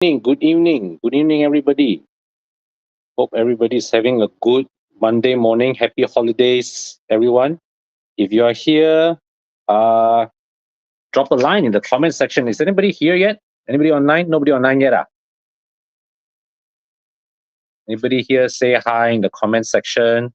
Good evening, everybody. Hope everybody's having a good Monday morning. Happy holidays, everyone. If you are here, uh, drop a line in the comment section. Is anybody here yet? Anybody online? Nobody online yet? Anybody here? Say hi in the comment section.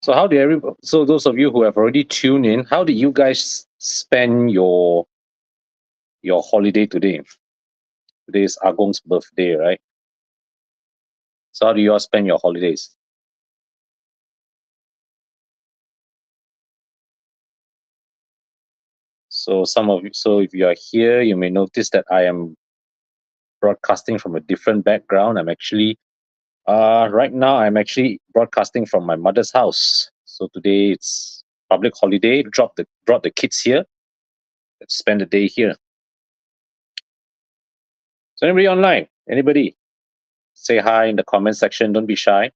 So how do every so those of you who have already tuned in, how did you guys spend your holiday today? Today is Agong's birthday, right? So how do you all spend your holidays? So so if you are here, you may notice that I am broadcasting from a different background. Right now I'm actually broadcasting from my mother's house. So today it's public holiday. Brought the kids here. Let's spend the day here. So anybody online? Anybody? Say hi in the comment section. Don't be shy.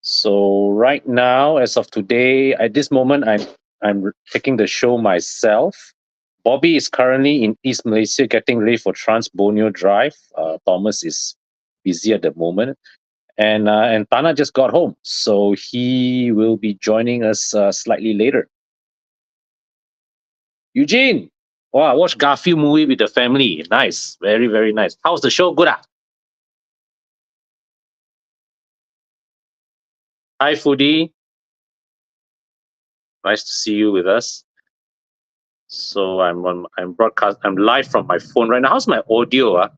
So right now, as of today, at this moment, I'm taking the show myself. Bobby is currently in East Malaysia getting ready for Trans Borneo Drive. Thomas is busy at the moment, and Thana just got home, so he will be joining us slightly later. Eugene, oh, I watched Garfield movie with the family. Nice, very nice. How's the show? Good. Hi, Foodie. Nice to see you with us. So I'm live from my phone right now. How's my audio?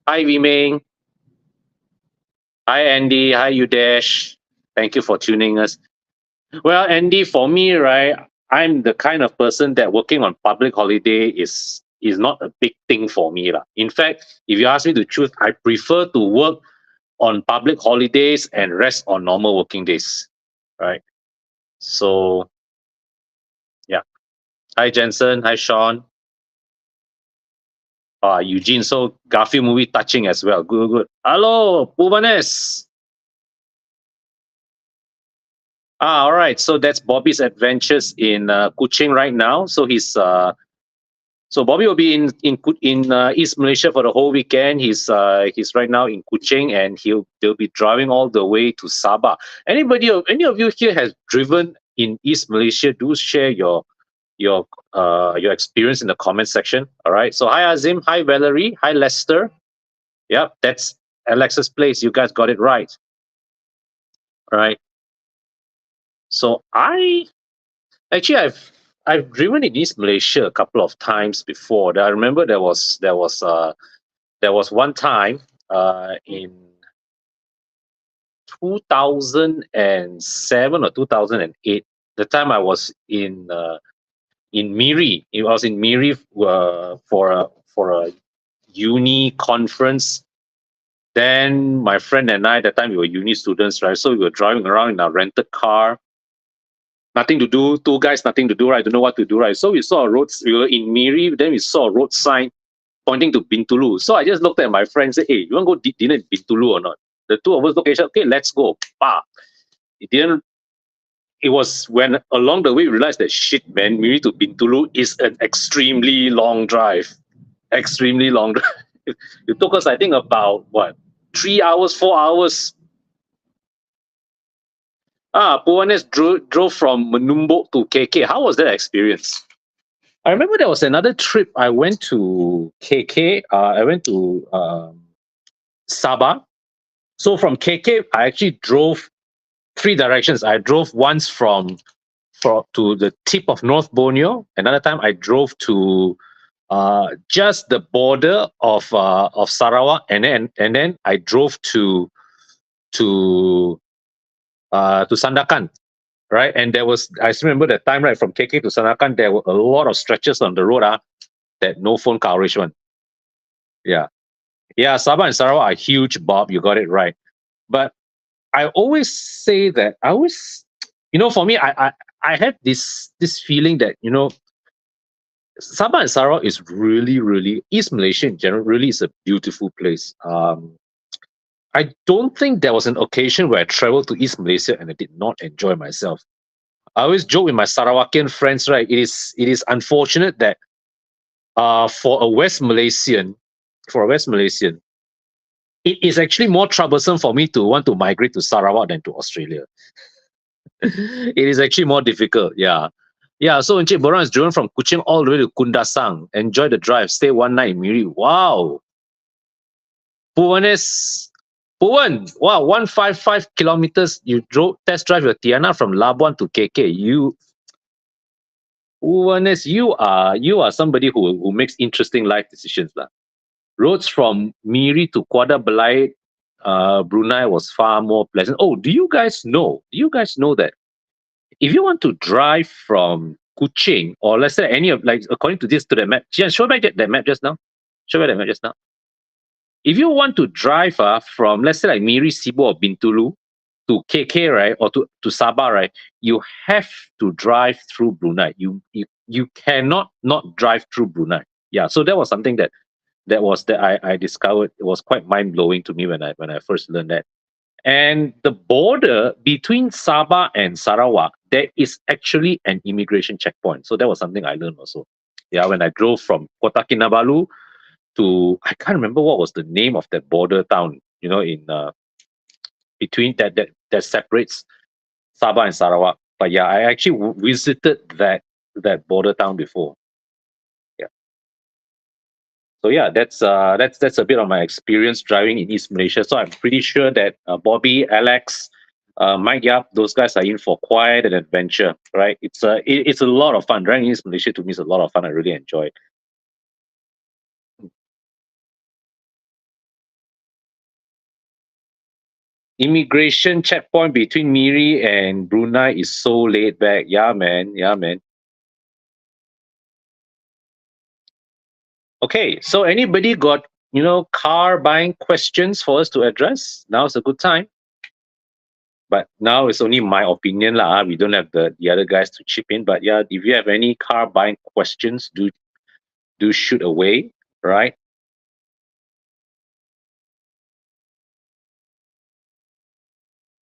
Hi, Vimeng. Hi, Andy. Hi, Udesh. Thank you for tuning us. Well, Andy, for me, right, I'm the kind of person that working on public holiday is not a big thing for me. Lah. In fact, if you ask me to choose, I prefer to work on public holidays and rest on normal working days. Right. So yeah. Hi, Jensen. Hi, Sean. Eugene. So Garfield movie touching as well. Good. Hello, Puvanes. All right. So that's Bobby's adventures in Kuching right now. So Bobby will be in East Malaysia for the whole weekend. He's right now in Kuching, and they'll be driving all the way to Sabah. Any of you here has driven in East Malaysia? Do share your experience in the comment section. All right. So hi Azim, hi Valerie, hi Lester. Yep, that's Alexa's place. You guys got it right. All right. So I've driven in East Malaysia a couple of times before. I remember there was one time in 2007 or 2008. The time I was in Miri. I was in Miri for a uni conference. Then my friend and I, at that time we were uni students, right? So we were driving around in our rented car. Nothing to do, two guys, nothing to do, right? Don't know what to do, right? So we were in Miri, then we saw a road sign pointing to Bintulu. So I just looked at my friend and said, hey, you want to go dinner in Bintulu or not? The two of us looked at each other, okay, let's go. Bah. It was when along the way we realized that shit, man, Miri to Bintulu is an extremely long drive. Extremely long drive. It took us, I think, about what, 3 hours, 4 hours. Puanes drove from Menumbuk to KK. How was that experience? I remember there was another trip. I went to KK. I went to Sabah. So from KK, I actually drove three directions. I drove once to the tip of North Borneo. Another time I drove to just the border of Sarawak, and then I drove to Sandakan, right? And I still remember the time, right, from KK to Sandakan, there were a lot of stretches on the road that no phone coverage one. Yeah. Yeah, Sabah and Sarawak are huge, Bob. You got it right. But I always say that for me, I had this feeling that Sabah and Sarawak is really East Malaysia in general really is a beautiful place. I don't think there was an occasion where I traveled to East Malaysia and I did not enjoy myself. I always joke with my Sarawakian friends, right? It is unfortunate that for a West Malaysian, it is actually more troublesome for me to want to migrate to Sarawak than to Australia. It is actually more difficult. Yeah. Yeah. So Encik Borang is driven from Kuching all the way to Kundasang. Enjoy the drive. Stay one night in Miri. Wow. Puan is Puan. Wow, 155 kilometers. You drove test drive your Tiana from Labuan to KK. Puan is you are somebody who makes interesting life decisions. Lah. Roads from Miri to Kuala Belait, Brunei was far more pleasant. Oh, do you guys know? Do you guys know that if you want to drive from Kuching, or let's say any of, like, according to this, to the map, Jian, show back that map just now. Show back that map just now. If you want to drive from, let's say, like Miri, Sibu, or Bintulu to KK, right, or to Sabah, right, you have to drive through Brunei. You cannot not drive through Brunei. Yeah, so that was something that I discovered. It was quite mind blowing to me when I first learned that. And the border between Sabah and Sarawak, there is actually an immigration checkpoint. So that was something I learned also. Yeah, when I drove from Kota Kinabalu to, I can't remember what was the name of that border town. In between that separates Sabah and Sarawak. But yeah, I actually visited that border town before. Yeah. So yeah, that's a bit of my experience driving in East Malaysia. So I'm pretty sure that Bobby, Alex, Mike Yap, those guys are in for quite an adventure, right? It's a lot of fun. Driving in East Malaysia to me is a lot of fun. I really enjoy it. Immigration checkpoint between Miri and Brunei is so laid back. Yeah, man. Yeah, man. Okay, so anybody got car buying questions for us to address? Now's a good time. But now it's only my opinion lah. We don't have the other guys to chip in. But yeah, if you have any car buying questions, do shoot away, right?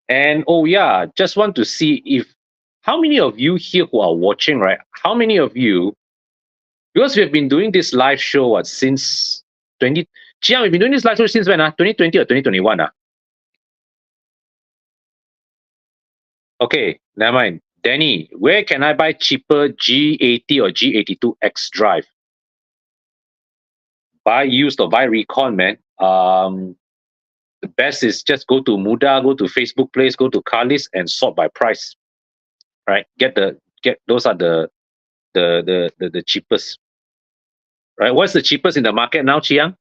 And oh yeah, just want to see if how many of you here who are watching, right? How many of you, because we have been doing this live show since 20 Chiang, we've been doing this live show since when? 2020 or 2021? Okay, never mind. Danny, where can I buy cheaper G80 or G82 X drive? Buy used or buy recon, man. The best is just go to Muda, go to Facebook Place, go to Carlist and sort by price. Right? Get those are the cheapest. Right? What's the cheapest in the market now, Chiang?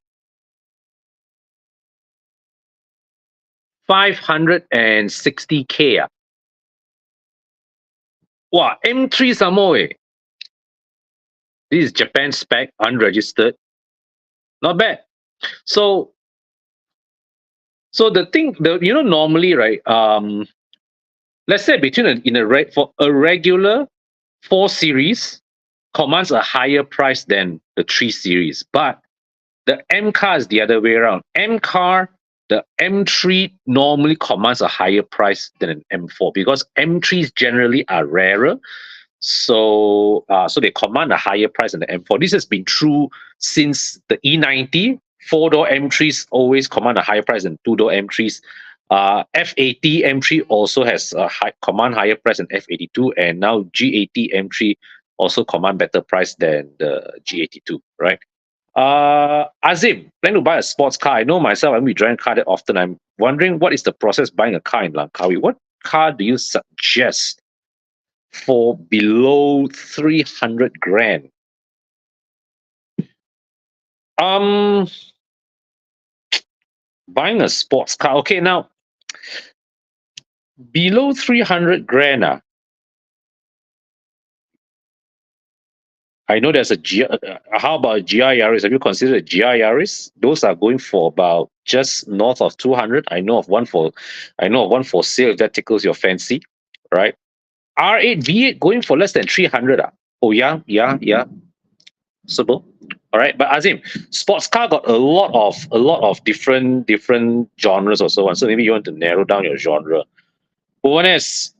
560K. Wow, M3 some more. This is Japan spec, unregistered. Not bad. So the thing, normally, right? Let's say for a regular 4 series commands a higher price than the 3 series, but the M car is the other way around. The M3 normally commands a higher price than an M4 because M3s generally are rarer. So they command a higher price than the M4. This has been true since the E90. 4-door M3s always command a higher price than 2-door M3s. F80 M3 also has a command higher price than F82, and now G80 M3 also command better price than the G82, right? Azim, plan to buy a sports car. I know myself, I won't be driving a car that often. I'm wondering what is the process buying a car in Langkawi? What car do you suggest for below 300 grand? Buying a sports car. Okay, now below 300 grand. I know there's how about a GI Yaris? Have you considered a GI Yaris? Those are going for about just north of 200. I know of one for sale if that tickles your fancy, right? R8 V8 going for less than 300. Oh yeah. Possible. All right, but Azim, sports car got a lot of different genres or so on. So maybe you want to narrow down your genre. One is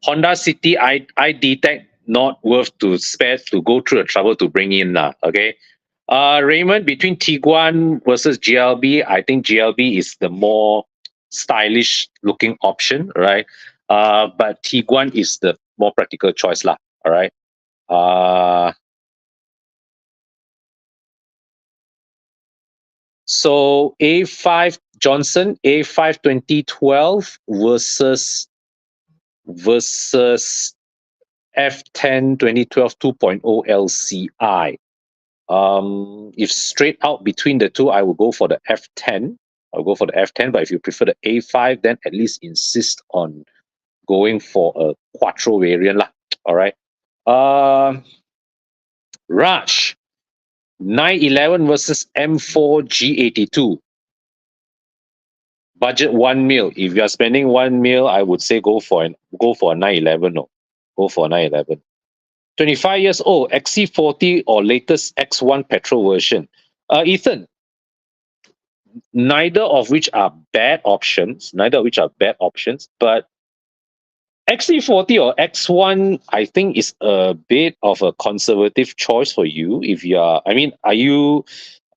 Honda City, I detect not worth to spare to go through the trouble to bring in lah. Okay. Raymond, between Tiguan versus GLB, I think GLB is the more stylish looking option, right? But Tiguan is the more practical choice lah. All right. Uh, so A5 Johnson, A5 2012 versus F10 2012 2.0 LCI. If straight out between the two, I will go for the F10. I'll go for the F10, but if you prefer the A5, then at least insist on going for a quattro variant lah. All right. Raj, 911 versus M4 G82. Budget 1 mil. If you are spending 1 mil, I would say go for a 911. No, go for a 911. 25 years old, XC40 or latest X1 petrol version. Ethan, neither of which are bad options. Neither of which are bad options, but XC40 or X1, I think is a bit of a conservative choice for you. If you are, I mean, are you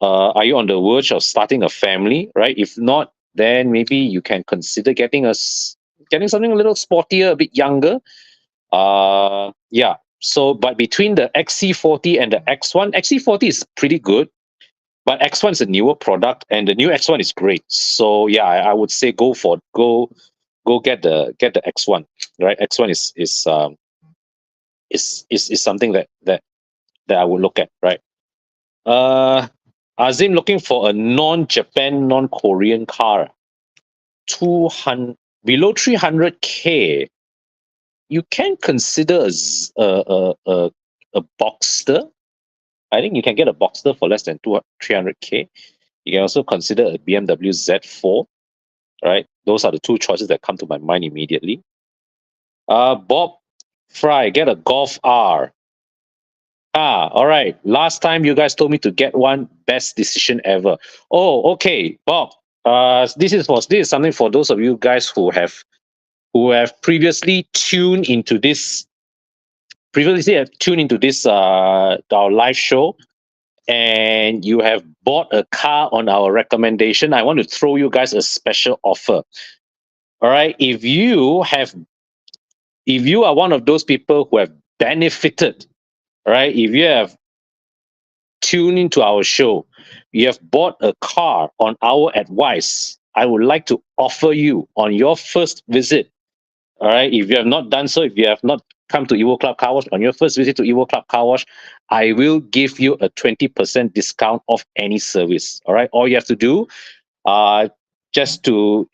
on the verge of starting a family? Right. If not, then maybe you can consider getting something a little sportier, a bit younger. Yeah. So, but between the XC40 and the X1, XC40 is pretty good, but X1 is a newer product, and the new X1 is great. So yeah, I would say go get the X1. Right, X1 is something that I would look at. Right. Uh, Azim looking for a non-Japan, non-Korean car. 200 below 300K. You can consider a Boxster. I think you can get a Boxster for less than 300K. You can also consider a BMW Z4. Right, those are the two choices that come to my mind immediately. Bob Fry, get a Golf R. All right. Last time you guys told me to get one. Best decision ever. Oh, okay, Bob. This is something for those of you guys who have previously have tuned into this our live show, and you have bought a car on our recommendation. I want to throw you guys a special offer. All right, if you are one of those people who have benefited, right? If you have tuned into our show, you have bought a car on our advice, I would like to offer you on your first visit. All right. If you have not done so, if you have not come to Evo Club Car Wash, on your first visit to Evo Club Car Wash, I will give you a 20% discount off any service. All right. All you have to do, just to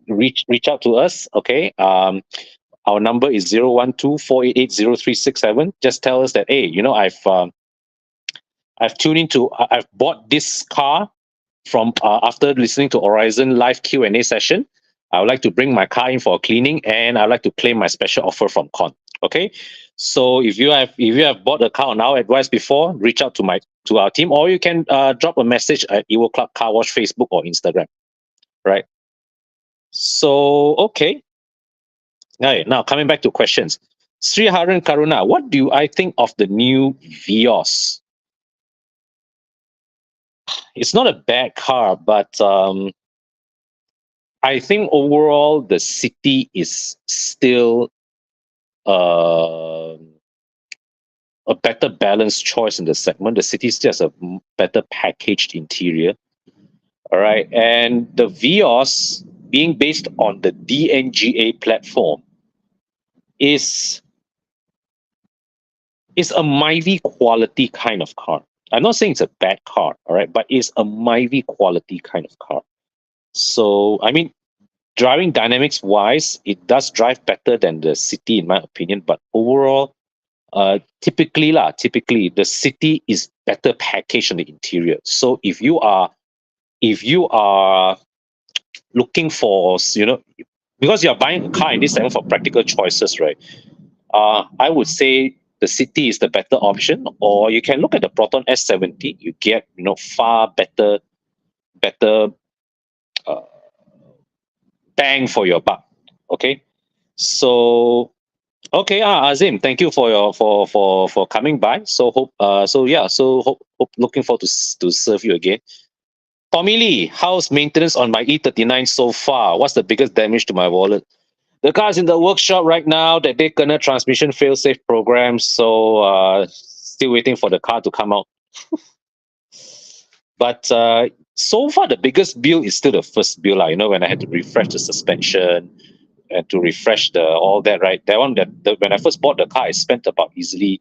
reach out to us. Okay. Our number is 012-488-0367. Just tell us that, hey, I've bought this car from after listening to Horizon live Q&A session. I would like to bring my car in for a cleaning, and I'd like to claim my special offer from Kon. Okay, so if you have bought a car on our advice before, reach out to our team, or you can drop a message at Evo Club Car Wash Facebook or Instagram. Right. So okay. Now coming back to questions. Sri Haran Karuna, what do I think of the new Vios? It's not a bad car, but I think overall the city is still uh, a better balanced choice in the segment. The city still has a better packaged interior. All right, and the Vios being based on the DNGA platform is a Myvi quality kind of car. I'm not saying it's a bad car, all right, but it's a Myvi quality kind of car. So I mean, driving dynamics wise, it does drive better than the city in my opinion. But overall, typically the city is better packaged on the interior. So if you are looking for, because you're buying a car in this segment for practical choices, right? I would say the city is the better option, or you can look at the Proton S70. You get far better uh, bang for your buck. Okay, So okay, Azim, thank you for your for coming by. So hope hope looking forward to serve you again. Tommy Lee, how's maintenance on my E39 so far? What's the biggest damage to my wallet? The car's in the workshop right now. That they kena transmission fail-safe program. So still waiting for the car to come out. But so far, the biggest bill is still the first bill, you know, when I had to refresh the suspension and to refresh the all that, right? That one, when I first bought the car, I spent about easily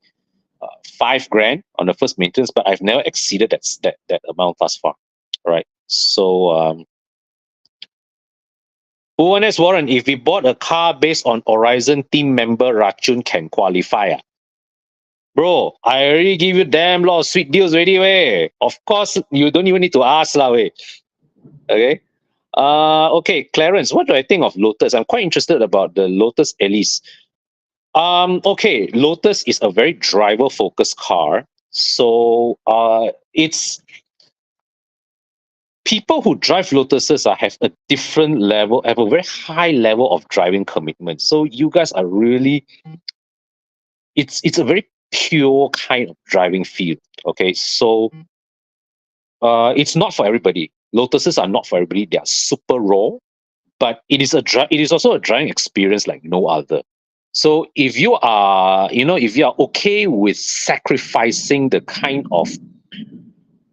5 grand on the first maintenance, but I've never exceeded that amount thus far, right? So, ONS Warren, if we bought a car based on Horizon team member Rachun can qualify. Bro, I already give you damn lot of sweet deals already, way. Of course, you don't even need to ask, lah, way. Okay. Okay, Clarence, what do I think of Lotus? I'm quite interested about the Lotus Elise. Okay, Lotus is a very driver-focused car. So it's people who drive Lotuses have a different level, have a very high level of driving commitment. So you guys are really, it's a very pure kind of driving feel. Okay, so it's not for everybody. Lotuses are not for everybody. They are super raw, but it is also a driving experience like no other. So if you are, you know, if you are okay with sacrificing the kind of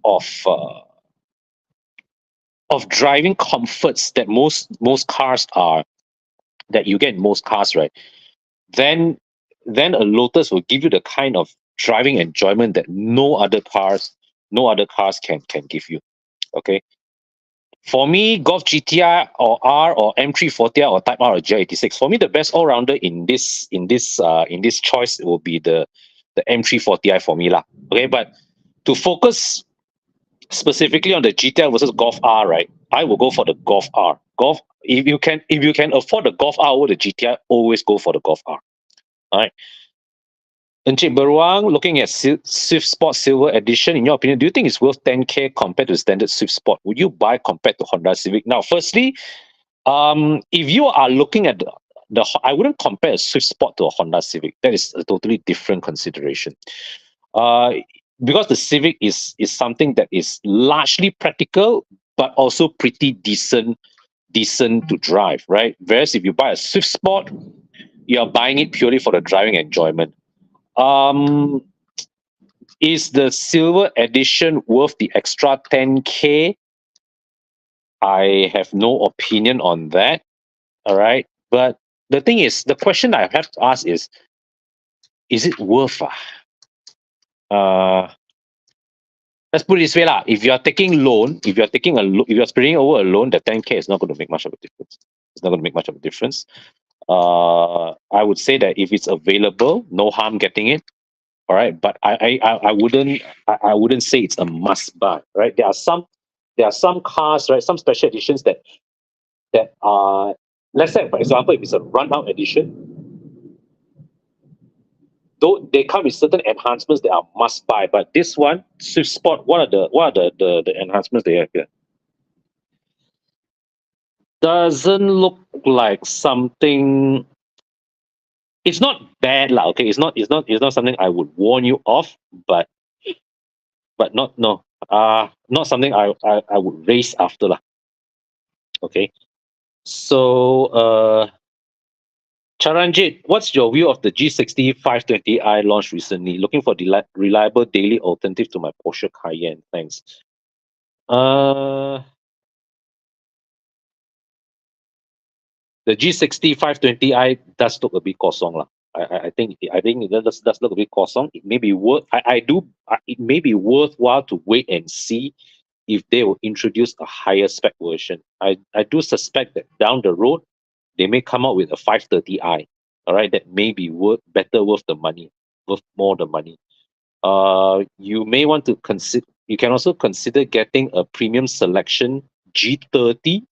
uh, of driving comforts that most cars are, that you get in most cars, right? Then a Lotus will give you the kind of driving enjoyment that no other cars can give you. Okay. For me, Golf GTI or R or M340 or Type R or J86. For me, the best all rounder in this choice will be the M340i for me lah. Okay, but to focus specifically on the GTI versus Golf R, right? I will go for the Golf R. Golf, if you can afford the Golf R over the GTI, always go for the Golf R. All right. Encik Beruang, looking at Swift Sport Silver Edition, in your opinion, do you think it's worth 10K compared to the standard Swift Sport? Would you buy compared to Honda Civic? Now, firstly, if you are looking at I wouldn't compare a Swift Sport to a Honda Civic. That is a totally different consideration. Uh, because the Civic is something that is largely practical, but also pretty decent to drive, right? Whereas if you buy a Swift Sport, you're buying it purely for the driving enjoyment. Um, is the silver edition worth the extra 10K? I have no opinion on that. All right. But the thing is, the question I have to ask is it worth? Uh, let's put it this way lah. If you are taking loan, if you're spreading over a loan, the 10K is not going to make much of a difference. It's not going to make much of a difference. I would say that if it's available, no harm getting it. All right, but I wouldn't say it's a must buy. Right, there are some cars, right, some special editions that are, let's say for example, if it's a run out edition, though they come with certain enhancements that are must buy. But this one, Swift Sport, what are the enhancements they have here? Doesn't look like something. It's not bad lah. Okay, it's not something I would warn you off, but not no not something I would race after lah. Okay, so Charanjit, what's your view of the G60 520i launched recently? Looking for reliable daily alternative to my Porsche Cayenne. Thanks. Uh, the G60 520i does look a bit kosong lah. I think it does look a bit kosong. It may be it may be worthwhile to wait and see if they will introduce a higher spec version. I do suspect that down the road they may come out with a 530i. All right, that may be worth the money, worth more the money. You may want to consider. You can also consider getting a premium selection G30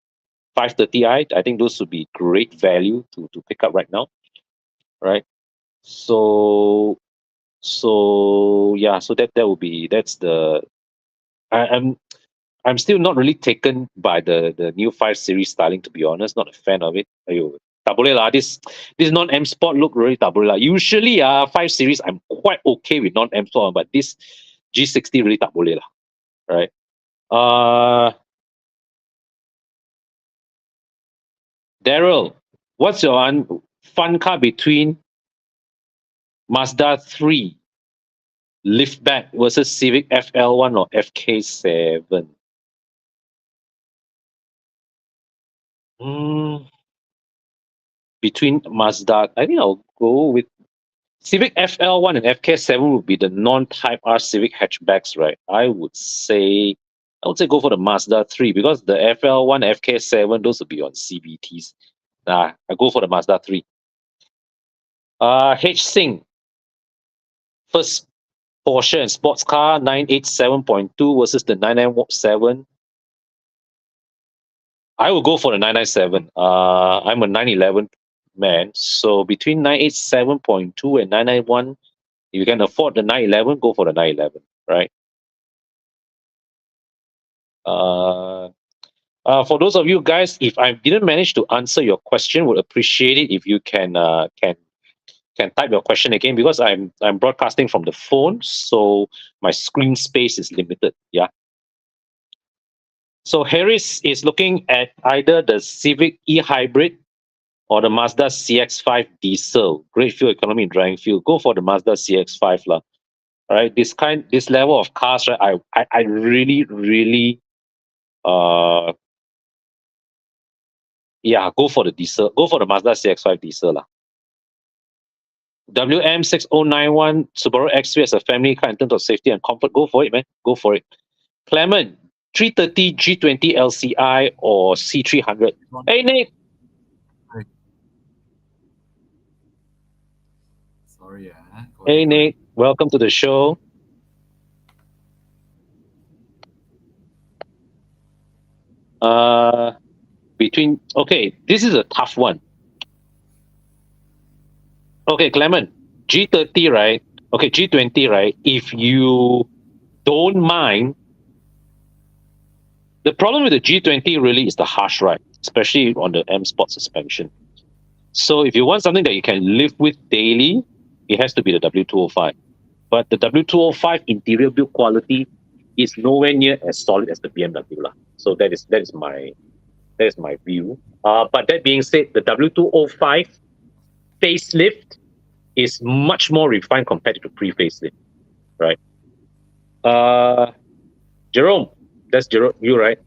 530i. I think those would be great value to pick up right now. Right. So yeah. So that will be that's the. I'm I'm still not really taken by the new 5 Series styling, to be honest. Not a fan of it. Tabule lah. This non-M Sport look really tabule lah. Usually 5 Series I'm quite okay with non-M Sport, but this G60 really tabule lah. Right. Daryl, what's your fun car between Mazda 3 liftback versus Civic FL1 or FK7? Between Mazda, I think I'll go with Civic FL1 and FK7 would be the non-Type R Civic hatchbacks, right? I would say go for the Mazda 3 because the FL1, FK7, those would be on CVTs. I go for the Mazda 3. H-Sing, first Porsche and sports car 987.2 versus the 997. I will go for the 997. I'm a 911 man, so between 987.2 and 991, if you can afford the 911, go for the 911, right? For those of you guys, if I didn't manage to answer your question, would appreciate it if you can type your question again because I'm broadcasting from the phone, so my screen space is limited. Yeah. So Harris is looking at either the Civic e-hybrid or the Mazda CX-5 diesel. Great fuel economy and driving fuel. Go for the Mazda CX-5 lah. All right, this level of cars, right? I really go for the diesel. Go for the Mazda CX-5 diesel lah. WM6091 Subaru XV as a family car in terms of safety and comfort. Go for it, man. Go for it. Clement, 330 G20 LCI or C300. Hey, Nick. Sorry. Hey, Nick. Welcome to the show. This is a tough one. Okay, Clement, G30, right? Okay, G20, right? If you don't mind, the problem with the G20 really is the harsh ride, especially on the M Sport suspension. So if you want something that you can live with daily, it has to be the W205. But the W205 interior build quality is nowhere near as solid as the BMW lah. So that is my view. But that being said, the W205 facelift is much more refined compared to pre-facelift, right? Jerome, that's Jerome, you right?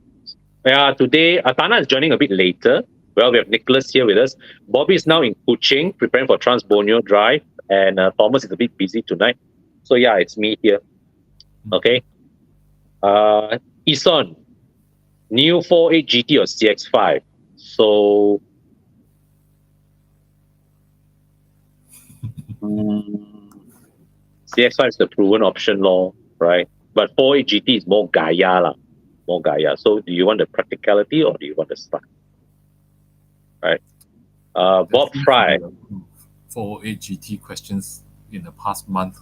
Yeah, today Thana is joining a bit later. Well, we have Nicholas here with us. Bobby is now in Kuching, preparing for Trans-Borneo Drive, and Thomas is a bit busy tonight. So yeah, it's me here. Okay. Ison, new 48 GT or CX5. So CX5 is the proven option law, right? But 48 GT is more Gaia lah. More Gaia. So do you want the practicality or do you want the style? Right. Bob Fry. 408 GT questions in the past month.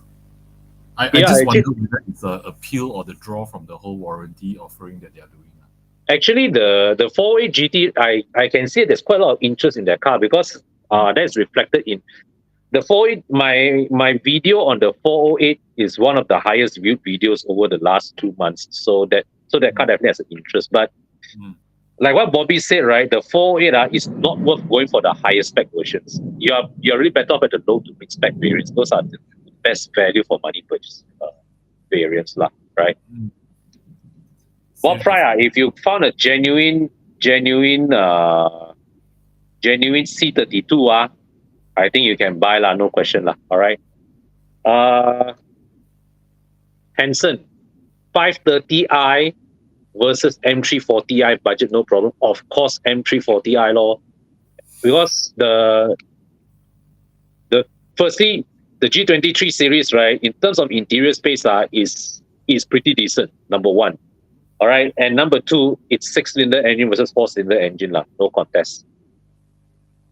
I just wonder whether it's an appeal or the draw from the whole warranty offering that they are doing. Actually, the 408 GT, I can see there's quite a lot of interest in that car because that's reflected in the 408. My video on the 408 is one of the highest viewed videos over the last 2 months. So that car definitely has an interest. But like what Bobby said, right, the 408 is not worth going for the higher spec versions. You're really better off at the low to mid spec variants. Those are the best value for money purchase variants, lah, right? Bob Fry, if you found a genuine C32, I think you can buy lah, no question lah. All right. Hanson, 530i versus M340i budget, no problem. Of course, M340i law, because firstly the G23 series, right, in terms of interior space is pretty decent. Number one. All right, and number two, it's 6-cylinder engine versus 4-cylinder engine lah, no contest.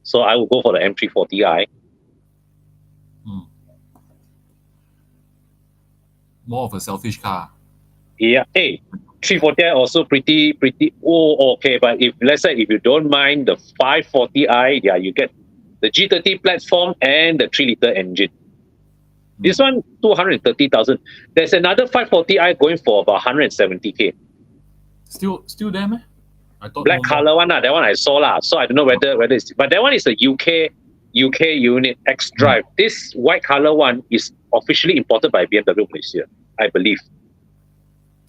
So I will go for the M340i. More of a selfish car. Yeah. Hey, 340i also pretty. Oh, okay. But if let's say if you don't mind the 540i, yeah, you get the G30 platform and the 3-liter engine. This one 230,000. There's another 540i going for about 170k. Still there, man. I thought Black no more. color one, that one I saw lah. So I don't know whether it's, but that one is a UK unit X drive. This white color one is officially imported by BMW Malaysia, I believe.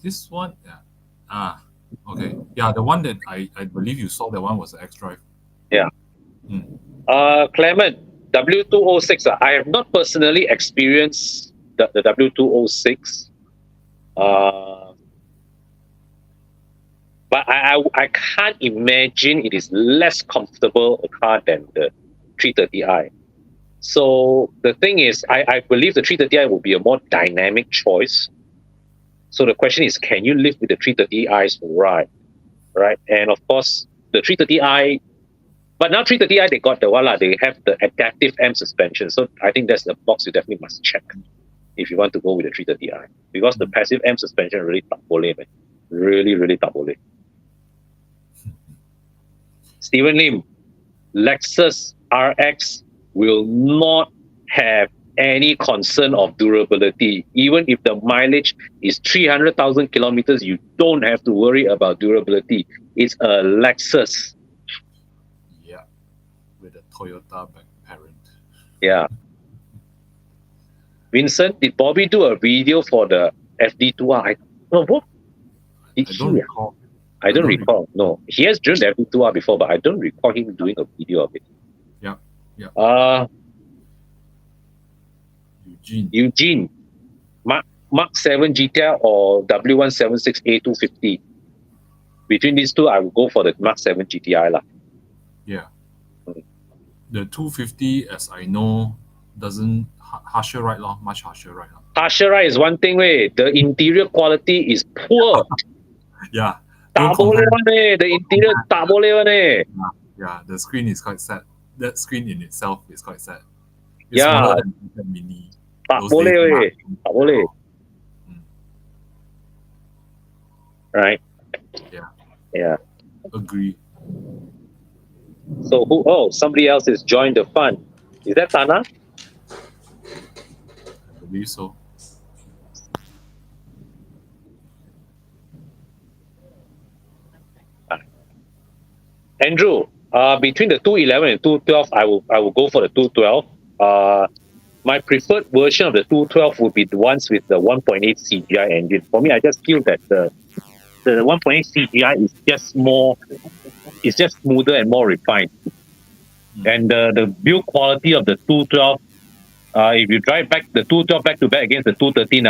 This one, yeah. Okay. Yeah, the one that I believe you saw, that one was the X Drive. Yeah. Clement, W206. I have not personally experienced the W206. But I can't imagine it is less comfortable a car than the 330i. So the thing is, I believe the 330i will be a more dynamic choice. So the question is, can you live with the 330i's ride? Right? And of course, the 330i, but now 330i, they got the they have the adaptive M suspension. So I think that's the box you definitely must check if you want to go with the 330i. Because the passive M suspension really tak boleh, man. Really tak boleh. Stephen Lim, Lexus RX will not have any concern of durability. Even if the mileage is 300,000 kilometers, you don't have to worry about durability. It's a Lexus. Yeah, with a Toyota parent. Yeah. Vincent, did Bobby do a video for the FD2R? I don't recall. No, he has driven the FD2R before, but I don't recall him doing a video of it. Yeah. Eugene, Mark 7 GTR or W176 A250. Between these two, I will go for the Mark 7 GTI lah. Yeah. The 250, as I know, doesn't harsher ride long, much harsher ride long. Harsher ride is one thing, way. The interior quality is poor. Yeah. Tak boleh one, the interior tak boleh one. Yeah, the screen is quite sad. That screen in itself is quite sad. It's Yeah. smaller than the Mini. Tak boleh, tak boleh. Right? Yeah. Agree. So who? Oh, somebody else has joined the fun. Is that Thana? I believe so. Andrew, between the 211 and 212, I will go for the 212. My preferred version of the 212 would be the ones with the 1.8 CGI engine. For me, I just feel that the 1.8 CGI is just more, it's just smoother and more refined. And the build quality of the 212, if you drive back the 212 back to back against the 213,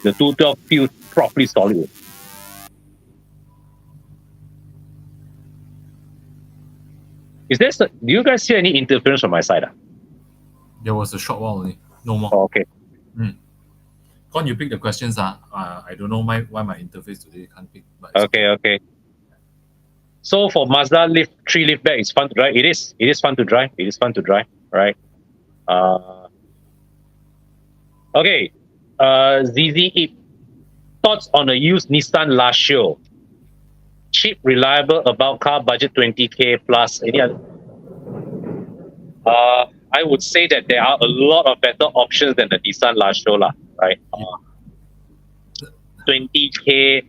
the 212 feels properly solid. Do you guys see any interference from my side? There was a short while only. No more. Oh, okay. Kon, you pick the questions. I don't know why my interface today can't pick. But okay. So for Mazda 3 liftback, it's fun to drive. It is fun to drive. It is fun to drive, right? Okay. ZZ thoughts on a used Nissan Lacio. Cheap, reliable, about car, budget 20k plus. Any other? I would say that there are a lot of better options than the Nissan Lacio, right? 20k,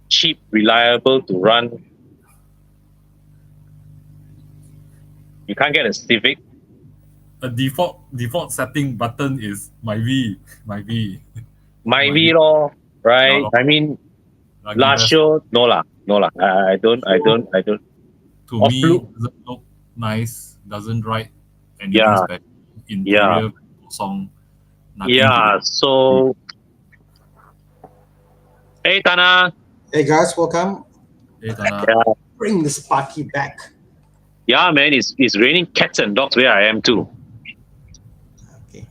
cheap, reliable to run. You can't get a Civic. A default setting button is my V. My V lor, right? No. I mean, Lacio, no lah. I don't. To me, doesn't look nice. Doesn't write anything special. Interior, song. Yeah. So, hey Thana. Hey guys, welcome. Hey Thana. Yeah. Bring the Sparky back. Yeah, man. It's raining cats and dogs where I am too. Okay.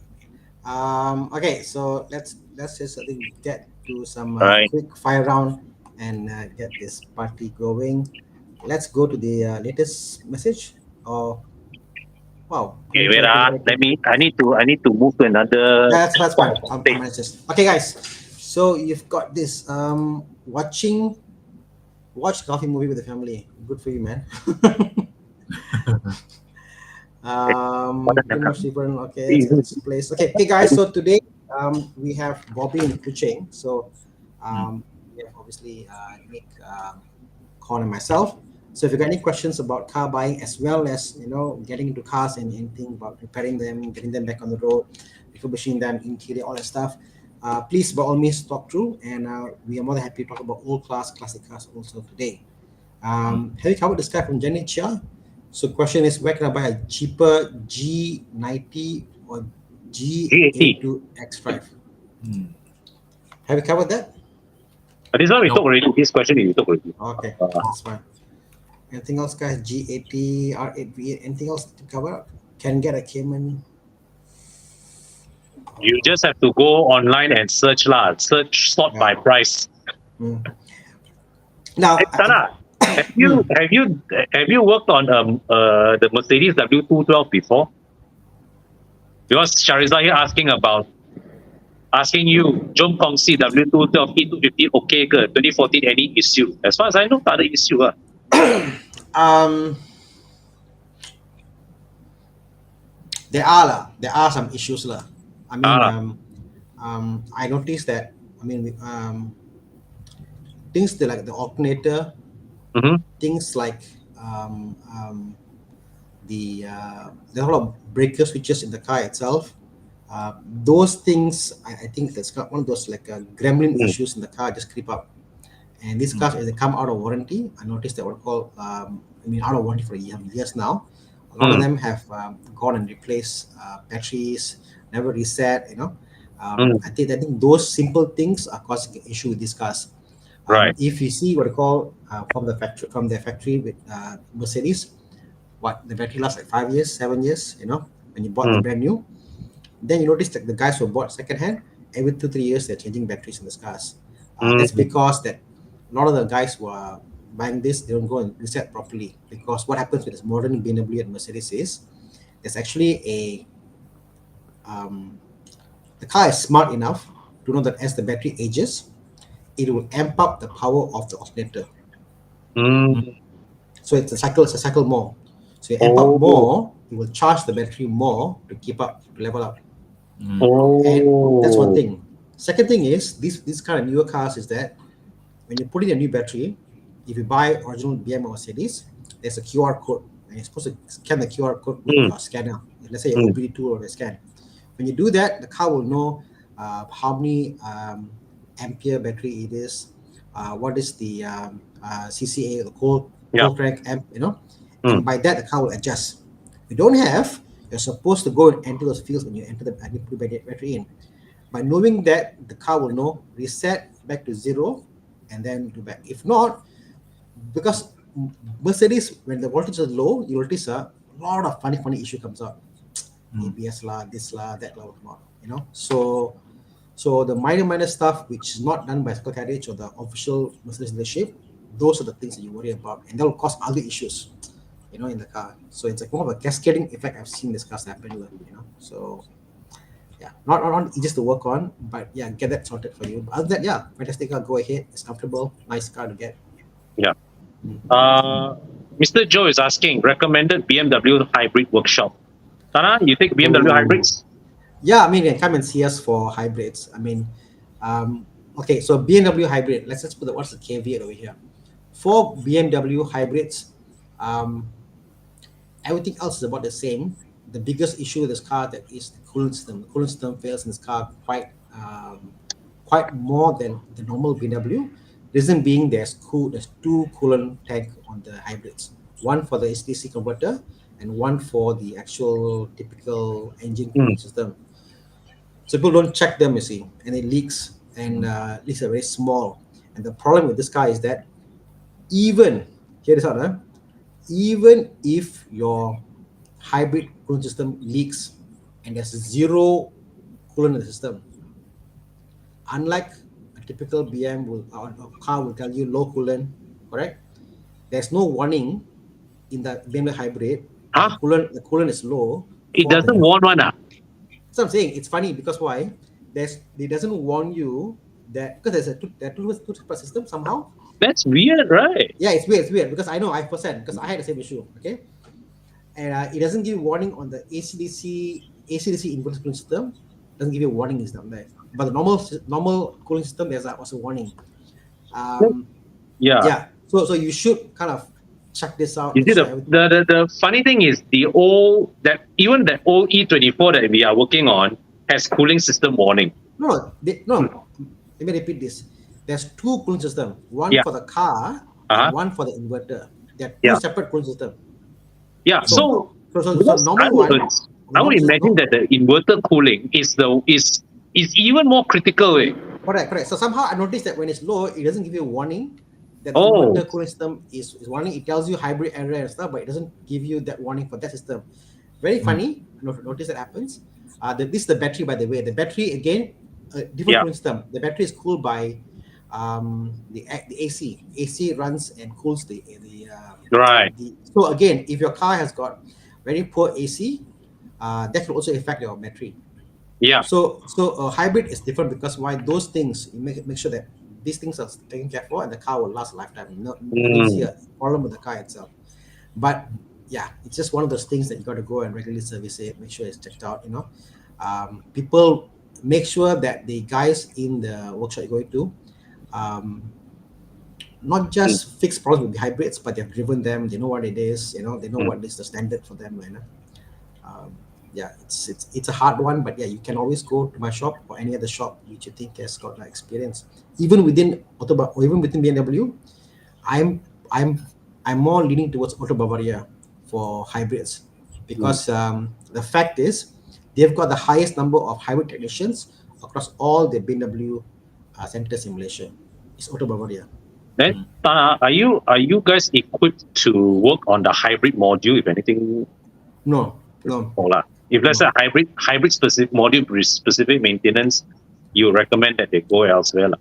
Okay. So let's just get to some quick fire round and get this party going. Let's go to the latest message. Wow. Okay, wait. I need to move to another. That's fine. Okay, guys. So you've got this watch coffee movie with the family. Good for you, man. Pretty much different. Okay, it's place. Okay, okay, guys. So today, we have Bobby and Kuching. So, Mm. we have obviously Nick, Kon, and myself. So if you got any questions about car buying as well as getting into cars and anything about repairing them, getting them back on the road, refurbishing them, interior, all that stuff, please by all means talk through, and we are more than happy to talk about old class, classic cars also today. Mm. Have you covered this guy from Janet Chia? So question is, where can I buy a cheaper G90 or GAT. G82 X5? Mm. Have you covered that? This one we No. talk already. This question we talk already. Okay, Uh, that's fine. Anything else, guys? G80, R8V8, anything else to cover? Can get a Cayman. you just have to go online and search lah. Search sort Yeah. by price. Mm. Hey, Now, Tana, have you mm, have you have you worked on the Mercedes W212 before? Because Shariza here asking you, jom kongsi W212 E250 okay ke? 2014 any issue? As far as I know, tak ada issue ah. um, there are lah. There are some issues lah. I mean, Ah, I noticed that. I mean, things like the alternator, mm-hmm, things like um, um, there are a lot of breaker switches in the car itself. Those things, I think that's got one of those like gremlin mm, issues in the car just creep up. And these cars, Mm. as they come out of warranty, I noticed that what called, I mean, out of warranty for years now. A lot of mm, them have gone and replaced batteries, never reset. mm, I think those simple things are causing an issue with these cars. right. If you see what I call from the factory with Mercedes, what the battery lasts like 5 years, 7 years. When you bought the Mm, brand new, then you notice that the guys who bought secondhand, every 2 3 years they're changing batteries in the cars. That's mm, because that a lot of the guys who are buying this, they don't go and reset properly. Because what happens with this modern BMW and Mercedes is there's actually um, the car is smart enough to know that as the battery ages, it will amp up the power of the alternator. Mm. mm. So it's a cycle more. So you amp up Oh, more, it will charge the battery more to keep up, to level up. Mm. And that's one oh. thing. Second thing is these kind of newer cars is that when you put in a new battery, if you buy original BM or Mercedes, there's a QR code, and you're supposed to scan the QR code with Mm, your scanner. Let's say your mm, OBD tool or a scan. When you do that, the car will know how many ampere battery it is, what is the CCA, the yeah. cold crank amp, Mm, and by that the car will adjust. If you don't have, you're supposed to go and enter those fields when you enter the and you put the battery in. By knowing that, the car will know reset back to zero and then do back. If not, because Mercedes, when the voltage is low, you notice a lot of funny issue comes out. Mm. ABS lah, this lah, that lah, whatnot. So the minor stuff which is not done by Circle Carriage or the official Mercedes dealership, those are the things that you worry about, and that will cause other issues, in the car. So it's like more of a cascading effect. I've seen this cars happen, So yeah, not easy to work on, but yeah, get that sorted for you. But other than that, yeah, fantastic car. Go ahead. It's comfortable, nice car to get. yeah. Mm. Mr. Joe is asking recommended BMW hybrid workshop. Tana, you take BMW Oh, hybrids? yeah. I mean, you can come and see us for hybrids. I mean, okay. So BMW hybrid. Let's just put what's the caveat over here. For BMW hybrids, um, everything else is about the same. The biggest issue with this car that is the coolant system. The coolant system fails in this car quite more than the normal BMW. Reason being, there's two coolant tank on the hybrids. One for the HTC converter and one for the actual typical engine Mm, cooling system. So people don't check them, you see, and it leaks, and Mm. leaks are very small. And the problem with this car is that even here is out, even if your hybrid cooling system leaks and there's zero coolant in the system, unlike a typical BM or car will tell you low coolant, correct? There's no warning in the BMW hybrid that huh? the coolant is low It for doesn't the. warn one. Ah. So I'm saying it's funny because why? It doesn't warn you that because there are two separate systems somehow. That's weird, right? Yeah, it's weird. It's weird because I know I percent because I had the same issue. Okay, and it doesn't give warning on the ACDC inverter cooling system. Doesn't give you a warning is down there, but the normal cooling system there's also warning. Um, Yeah. yeah, so you should kind of check this out. You Make see, sure the, everything. the, the, the funny thing is the old that even the old E24 that we are working on has cooling system warning. No. Let me repeat this. There's two cooling systems. One Yeah. for the car and Uh-huh. one for the inverter. There are two Yeah. separate cooling systems. Yeah. So So so because normal one. I would Normal system, imagine that the inverter cooling is even more critical. Eh? correct. So somehow I noticed that when it's low, it doesn't give you a warning that the Oh. inverter cooling system is warning. It tells you hybrid error and stuff, but it doesn't give you that warning for that system. Very funny. Notice that happens. This is the battery, by the way. The battery again, different Yeah. cooling system. The battery is cooled by the AC. AC runs and cools Right. the. So again, if your car has got very poor AC, that will also affect your battery. Yeah. So a hybrid is different because why those things you make sure that these things are taken care for and the car will last a lifetime. No, I don't see Mm. a problem with the car itself. But yeah, it's just one of those things that you got to go and regularly service it, make sure it's checked out. People make sure that the guys in the workshop you're going to um, not Mm. just fix problems with the hybrids, but they've driven them. They know what it is. They know Mm. what is the standard for them. Um, yeah, it's a hard one, but yeah, you can always go to my shop or any other shop which you think has got experience. Even within or even within BMW, I'm I'm I'm more leaning towards Auto Bavaria for hybrids Mm. because the fact is they've got the highest number of hybrid technicians across all the BMW centers in Malaysia. It's Auto Bavaria. Then, are you guys equipped to work on the hybrid module? If anything, No, no, or lah. If let's say no. hybrid specific module with specific maintenance, you recommend that they go elsewhere, lah.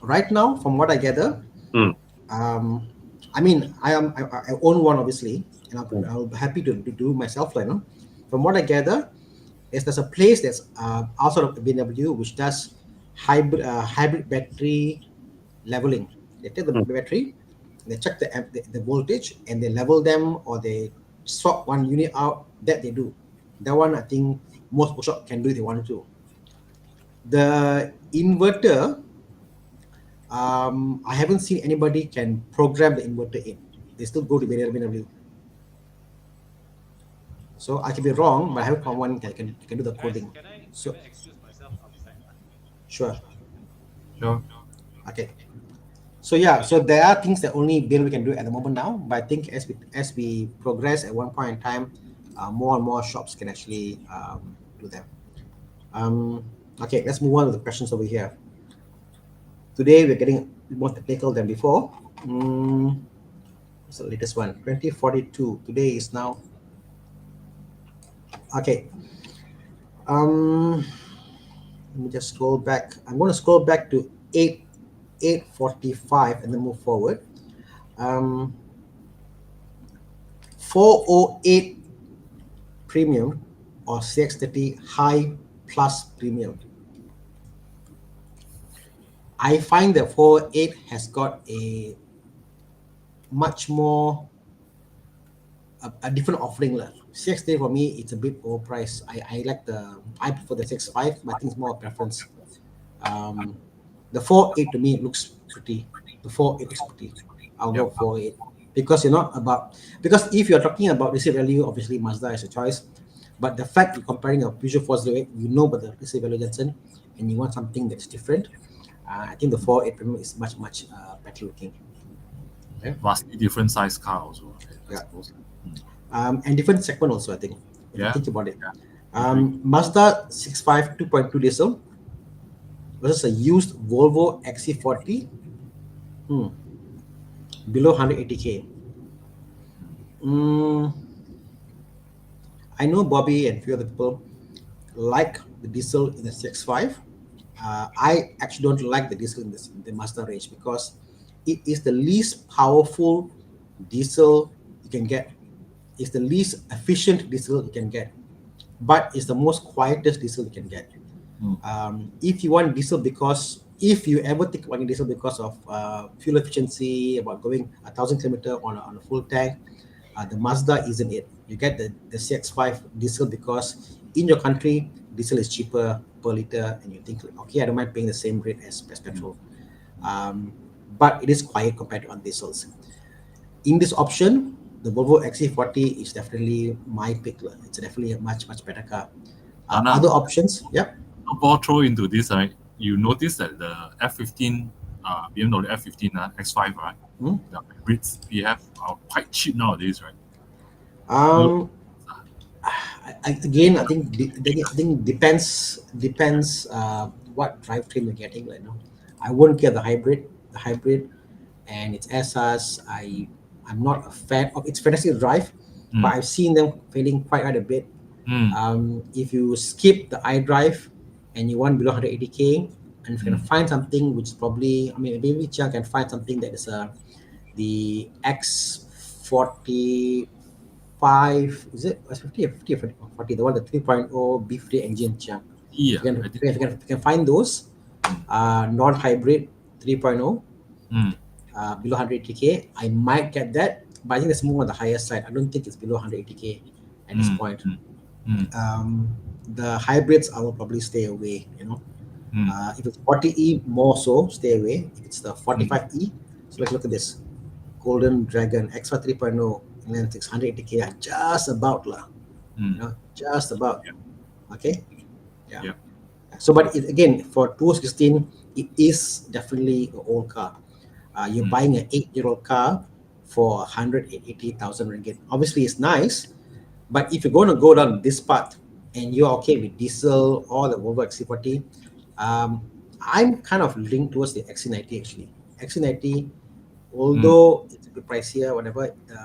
Right now, from what I gather, Mm. um, I mean, I own one obviously, and Mm. I'll be happy to do myself. From what I gather, is there's a place that's outside of the BMW which does hybrid battery leveling. They take the Mm. battery, they check the voltage, and they level them or they swap one unit out. That they do. That one I think most workshop can do if they want to. The inverter, I haven't seen anybody can program the inverter in. They still go to BMW. So I can be wrong, but I haven't found one that can do the coding. So Excuse myself outside. sure. Sure. Okay. So yeah, so there are things that only Bill we can do at the moment now. But I think as we progress at one point in time, more and more shops can actually do them. Okay, let's move on to the questions over here. Today we're getting more technical than before. What's the latest one? 2042. Today is now. Okay. Let me just scroll back. I'm going to scroll back to 845 and then move forward. 408 premium or CX30 high plus premium. I find that 408 has got a much more a different offering. CX30 for me, it's a bit overpriced. I prefer the 6.5, but I think it's more a preference. The 4.8 to me looks pretty. The 4.8 looks pretty. I'll go 4.8 because because if you're talking about resale value, obviously Mazda is a choice. But the fact you're comparing a Peugeot 408, you know about the resale value, Jensen, and you want something that's different. I think the 4.8 Premium is much better looking. Vastly different size car also, I Yeah. suppose. And different segment also, I think. If you Yeah. think about it. Agree. Mazda 6.5 2.2 diesel versus a used Volvo XC40 below 180K. I know Bobby and a few other people like the diesel in the CX5. I actually don't like the diesel in the Mazda range because it is the least powerful diesel you can get. It's the least efficient diesel you can get, but it's the most quietest diesel you can get. Mm. If you want diesel, because if you ever think about diesel because of fuel efficiency, about going 1,000 kilometer on a full tank, the Mazda isn't it. You get the CX-5 diesel because in your country diesel is cheaper per liter, and you think like, okay, I don't mind paying the same rate as Mm. petrol. um, but it is quiet compared to on diesels. In this option, the Volvo XC40 is definitely my pick. It's definitely a much better car. Thana, Other options, yep. ball throw into this, right? You notice that the F15, BMW F15, X5, right? Hmm? The hybrids we have are quite cheap nowadays, right? Look, Um, again, I think depends what drivetrain you're getting. Like, no, I wouldn't get the hybrid, and its SRs. I'm not a fan of its fantastic drive, but mm, I've seen them failing quite a bit. mm, If you skip the iDrive and you want below 180k, and if you can mm, find something which is probably, I mean, maybe Chiang can find something that is the X45, is it X50 or 50 or 40, the one, the 3.0 B3 engine, Chiang. yeah, If you can, I if think you so. can, if you can find those Mm, non-hybrid 3.0 mm, below 180k, I might get that, but I think it's more on the higher side. I don't think it's below 180k at this mm, point. mm, mm, The hybrids, I will probably stay away. mm, If it's 40e, more so, stay away. If it's the mm, 45e, so let's look at this Golden Dragon X1 3.0 and then 680k are just about lah, mm. just about. Yeah, Okay, yeah. yeah. So, but again, for 2016, it is definitely an old car. You're Mm, buying an 8-year-old car for 180,000 ringgit. Obviously, it's nice, but if you're going to go down this path and you're okay with diesel or the Volvo XC40, I'm kind of linked towards the XC90 actually. XC90, mm, although it's a bit pricier, whatever, the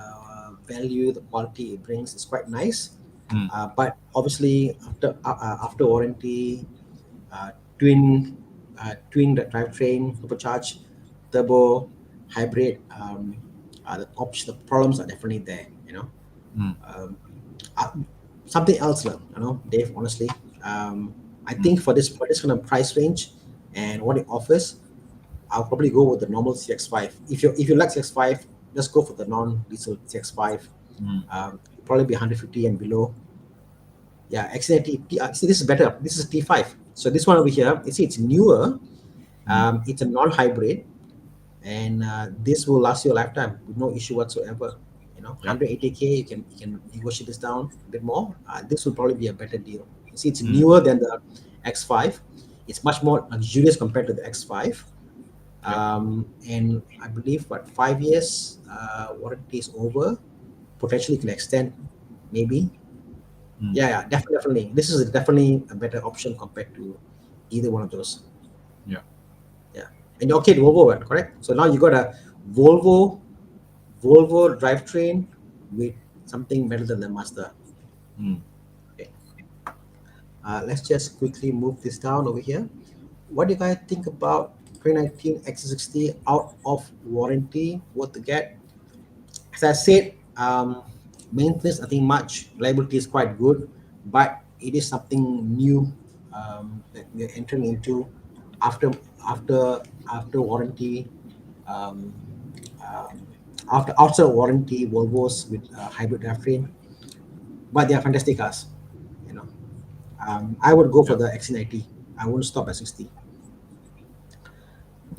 value, the quality it brings is quite nice. mm, But obviously, after warranty, uh, twin twin drivetrain, supercharged, turbo, hybrid, the problems are definitely there. mm, Um, uh, Something else, Dave. Honestly, I mm. think for this kind of price range and what it offers, I'll probably go with the normal CX-5. If you like CX-5, just go for the non-diesel CX-5. Mm, Probably be 150 and below. Yeah, XC90. See, this is better. This is T5. So this one over here, you see, it's newer. mm. It's a non-hybrid, and this will last you a lifetime with no issue whatsoever. Yeah. 180k, you can negotiate this down a bit more. This will probably be a better deal. You see, it's Mm, newer than the X5. It's much more luxurious compared to the X5. yeah. And I believe 5 years warranty is over. Potentially can extend, maybe. Mm, Yeah, definitely. This is definitely a better option compared to either one of those. yeah. Yeah, and you're okay with Volvo one, correct? So now you got a Volvo Volvo drivetrain with something better than the Mazda. Mm, Okay, let's just quickly move this down over here. What do you guys think about 2019 X60 out of warranty? What to get? As I said, maintenance nothing much. Reliability is quite good, but it is something new that we're entering into after after after warranty. Um, um, After outside warranty Volvos with hybrid drivetrain, but they are fantastic cars. You know, I would go for yeah. the XC90. I won't stop at 60.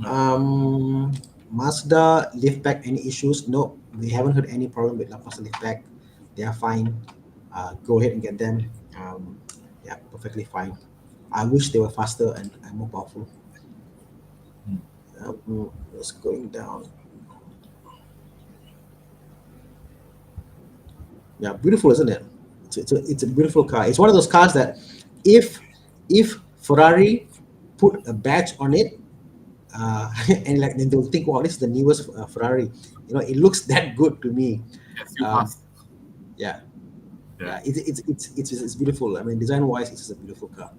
Yeah. Um, Mazda liftback, any issues? No, we haven't heard any problem with Mazda liftback. They are fine. Go ahead and get them. Yeah, perfectly fine. I wish they were faster and more powerful. Mm, Just going down. Yeah, beautiful, isn't it? It's a beautiful car. It's one of those cars that if if Ferrari put a badge on it, and like then they'll think, wow, this is the newest Ferrari. It looks that good to me. yeah. Few Um, cars. yeah, Yeah. yeah, it's beautiful. I mean, design wise, it's just a beautiful car.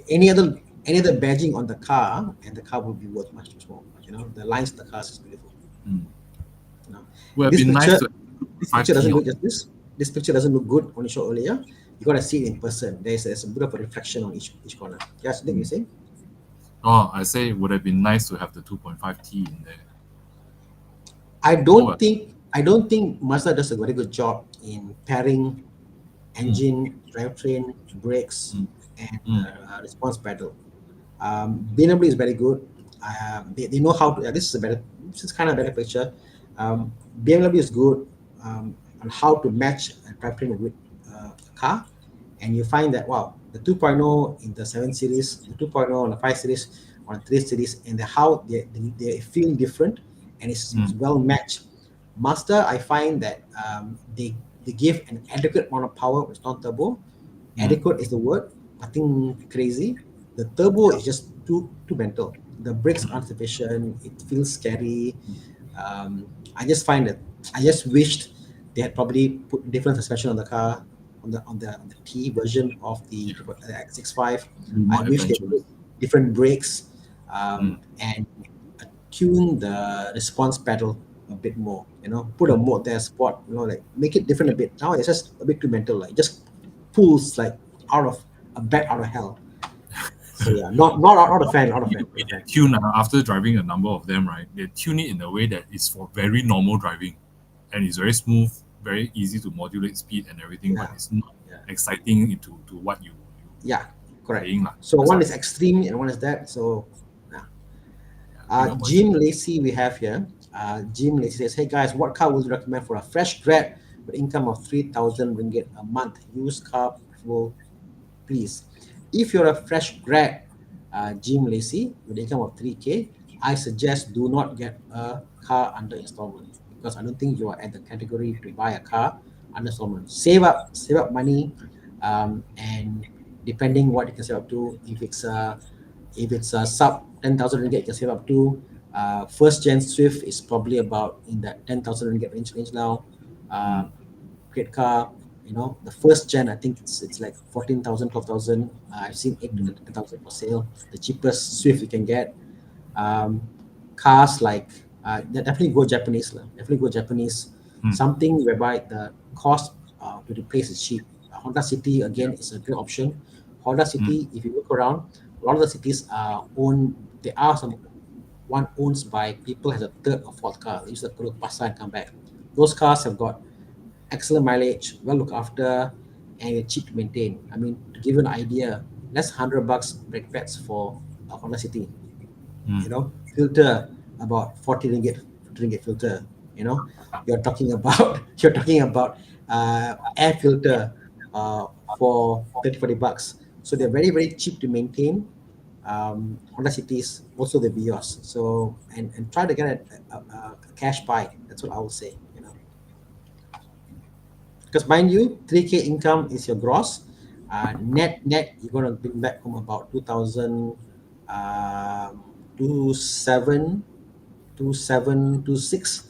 Any other badging on the car, and the car will be worth much more. The lines of the cars is beautiful. Mm. You know, Would have this been nice picture, to this have picture 5T doesn't on. look just this. this picture doesn't look good on the show earlier, you got to see it in person. There's a bit of a reflection on each corner. Yes, Nick, you say? Oh, I say it would have been nice to have the 2.5T in there. I Oh, don't think I don't think Mazda does a very good job in pairing mm, engine, drivetrain, brakes, mm, and mm, response pedal. BMW is very good. They know how to. This is kind of a better picture. BMW is good on how to match a drivetrain with a car, and you find that wow, the 2.0 in the 7 series, the 2.0 on the 5 series, on the 3 series, and how they feel different, and it's mm, well matched. Master, I find that they give an adequate amount of power with non-turbo. mm. Adequate is the word, nothing crazy. The turbo is just too mental. The brakes aren't sufficient. It feels scary. I just find that I just wished they had probably put different suspension on the car on the T version of the X65. Be I more wish they put adventurous. different brakes Mm, and tune the response pedal a bit more. Put a mode there, spot. Like make it different a bit. Now it's just a bit too mental. Like just pulls like out of a bat out of hell. So yeah, not a fan, not a the fan, way not a they fan. tune after driving a number of them, right? They tune it in a way that is for very normal driving, and it's very smooth, very easy to modulate speed and everything, but Yeah, it's not yeah, exciting into to what you yeah, correct. playing lah. So That's one what is extreme and one is that. So yeah. yeah, pick a poison. Jim Lacey we have here. Jim Lacey says, "Hey guys, what car would you recommend for a fresh grad with income of 3,000 ringgit a month? Used car, preferable, please. If you're a fresh grad, Jim Lacey, with income of 3K, I suggest do not get a car under installment because I don't think you are at the category to buy a car under installment. Save up money, and depending what you can save up to, if it's a sub 10,000 ringgit, you can save up to. First gen Swift is probably about in that 10,000 ringgit range now. Mm, Uh, Great car. The first gen, I think it's like 14,000, 12,000. I've seen 8 to mm, 10,000 for sale. The cheapest Swift you can get. Um, Cars like definitely go Japanese lah. Definitely go Japanese. mm, Something whereby the cost to replace is cheap. Honda City again is a great option. Honda mm, City, if you look around, a lot of the cities are owned. There are some one owns by people has a third or fourth car. They used to go to Pasar and come back. Those cars have got excellent mileage, well looked after, and it's cheap to maintain. I mean, to give you an idea, less $100 brake pads for a Honda City. mm, Filter about 40 ringgit, 50 ringgit filter. You're talking about air filter for 30, $40. So they're very, very cheap to maintain. Honda Cities, also the Vios. So and try to get a cash buy. That's what I would say. Because mind you, 3K income is your gross. Net, you're gonna bring back home about 2,000, 27, 27, 26.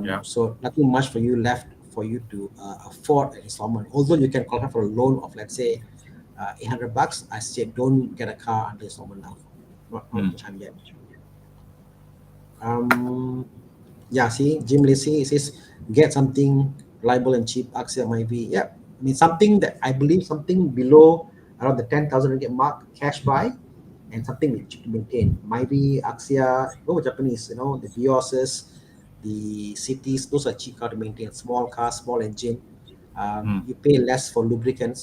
yeah. So nothing much for you left for you to afford an installment. Although you can qualify for a loan of let's say $800, I said don't get a car under installment now. Not Mm, the time yet. Um, yeah, see, Jim Lacey says get something reliable and cheap. Axia might be, yeah. I mean, something that I believe something below around the 10,000 ringgit mark, cash buy, and something with cheap to maintain. Might be Axia, go with Japanese, the Vioses, the cities, those are cheap car to maintain. Small car, small engine. mm, You pay less for lubricant.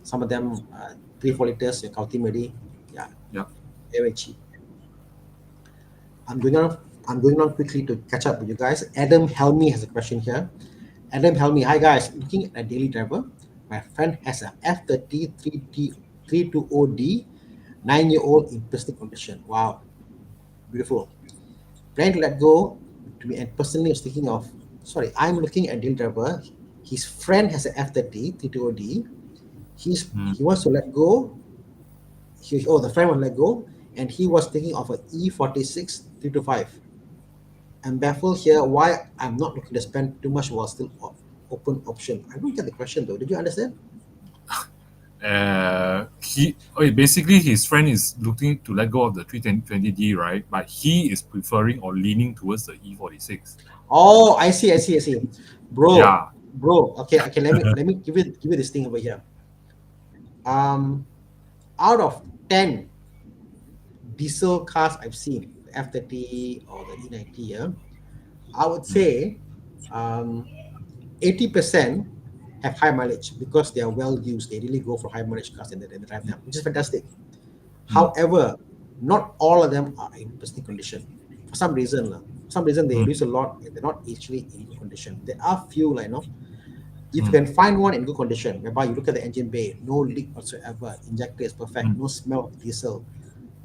Some of them 3 4 liters. You're counting already. Yeah, yeah. very cheap. I'm going on. I'm going on quickly to catch up with you guys. Adam Helmy has a question here. Adam Helmy, hi guys. Looking at a daily driver, my friend has a F30 320D, 9-year-old in pristine condition. Wow, beautiful. Plan to let go. To me, and personally, I was thinking of. Sorry, I'm looking at daily driver. His friend has a F30 320D. Mm. He wants to let go. The friend will let go, and he was thinking of a E46 325. I'm baffled here why I'm not looking to spend too much while still open option. I don't get the question though. Did you understand? Basically his friend is looking to let go of the 320D, right? But he is preferring or leaning towards the E46. Oh, I see. Bro, Yeah. bro. Okay. Let me give you this thing over here. Out of 10 diesel cars I've seen, the F30 or the E90, yeah, I would say 80% have high mileage because they are well used. They really go for high mileage cars and they drive them, which is fantastic. However, not all of them are in pristine condition. For some reason, they lose a lot and they're not actually in good condition. There are few, like, if you can find one in good condition, whereby you look at the engine bay, no leak whatsoever, injector is perfect, no smell of diesel,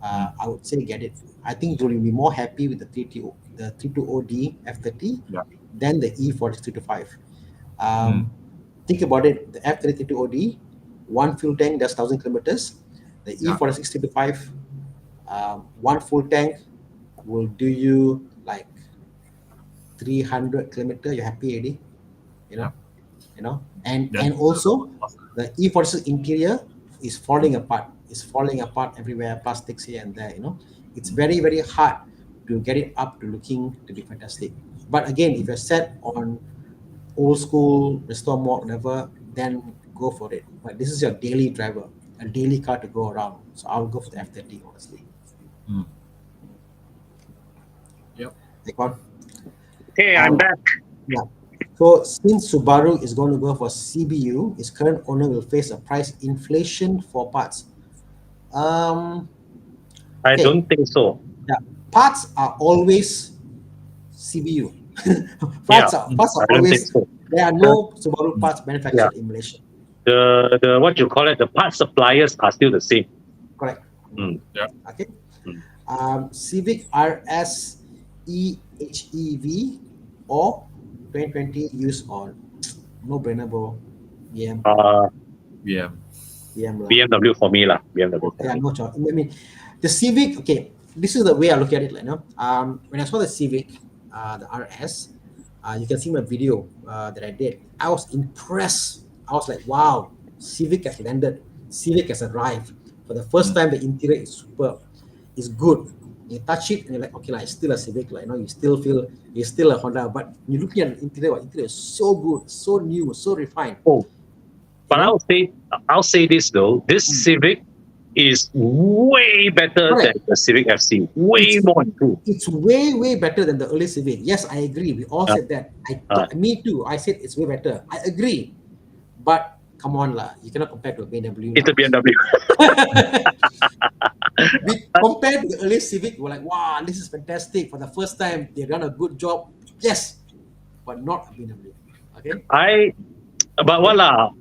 I would say get it. I think you'll be more happy with the 32OD F30 Yeah. than the E46 Think about it. The F32OD, one fuel tank does 1,000 kilometers. The Yeah. E46 one full tank will do you like 300 kilometers. You're happy already, you know. And Then also the E46 interior is falling apart. It's falling apart everywhere, plastics here and there. It's very, very hard to get it up to looking to be fantastic. But again, if you're set on old school, restore mode, whatever, then go for it. But this is your daily driver, a daily car to go around. So I'll go for the F30, honestly. Yep. Icon. Okay, I'm back. Yeah. So since Subaru is going to go for CBU, its current owner will face a price inflation for parts. I Okay. don't think so. Yeah. Parts are always CBU. Yeah, parts are I don't think always. so. There are no Subaru parts manufactured Yeah. in Malaysia. The what you call it, the part suppliers are still the same. Correct. Yeah. Okay. Mm. Civic RS EHEV or 2020 use on no brainer, bro. BM. Yeah. BM lah. BMW for me lah. BMW for Yeah, me. no choice. I mean, the Civic. Okay, this is the way I look at it. Like, when I saw the Civic, the RS, you can see my video that I did. I was impressed. I was like, wow, Civic has landed. Civic has arrived. For the first time, the interior is superb. It's good. You touch it and you're like, okay, it's still a Civic. You still feel it's still a Honda. But you're looking at the interior is so good, so new, so refined. Oh, but I'll say this though. This Civic is way better than the Civic FC. Way more improved. It's way, way better than the early Civic. Yes, I agree. We all said that. Me too. I said it's way better. I agree. But come on lah, you cannot compare to a BMW. It's a BMW. We compared to the early Civic, we're like, wow, this is fantastic. For the first time, they've done a good job. Yes, but not a BMW. Okay. But what lah?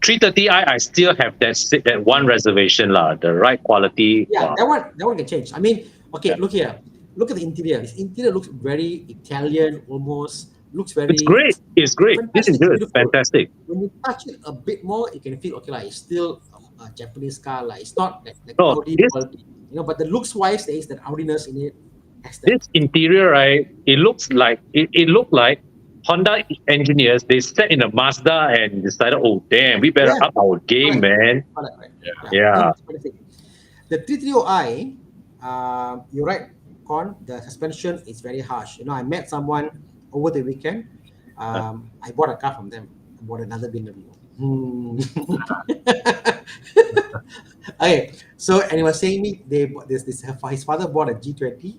330i, I still have that one reservation lah. The right quality. Yeah, Wow. that one can change. I mean, okay, look here. Look at the interior. This interior looks very Italian, almost. Looks very. It's great. It's great. This is good. Beautiful. Fantastic. When you touch it a bit more, you can feel okay. It's still a Japanese car. It's not like No, Audi quality. But the looks wise, there is that Audiness in it. This interior, right? It looks like it looked like Honda engineers. They sat in a Mazda and decided, oh damn, we better up our game, man. Yeah. The 330i, you're right, Kon. The suspension is very harsh. I met someone over the weekend. I bought a car from them. I bought another BMW. Okay, so and he was saying me they bought this. His father bought a G20,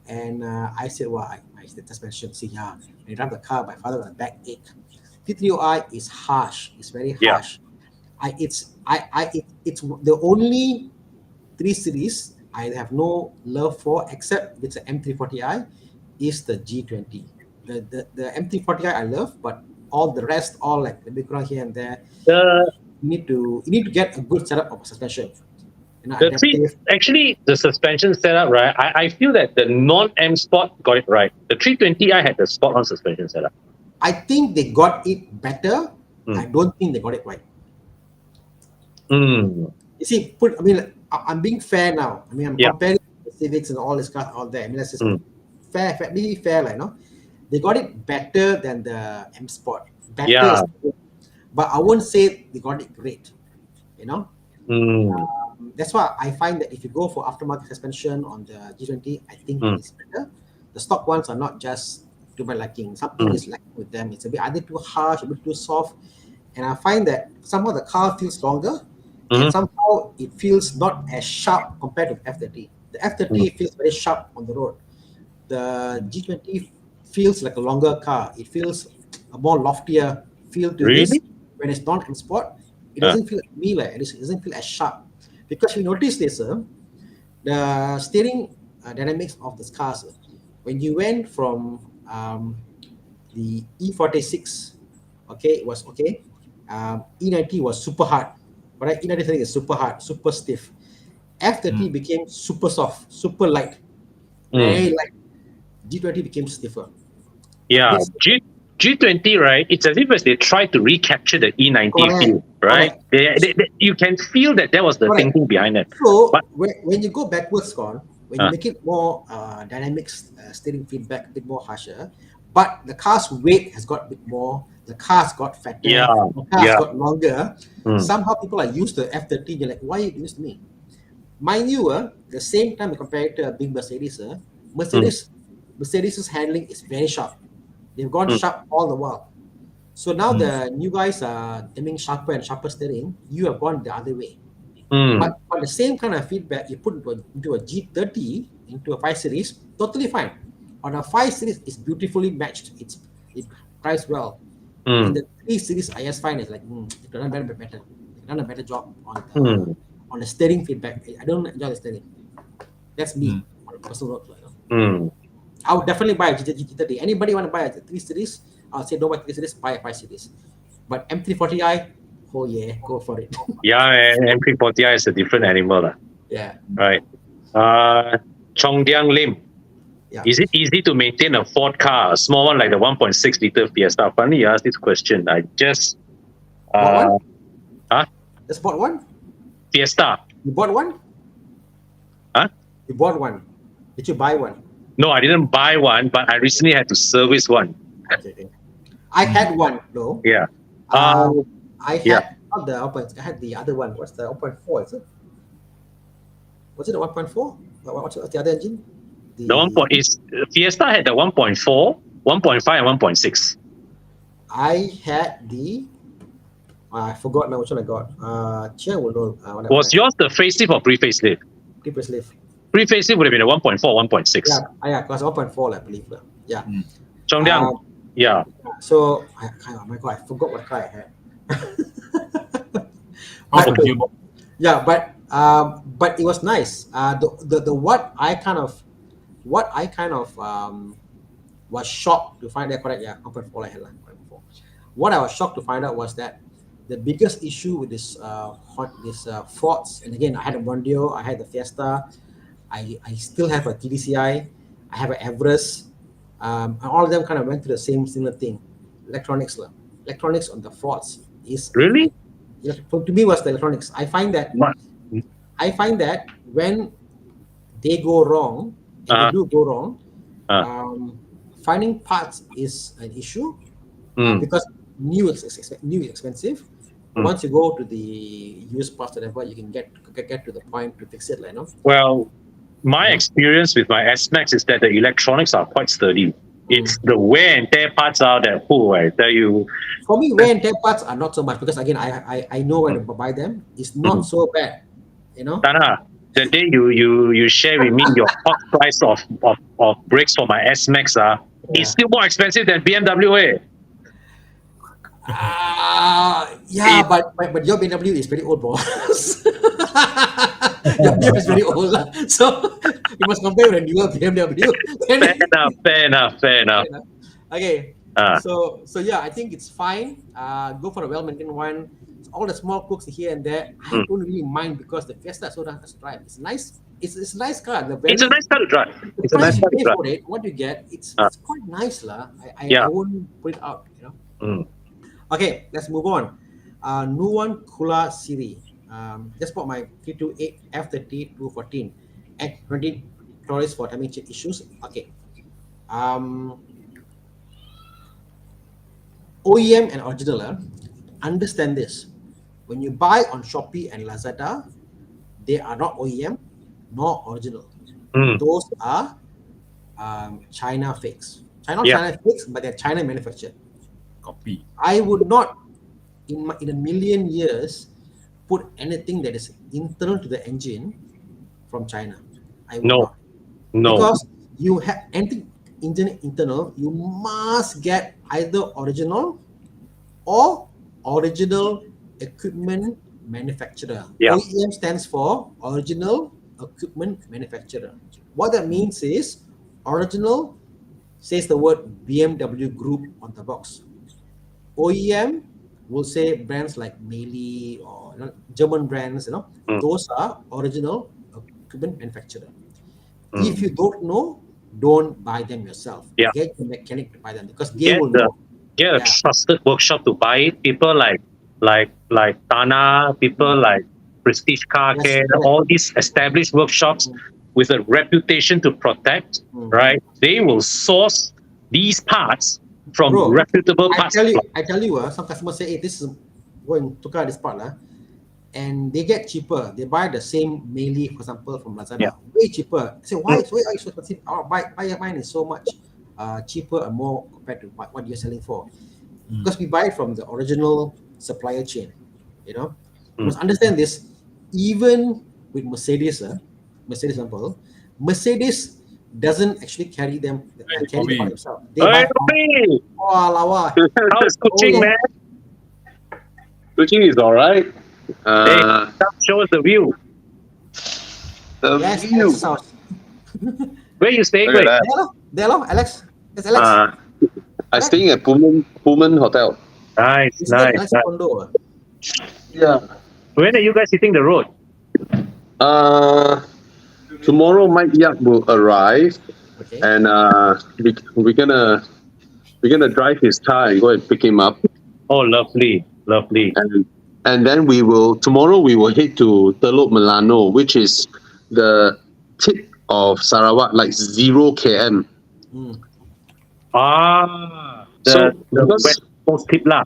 and I said, "Well, I said suspension." See, yeah, when you drive the car, my father got a backache. 330i is harsh. It's very harsh. It's the only 3 Series I have no love for, except it's an M340i, is the G20. The M340i I love, but all the rest, all like the big here and there, you need to get a good setup of suspension. Actually, the suspension setup, right? I feel that the non-M Sport got it right. The 320i had the spot-on suspension setup. I think they got it better. I don't think they got it right. You see, I'm being fair now. I'm comparing the Civics and all this cars out there. That's just fair, really fair, They got it better than the M Sport. Better, but I won't say they got it great. That's why I find that if you go for aftermarket suspension on the G20, I think it's better. The stock ones are not just to my liking. Something is lacking with them. It's a bit either too harsh, a bit too soft, and I find that somehow the car feels longer, and somehow it feels not as sharp compared to F30. The F30 feels very sharp on the road. The G20 feels like a longer car. It feels a more loftier feel to this. Really? When it's non-M Sport, it Uh, doesn't feel like me like it doesn't feel as sharp. Because you notice this, the steering dynamics of the cars. When you went from the E46, okay, it was okay. E90 was super hard, right? E90 is super hard, super stiff. F30 became super soft, super light, very light. G20 became stiffer. A yeah, bit G20, right? It's as if as they try to recapture the E90 correct, feel, right? correct, You can feel that was the correct. thinking behind it. So But when you go backwards, when you uh, make it more dynamic steering feedback, a bit more harsher, but the car's weight has got a bit more, the car's got yeah, fatter, the car's yeah, got longer. mm, Somehow people are used to F30. You're like, why you used me? Mind you, the same time you compare it to a big Mercedes, mm, Mercedes's handling is very sharp. They've gone mm, sharp all the while. So now the new guys are aiming sharper and sharper steering. You have gone the other way. But mm, for the same kind of feedback you put into a G30, into a 5 Series, totally fine. On a 5 Series, it's beautifully matched. It drives well. In mm, the 3 Series, I just find it's like, it could have done better. They could have done a better job mm, on the steering feedback. I don't enjoy the steering. That's me on a personal note. mm. I would definitely buy a G30. Anybody want to buy a 3 Series? I'll say don't buy 3 Series, buy a 5 Series. But M340i, oh yeah, go for it. Yeah, and M340i is a different animal, Yeah, right? Chong Diang Lim. yeah. Is it easy to maintain a Ford car, a small one like the 1.6 liter Fiesta? Funny you asked this question. I just Bought one? huh? Just bought one? Fiesta. You bought one? Huh? You bought one. Did you buy one? No, I didn't buy one, but I recently had to service one. Okay. I had one though. Yeah. I Yeah. had not the open. I had the other one. What's the 0.4? Is it? Was it the 1.4? What's the other engine? The one point is Fiesta had the 1.4, 1.5, and 1.6. I had the. I forgot now which one I got. Chiang will know. Was yours the facelift or pre-facelift? Pre-facelift. Pre-facelift would have been a 1.4, 1.6. Yeah, class 1.4, I believe. Yeah. Chong Diang. Yeah. So, oh my god, I forgot what car I had. Yeah, but it was nice. The what I kind of was shocked to find out, correct, yeah, 1.4 I had like 1.4. What I was shocked to find out was that the biggest issue with this Fords, and again I had a Mondeo, I had the Fiesta, I still have a TDCi, I have an Everest, and all of them kind of went through the similar thing. Electronics on the Fords is Really? to me was the electronics. I find that when they go wrong, and they do go wrong, finding parts is an issue because new is expensive. Once you go to the used parts, whatever, you can get to the point to fix it, Well, my experience with my S-Max is that the electronics are quite sturdy. It's the wear and tear parts are that, I tell you. For me, wear and tear parts are not so much because again, I know where to buy them. It's not so bad, Thana, the day you share with me your hot price of brakes for my S-Max, it's still more expensive than BMW. Yeah, but your BMW is very old, boss. Your BMW is very old, so you must compare with a newer BMW. Fair enough. Okay, so yeah, I think it's fine. Go for a well-maintained one. All the small cooks here and there, I don't really mind because the Fiesta is so nice to drive. It's nice. It's a nice car. It's a nice car to drive. The price you pay for it, what you get, it's quite nice, lah. I won't put it out, Okay, let's move on. Nuwan Kula Siri. Just bought my 328 F30 214 at 20 dollars for timing chip issues. Okay. OEM and original, understand this. When you buy on Shopee and Lazada, they are not OEM nor original. Those are China fakes. China fakes, but they're China manufactured. Copy. I would not, in a million years, put anything that is internal to the engine from China. I would No, not, no. because you have anything engine internal, you must get either original or original equipment manufacturer. Yeah. OEM stands for original equipment manufacturer. What that means is original says the word BMW Group on the box. OEM will say brands like Meili or German brands, Mm, those are original equipment manufacturer. If you mm. don't know, don't buy them yourself. Yeah. Get the mechanic to buy them because they Get will the know. get a Yeah. trusted workshop to buy it. People like Thana, people Mm. like Prestige Car Yes, Care, correct. all these established workshops Mm. with a reputation to protect, Mm. right? They will source these parts from Bro, reputable I parts tell you, suppliers. some customers say, hey, this is going to car this part, and they get cheaper. They buy the same Meili, for example, from Yeah. Lazada, way cheaper. I say, Mm, why are you so expensive? Buy mine is so much cheaper and more compared to what you're selling for. Mm. Because we buy from the original supplier chain. You know, you mm. must understand this. Even with Mercedes, Mercedes example, Mercedes doesn't actually Hey, carry the part Bobby. themselves. They Hey, buy from Robbie! Lawa. How's Oh Kuching, yeah. man? Kuching is all right. Hey, come show us the view. The Yes, Alex's view. house. Where you staying, Look at wait? that. There, Alex. That's Alex. Uh, I'm Correct. staying at Pullman Hotel. nice, Isn't that nice, Alex nice. condo? Yeah. When are you guys hitting the road? Uh, tomorrow Mike Yap will arrive, Okay. and we're gonna drive his car and go and pick him up, Oh, lovely, lovely. and then tomorrow we will head to Teluk Melano, which is the tip of Sarawak, like 0 km. Mm. Ah, So the because westmost tip lah.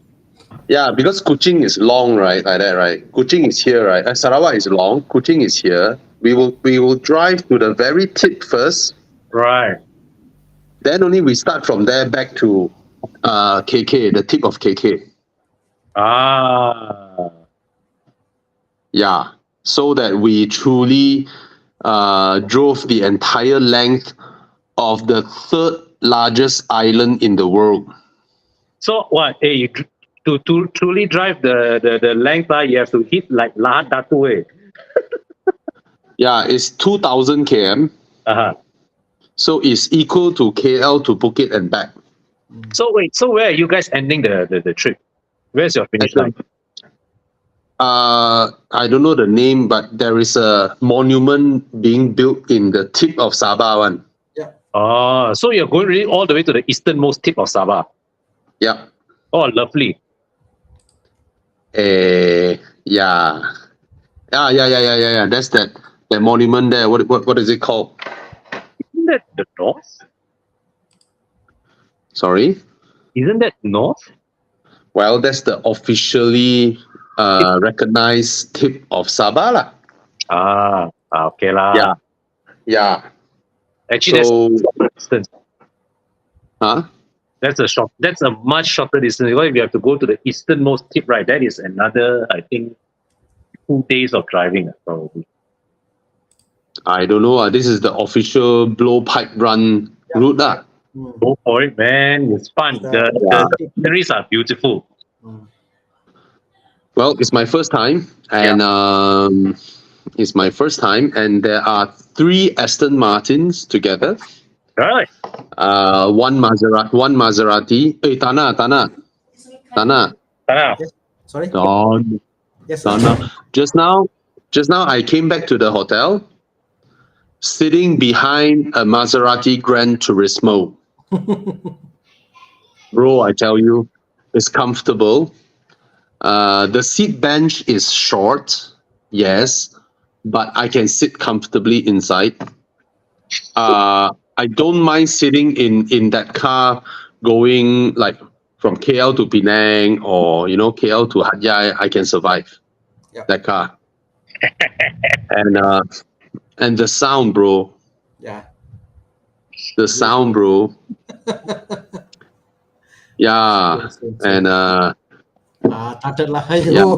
Yeah, because Kuching is long, right? Like that, right? Kuching is here, right? Sarawak is long. Kuching is here. We will drive to the very tip first. Right. Then only we start from there back to KK, the tip of KK. Ah, Yeah, so that we truly drove the entire length of the third largest island in the world. so what? Hey, to truly drive the length, you have to hit like Lahad Datu. Yeah, it's 2,000 km. Uh-huh. So it's equal to KL to Phuket and back. So wait, so where are you guys ending the trip? Where's your finish At the line? I don't know the name, but there is a monument being built in the tip of Sabah one. Yeah. Oh, so you're going really all the way to the easternmost tip of Sabah. Yeah. Oh, lovely. Yeah. Yeah. That's that monument there. What is it called? Isn't that the north? Sorry. Isn't that north? Well, that's the officially recognized tip of Sabah lah. Okay lah. Yeah. Yeah. Actually, So, that's a shorter distance. huh? That's a much shorter distance. Because if you have to go to the easternmost tip, right, that is another, I think, 2 days of driving, probably. I don't know. This is the official blowpipe run route lah. Mm. Go for it, man. It's fun. The sceneries are beautiful. Mm. Well, it's my first time, and it's my first time, and there are 3 Aston Martins together. Right. One Maserati. Hey, Thana. Tana. Yes. Sorry. Don. Yes. Thana. Just now, I came back to the hotel, sitting behind a Maserati Gran Turismo. Bro, I tell you, it's comfortable. The seat bench is short, yes, but I can sit comfortably inside. I don't mind sitting in that car going like from KL to Penang or KL to Hat Yai. I can survive that car. And the sound, bro. Yeah. The sound, bro. Yeah, Same. and Started lah. yeah,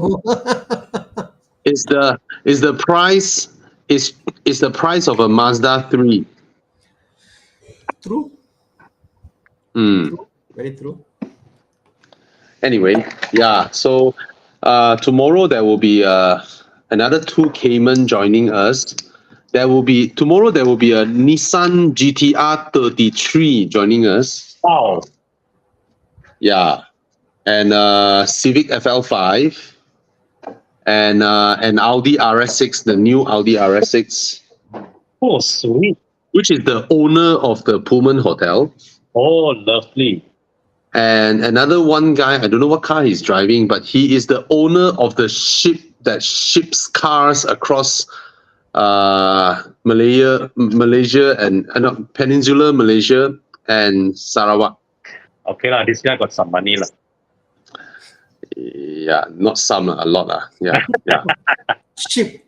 is the price is the price of a Mazda 3. True. Hmm. Very true. Anyway, yeah. So tomorrow there will be another two Cayman joining us. Tomorrow there will be a Nissan GTR 33 joining us. Wow. Yeah, and Civic FL5 and an Audi RS6, the new Audi RS6, Oh, sweet. which is the owner of the Pullman Hotel. Oh, lovely. And another one guy, I don't know what car he's driving, but he is the owner of the ship that ships cars across Malaysia and Peninsular Malaysia and Sarawak. Okay, lah. This guy got some money, lah. Yeah, not some, a lot. Yeah, yeah, Ship,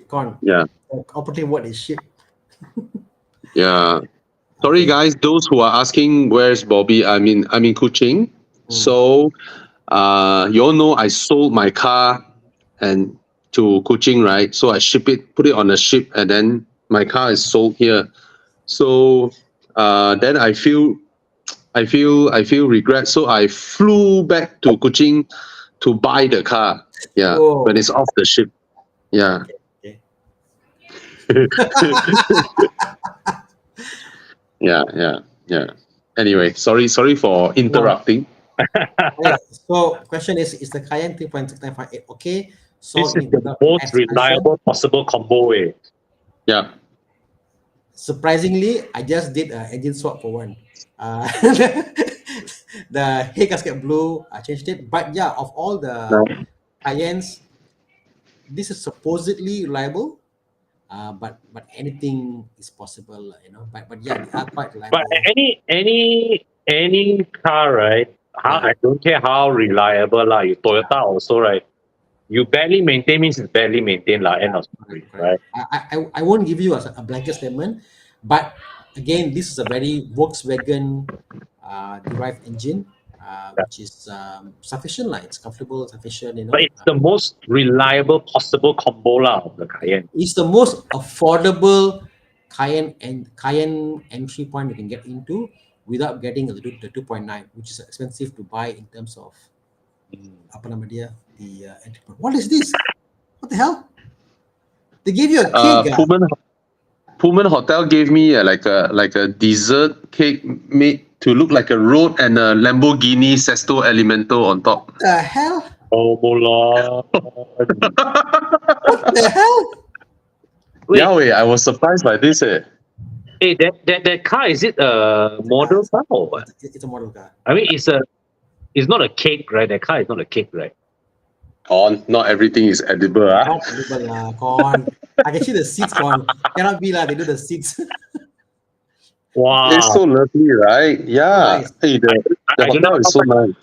Kon. yeah, The operative word is ship. yeah. Sorry, guys. Those who are asking where's Bobby, I'm in Kuching. So, you all know I sold my car and to Kuching, right? So I put it on a ship, and then my car is sold here. So, then I feel regret. So I flew back to Kuching to buy the car. Yeah, Oh. when it's off the ship. Yeah. Okay. Yeah. Anyway, sorry for interrupting. Okay, so question is the Cayenne 3.6958 okay? So This is the most reliable possible combo way. Yeah. Surprisingly, I just did an engine swap for one. The head gasket blew, I changed it. But yeah, of all the Cayennes, this is supposedly reliable. But anything is possible, you know. But yeah, they are quite reliable. But any car, right? I don't care how reliable lah. You Toyota also, right? You badly maintain means it's badly maintained lah. End of story, right? I won't give you a blanket statement, but again, this is a very Volkswagen derived engine, which is sufficient lah. It's comfortable, sufficient, you know. But it's the most reliable possible combo lah of the Cayenne. It's the most affordable Cayenne entry point you can get into without getting the 2.9, which is expensive to buy in terms of apa nama dia, the entry point. What is this? What the hell? They gave you a cake. Pullman Hotel gave me like a dessert cake made to look like a road and a Lamborghini Sesto Elemento on top. What the hell? Oh Lord. What the hell? Wait. Yahweh, I was surprised by this. Hey, that car, is it a model car or what? It's a model car. I mean, it's not a cake, right? That car is not a cake, right? Not everything is edible. Not edible lah, Kon. I can see the seats, Kon. Cannot be lah. They do the seats. Wow. It's so lovely, right? Yeah. Nice. Hey, the I don't know hotel is so nice.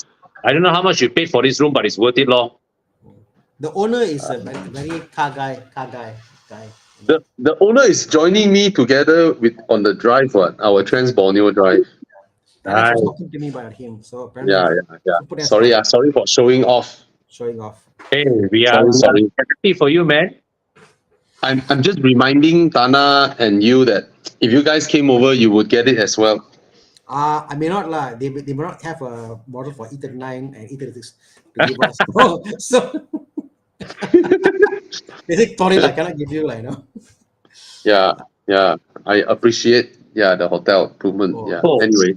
I don't know how much you paid for this room, but it's worth it, lor. The owner is a very car guy. The owner is joining me together on the drive, our Trans-Borneo drive. That was talking to me about him. So apparently, Yeah. Sorry for showing off. Hey, we are happy for you, man. I'm just reminding Thana and you that if you guys came over, you would get it as well. I may not lah. They may not have a model for E39 and E36 to give us. So they say sorry lah, cannot give you lah, you know. Yeah. I appreciate the hotel improvement. Anyway,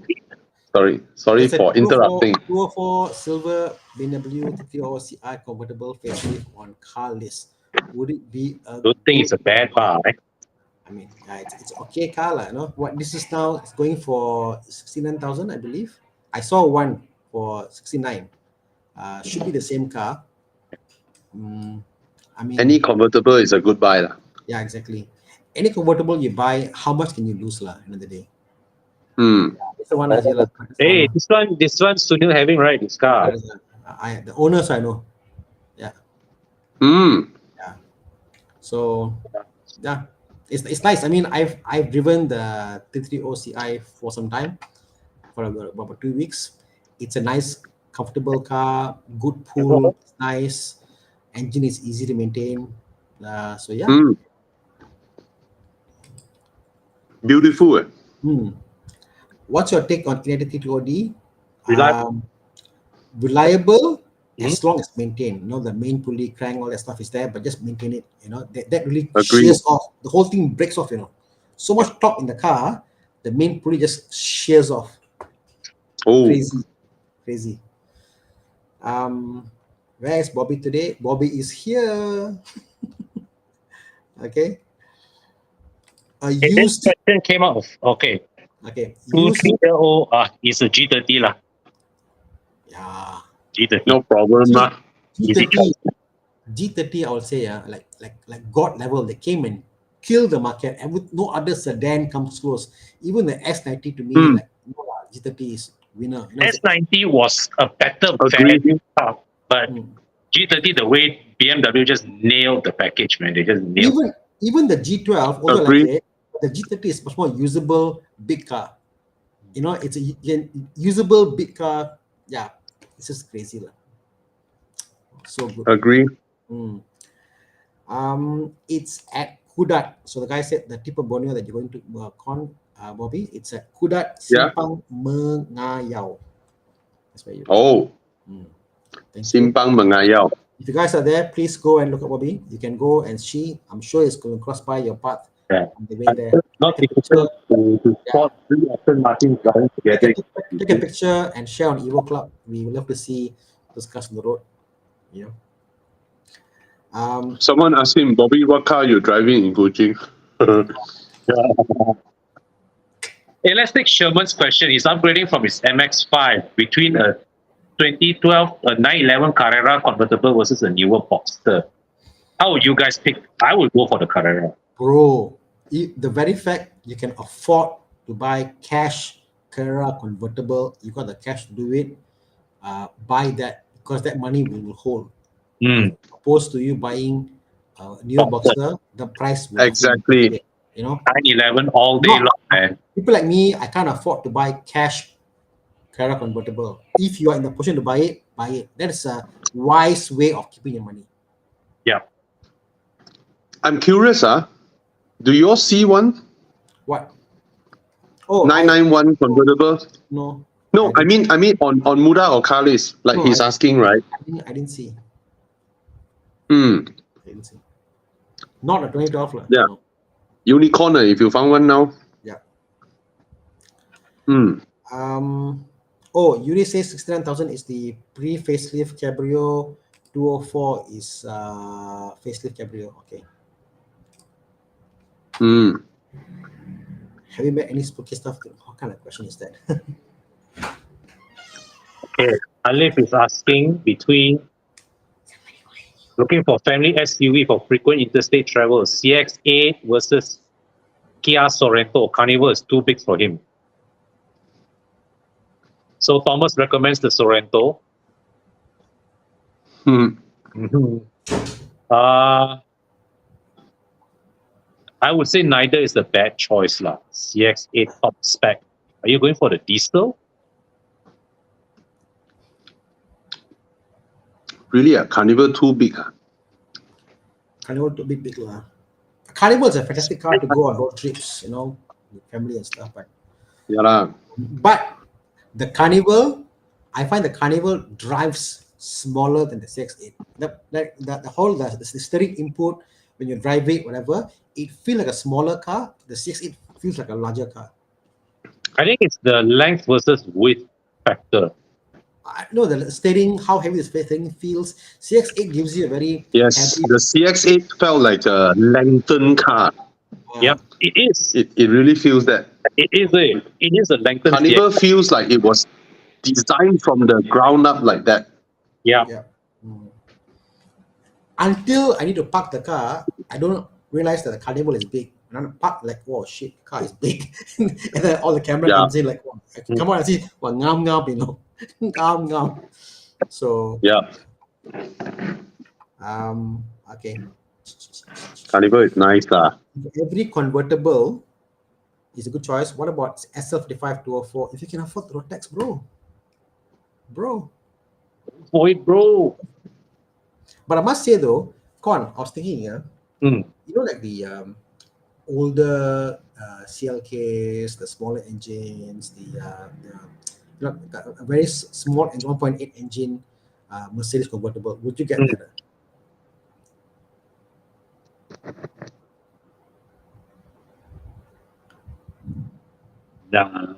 sorry for interrupting. 204 silver BMW 330 CI convertible facelift on car list. Would it be a Don't think it's a bad car, right? I mean, it's okay car lah, you know. What this is now is going for 69,000, I believe. I saw one for 69. Should be the same car. I mean, any convertible is a good buy lah. Yeah, exactly. Any convertible you buy, how much can you lose lah? End of the day. It's the one Hey, this one's Sunil having, right? This car. The owners I know. Yeah. So yeah, it's nice. I mean, I've driven the 330 CI for some time, for about 2 weeks, It's a nice, comfortable car. Good pull, nice. Engine is easy to maintain. So yeah. Beautiful. What's your take on Kinetic TOD? Reliable. Reliable as long as maintained. You know, the main pulley, crank, all that stuff is there, but just maintain it. You know, that really Agree. shears off. The whole thing breaks off. You know, so much torque in the car, the main pulley just shears off. Oh, Crazy. Where is Bobby today? Bobby is here. Okay. This question came out of Okay. 2-3-year-old is a G30 lah. Yeah. G30. no problem. Easy G30, G30, I would say, like God level. They came and killed the market, and with no other sedan comes close. Even the S90 to me, like G30 is winner. You know, S90 was a better Agree. value car, but G30, the way BMW just nailed the package, man. They just nailed. even the G12, although I Agree. like it, the G30 is much more usable, big car. You know, it's a usable big car. Yeah, it's just crazy, lah. So good. Agree. It's at Kudat. So the guy said the tip of Borneo that you're going to Kon, Bobby. It's at Kudat, Yeah. Simpang Mengayau. That's where you. Oh, Thank you. Simpang Mengayau. If you guys are there, please go and look at Bobby. You can go and see. I'm sure it's going to cross by your path on the way there. Not difficult to spot three Aston Martins driving together. Take a picture and share on Evo Club. We would love to see those cars on the road. You know. Someone asked him, Bobby, what car you driving in Kuching? Hey, let's take Sherman's question. He's upgrading from his MX-5 between a 2012 a 911 Carrera convertible versus a newer Boxster. How would you guys pick? I would go for the Carrera. Bro, the very fact you can afford to buy cash Carrera convertible, you got the cash to do it, buy that because that money will hold. Opposed to you buying a newer Boxster, the price will Exactly. you know, 911 all day long, man. People like me, I can't afford to buy cash Carrera convertible. If you are in the position to buy it, buy it. That is a wise way of keeping your money. Yeah. I'm curious, do you all see one? What? Oh, 991 convertible? No. No, I mean on Muda or Kalis, like he's asking, right? I didn't see. I didn't see. Not a 2012. Yeah. No. Unicorn, if you found one now. Yeah. Oh, Yuri says 69,000 is the pre-facelift Cabrio. 204 is facelift Cabrio. Okay. Have you met any spooky stuff? What kind of question is that? Okay. Alif is asking between looking for family SUV for frequent interstate travel, CX-8 versus Kia Sorento. Carnival is too big for him. So Thomas recommends the Sorento. I would say neither is a bad choice lah. CX-8 top spec. Are you going for the diesel? Really, Carnival too big? Carnival too big lah. Carnival is a fantastic car to go on road trips, you know, with family and stuff. But the Carnival, I find the Carnival drives smaller than the CX-8. The whole the steering input when you're driving, whatever, it feels like a smaller car. The CX-8 feels like a larger car. I think it's the length versus width factor. No, the steering, how heavy the steering feels. CX-8 gives you a very Yes, heavy. the CX-8 felt like a lengthened car. Yep, it is. It really feels that. It is a lengthened Carnival CX. feels like it was designed from the ground up like that. Yeah. Until I need to park the car, I don't realize that the Carnival is big. And I'm parked like, oh shit, the car is big. And then all the camera comes in like, oh, come on, I see, well, ngam, you know. ngam. So okay. Carnival is nice. Every convertible is a good choice. What about SL55 204? If you can afford the Rotex, bro. bro. For it, bro. But I must say though, Con, I was thinking, Mm. you know, like the older CLKs, the smaller engines, a very small and 1.8 engine Mercedes convertible. Would you get Mm. that? Nah.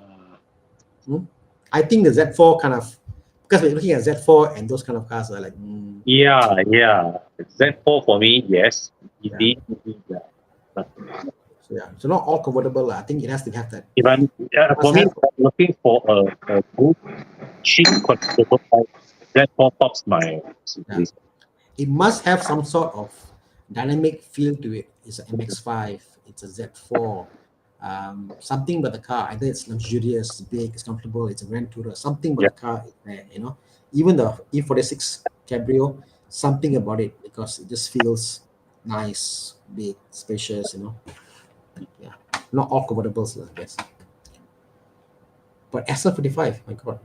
I think the Z4 kind of, because we're looking at Z4 and those kind of cars are like, Yeah. Z4 for me, yes. Indeed. Yeah. But so yeah, so not all convertible. I think it has to have that. if I'm, Must for me, have, if I'm looking for a good, cheap convertible bike, Z4 tops my yeah, list. it must have some sort of dynamic feel to it. It's an MX5, it's a Z4, something about the car. Either it's luxurious, it's big, it's comfortable, it's a Grand Tourer. Something about Yeah. the car is there, you know. Even the E46 Cabrio, something about it because it just feels nice, big, spacious, you know. Yeah, not all convertibles, I guess. But SL55, my God.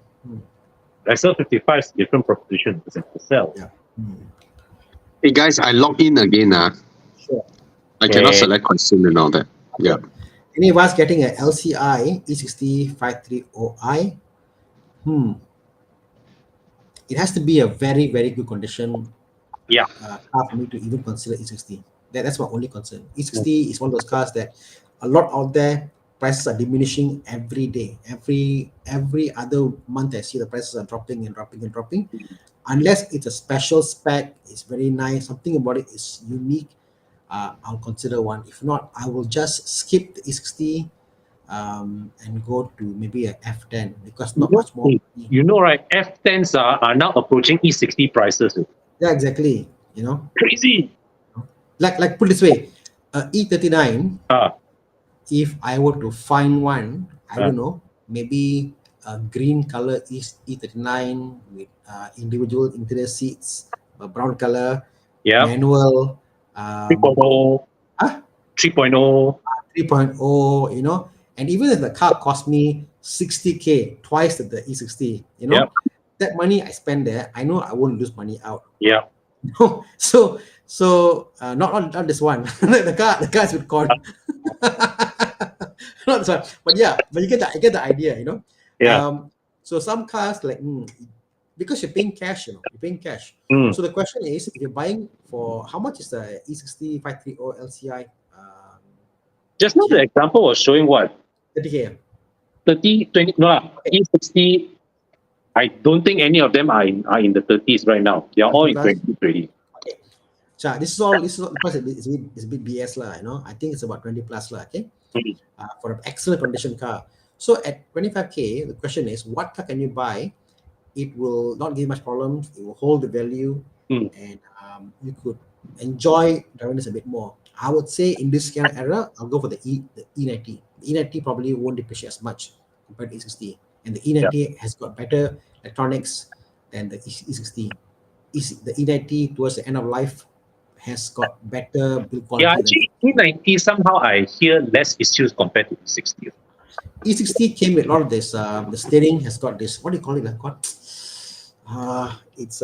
XL55 is a different proposition as an SL. Yeah. Hey guys, I log in again. Sure. I cannot Okay. select question and all that. Yeah. Any of us getting a LCI E60 530i? It has to be a very, very good condition Yeah. car for me to even consider E60. That's my only concern. E60 is one of those cars that a lot out there, prices are diminishing every day. Every other month I see the prices are dropping and dropping and dropping. Unless it's a special spec, it's very nice, something about it is unique, I'll consider one. If not, I will just skip the E60 and go to maybe a F10 because You not know, much more. right? F10s are now approaching E60 prices. Yeah, exactly. You know, Crazy. like put it this way, E39. Ah, If I were to find one, I ah, don't know, maybe a green color is E39 with individual interior seats, a brown color, yeah. manual, 3.0, ah, 3.0. 3.0, you know, and even if the car cost me 60K, twice the E60, you Yeah. know, that money I spend there, I know I won't lose money out. Yeah. Not this one. The car is with Kon. Not this one. But yeah, but you get the idea, you know. Yeah. So some cars like because you're paying cash, you know, you're paying cash. Mm. So the question is, if you're buying for how much is the E60 530 LCI? Just now the example was showing what? 30K. 30, 20, no lah. Okay. E60, I don't think any of them are in the 30s right now. They are all 30 in plus. 20s already. Okay. So this is all plus it's a bit BS lah, you know. I think it's about 20 plus lah, okay? Mm. For an excellent condition car. So at 25K, the question is, what car can you buy? It will not give much problems. It will hold the value, Mm. and you could enjoy driving this a bit more. I would say in this kind of era, I'll go for the E90. The E90 probably won't depreciate as much compared to E60, and the E90 has got better electronics than the E60. The E90 towards the end of life has got better build Yeah, quality than actually, E90 somehow I hear less issues compared to E60. E60 came with a lot of this. The steering has got this. What do you call it? It's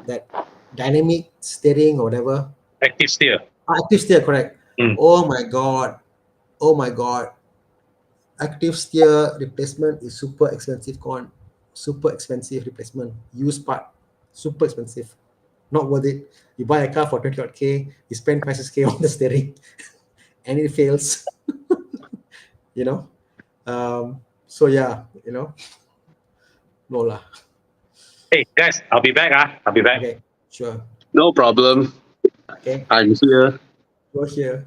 that dynamic steering or whatever. Active steer. Active steer, correct. Mm. Oh my god. Oh my god. Active steer replacement is super expensive. Super expensive replacement. Used part. Super expensive. Not worth it. You buy a car for 20 odd K, you spend 5-6K on the steering, and it fails. You know. So yeah, you know, no lah. Hey guys, I'll be back. I'll be back. Okay, sure. No problem. Okay, I'm here. go here.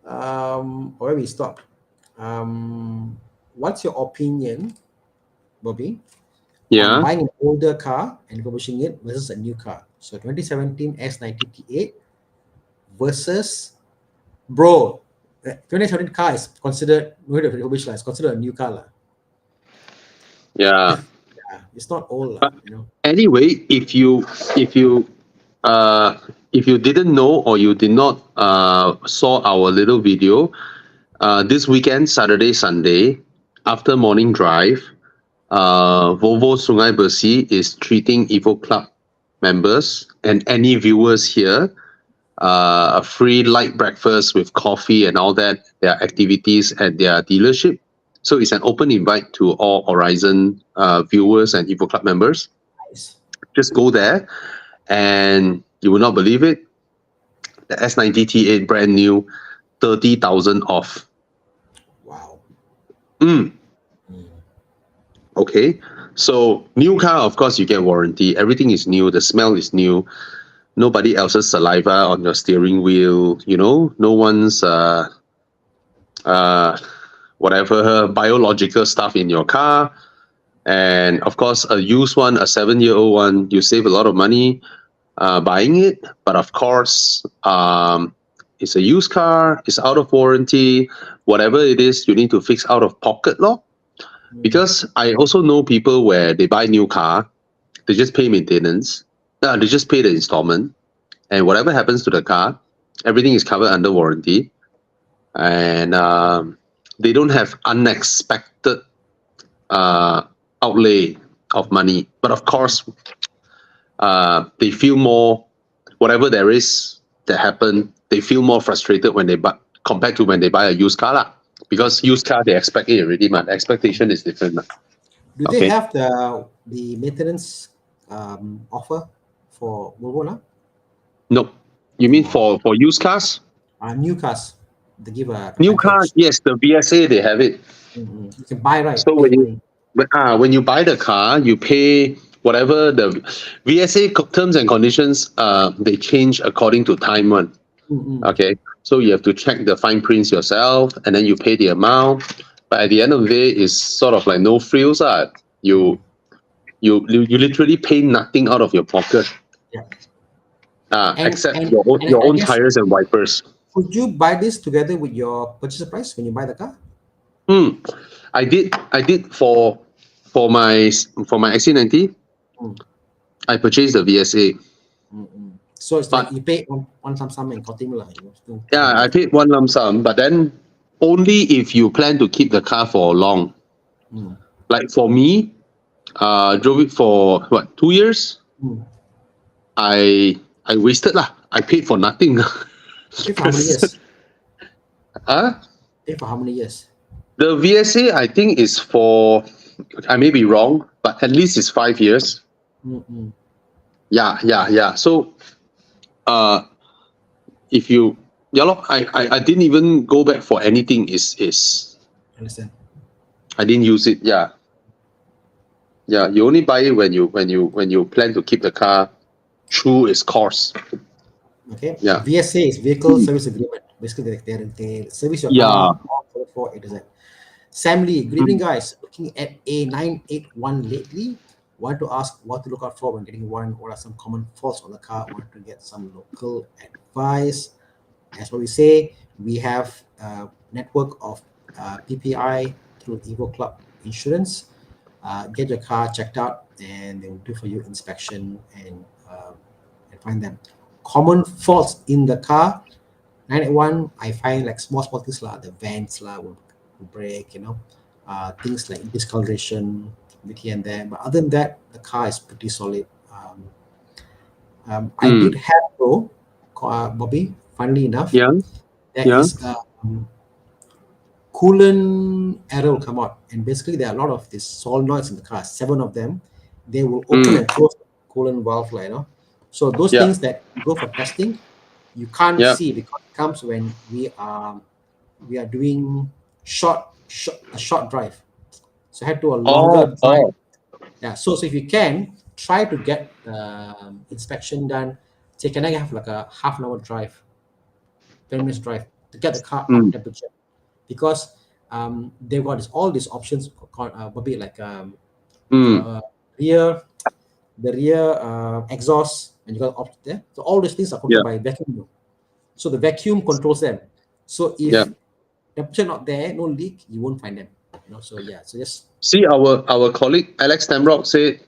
Where we stopped. What's your opinion, Bobby, on Yeah. buying an older car and refurbishing it versus a new car? So 2017 S90 T8 versus, bro, 2017 car is considered, no need to refurbish lah, it's considered a new car lah. Yeah. Yeah, it's not old lah, you know. Anyway, if you didn't know or you did not saw our little video, this weekend, Saturday, Sunday, after morning drive, Volvo Sungai Besi is treating Evo Club members and any viewers here a free light breakfast with coffee and all that, their activities at their dealership. So it's an open invite to all Horizon viewers and Evo Club members. Nice. Just go there and you will not believe it. The S90 T8 brand new, 30,000 off. Wow. Okay. So new car, of course, you get warranty. Everything is new. The smell is new. Nobody else's saliva on your steering wheel. You know, no one's whatever biological stuff in your car. And of course, a used one, a 7-year-old one, you save a lot of money buying it. But of course, it's a used car. It's out of warranty. Whatever it is, you need to fix out of pocket law. Because I also know people where they buy new car, they just pay maintenance, they just pay the installment, and whatever happens to the car, everything is covered under warranty, and they don't have unexpected outlay of money. But of course, they feel more, whatever there is that happen, they feel more frustrated when they buy compared to when they buy a used car lah. Because used car they expect it already, man. Expectation is different. Do they have the maintenance offer for Volvo now? No. You mean for used cars? New cars, they give a New cars, yes, the VSA they have it. You can buy, right? So when you buy the car, you pay whatever the VSA terms and conditions. They change according to time one. Okay, so you have to check the fine prints yourself, and then you pay the amount. But at the end of the day, it's sort of like no frills. You literally pay nothing out of your pocket. Yeah. Except your own tires and wipers. Could you buy this together with your purchase price when you buy the car? I did for my XC90. I purchased the VSA. So it's like you pay one lump sum and continue. Yeah, I paid one lump sum, but then only if you plan to keep the car for long. Like for me, drove it for 2 years. I wasted lah. I paid for nothing. Pay for how many years? Pay for how many years? The VSA I think is for, I may be wrong, but at least it's 5 years. Yeah. So if you I didn't even go back for anything is Understand. I didn't use it. Yeah, you only buy it when you plan to keep the car through its course. Okay. Yeah. VSA is vehicle service agreement. Basically they service your car for it. Sam Lee, good evening guys. Looking at a 981 lately. Want to ask what to look out for when getting one. What are some common faults on the car? Want to get some local advice. As what we say, we have a network of PPI through Evo Club Insurance. Get your car checked out, and they will do for you inspection and find them. Common faults in the car. 981, I find like small things like the vents will break. Things like discoloration here and there, but other than that, the car is pretty solid. I did have though, Bobby, funnily enough, there is coolant error will come out, and basically there are a lot of these solenoids in the car, 7 of them. They will open and close the coolant valve, So those things that go for testing, you can't see because it comes when we are doing a short drive. So I had to do a longer drive. Yeah. So if you can try to get inspection done, say, can I have like a half an hour drive, 10 minutes drive to get the car up temperature? Because they've got all these options, Bobby, like the rear exhaust, and you got option there. So all these things are controlled by vacuum. So the vacuum controls them. So if temperature not there, no leak, you won't find them. So just see our colleague Alex Tamrock said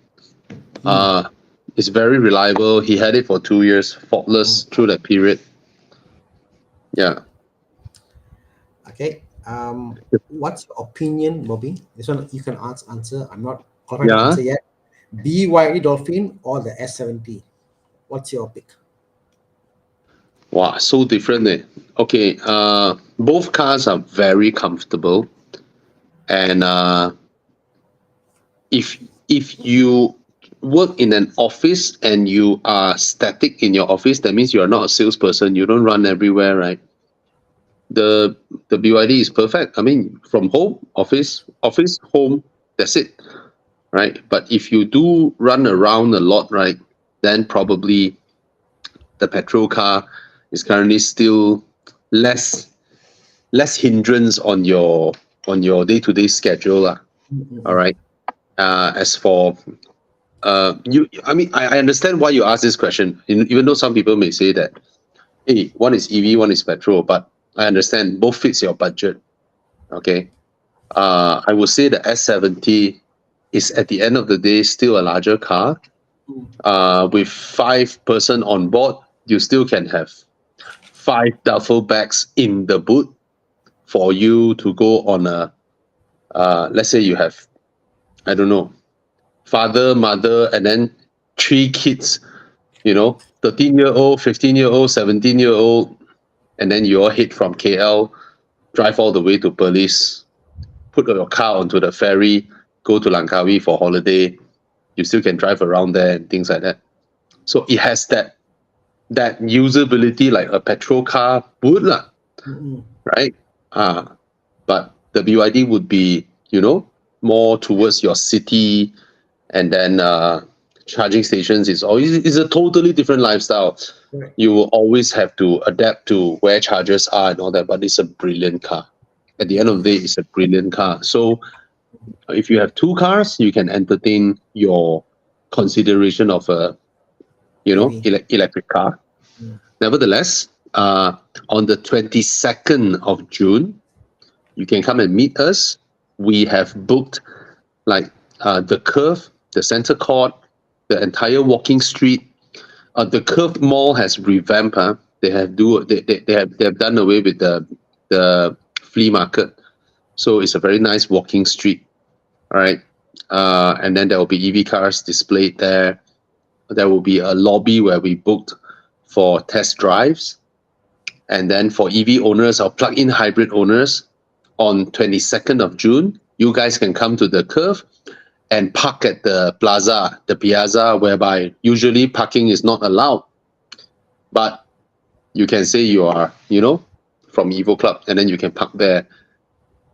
it's very reliable. He had it for 2 years, faultless through that period. Yeah. Okay. What's your opinion, Bobby? This one you can answer. I'm not Correct Yeah. answer yet. BYD Dolphin or the S70? What's your pick? Wow, so different. Okay, both cars are very comfortable, and if you work in an office and you are static in your office, that means you are not a salesperson. You don't run everywhere, right? The the BYD is perfect. I mean, from home, office, home. That's it, right? But if you do run around a lot, right, then probably the petrol car is currently still less less hindrance on your day-to-day schedule lah. All right. As for you, I mean, I understand why you ask this question. Even though some people may say that, hey, one is EV, one is petrol, but I understand both fits your budget. Okay. I would say the S70 is at the end of the day still a larger car. With 5 person on board, you still can have 5 duffel bags in the boot for you to go on a let's say you have, I don't know, father, mother, and then 3 kids, 13-year-old, 15-year-old, 17-year-old, and then you all head from KL, drive all the way to Perlis, put your car onto the ferry, go to Langkawi for holiday. You still can drive around there and things like that. So it has that usability like a petrol car would lah, right? But the BYD would be, more towards your city, and then charging stations is a totally different lifestyle. Correct. You will always have to adapt to where chargers are and all that, but it's a brilliant car. At the end of the day, it's a brilliant car. So if you have 2 cars, you can entertain your consideration of a electric car. Nevertheless, on the 22nd of June, you can come and meet us. We have booked like the curve, the center court, the entire walking street. The Curve Mall has revamped. They have done away with the flea market, so it's a very nice walking street. All right, and then there will be EV cars displayed there. There will be a lobby where we booked for test drives, and then for EV owners or plug-in hybrid owners, on 22nd of June, you guys can come to the Curve and park at the piazza, whereby usually parking is not allowed. But you can say you are, from Evo Club, and then you can park there.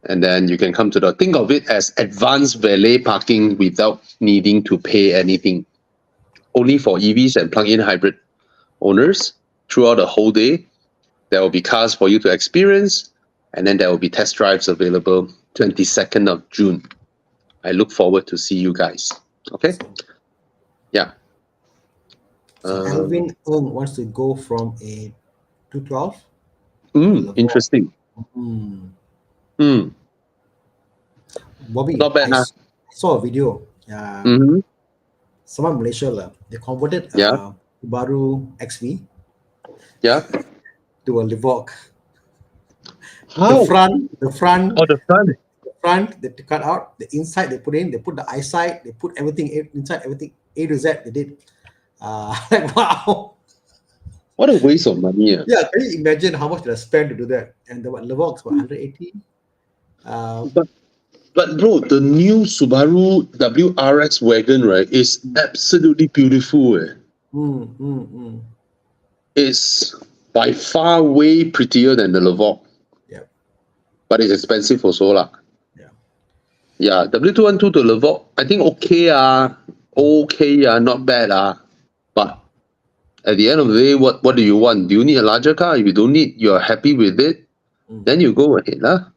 And then you can come to think of it as advanced valet parking without needing to pay anything. Only for EVs and plug-in hybrid owners throughout the whole day. There will be cars for you to experience, and then there will be test drives available 22nd of June. I look forward to see you guys. Okay? Yeah. So Alvin Ng wants to go from a 212. Interesting. Bobby, Not bad, I saw a video. Someone in Malaysia, they converted Yeah. Subaru XV Yeah. to a Livoque. How? The front, Oh, the front. they cut out. The inside they put in. They put the eyesight. They put everything inside. Everything A to Z. They did. Like wow. What a waste of money. Yeah, can you imagine how much they spent to do that? And the Livoque was 180. But bro, the new Subaru WRX wagon, right, is absolutely beautiful. It's by far way prettier than the Livoque. Yeah. But it's expensive also lah. Yeah. Yeah, W212 to Livoque, I think okay, not bad. But at the end of the day, what do you want? Do you need a larger car? If you don't need, you're happy with it, then you go ahead. Correct.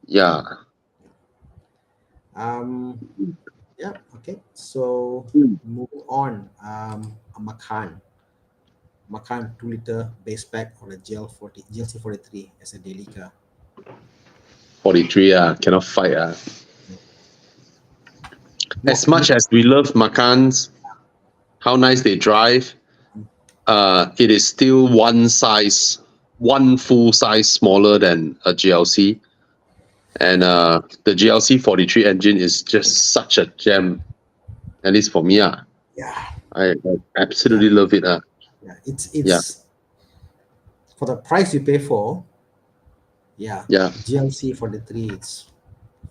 Yeah. Yeah, okay. So moving on. A Macan 2-liter base pack on a GLC 43 as a daily car. 43, cannot fight. As much as we love Macans, how nice they drive, it is still one full size smaller than a GLC. And the GLC 43 engine is just such a gem, at least for me. Yeah, I absolutely love it. yeah. It's Yeah, for the price you pay for. Yeah, yeah, GLC 43. It's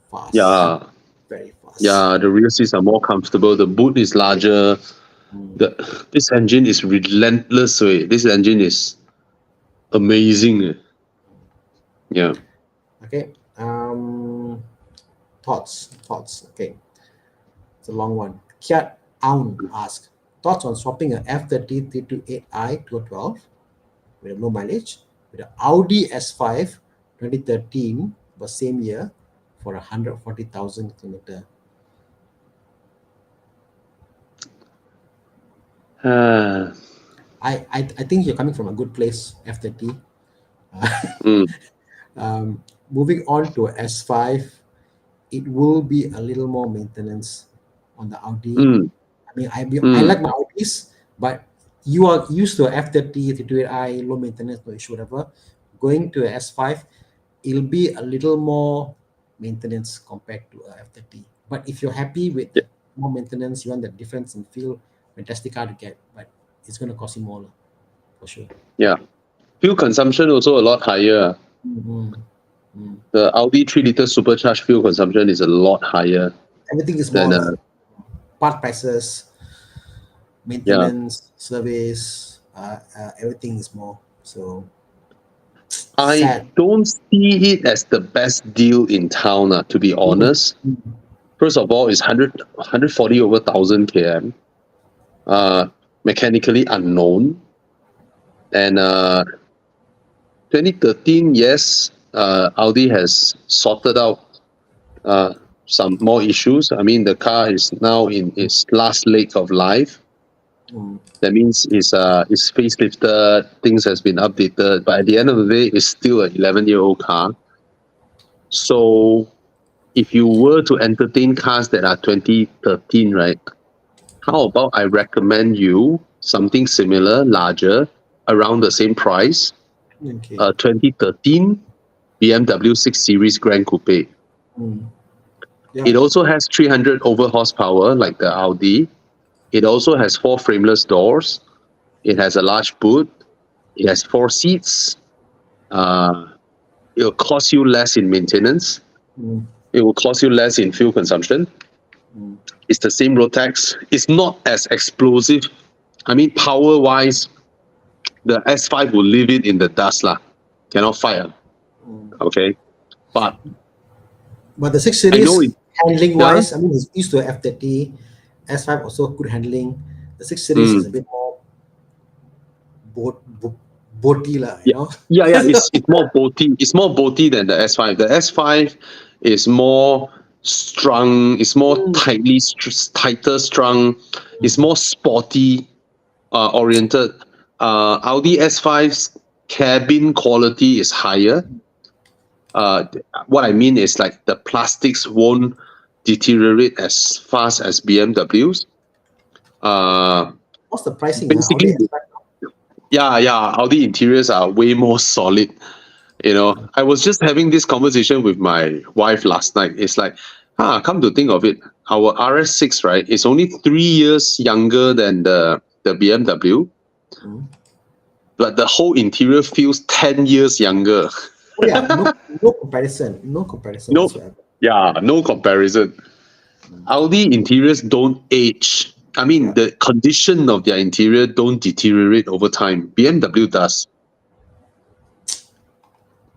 fast, yeah, very fast. yeah. The rear seats are more comfortable. The boot is larger. Mm. This engine is relentless. This engine is amazing. Yeah. Okay. Thoughts. Okay, it's a long one. Kiat Aun asks thoughts on swapping a F30 328i to a 12 with a low mileage with an Audi S5 2013 but same year for 140,000 kilometer. Ah, I think you're coming from a good place, F30. mm, Moving on to S5, it will be a little more maintenance on the Audi. mm, I mean, I mm. like my Audis, but you are used to a F30, 328i, low maintenance, no issue, whatever. Going to a S5, it'll be a little more maintenance compared to a F30. But if you're happy with Yeah, more maintenance, you want the difference in feel, fantastic car to get, but it's going to cost you more lah, for sure. yeah. Fuel consumption also a lot higher. Mhm. Mm. The Audi 3 liter supercharged fuel consumption is a lot higher Everything is than more lah. Part prices, yeah. maintenance, service, everything is more. So I sad. don't see it as the best deal in town, to be Mm. honest. First of all, it's 140 over 1000 km, mechanically unknown. And 2013, yes, Audi has sorted out some more issues. I mean, the car is now in its last leg of life. Mm. That means it's facelifted, things has been updated, but at the end of the day, it's still an 11-year-old car. So if you were to entertain cars that are 2013, right? How about I recommend you something similar, larger, around the same price, Okay. 2013 BMW 6 Series Grand Coupe. Mm. Yeah. It also has 300 over horsepower like the Audi. It also has 4 frameless doors. It has a large boot. It has 4 seats. It will cost you less in maintenance. Mm. It will cost you less in fuel consumption. Mm. It's the same road tax. It's not as explosive. I mean, power-wise, the S5 will leave it in the dust lah. Cannot fire. Mm. Okay, but But the 6 I know it. Series, handling Yeah. wise, I mean, it's used to F30, S5 also good handling. The 6 Series is a bit more boaty, lah, you Yeah, know. yeah. It's more boaty. It's more boaty than the S5. The S5 is more strung. It's more tighter strung. It's more sporty oriented. Audi S5's cabin quality is higher. What I mean is like the plastics won't deteriorate as fast as BMWs. What's the pricing? Audi Basically, S5 now? yeah. Audi interiors are way more solid. I was just having this conversation with my wife last night. It's like, come to think of it, our RS6, right, is only 3 years younger than the BMW, Mm. but the whole interior feels 10 years younger. Oh yeah, no comparison. No comparison No, whatsoever. yeah, no comparison. Audi interiors don't age. I mean, Yeah. the condition of their interior don't deteriorate over time. BMW does.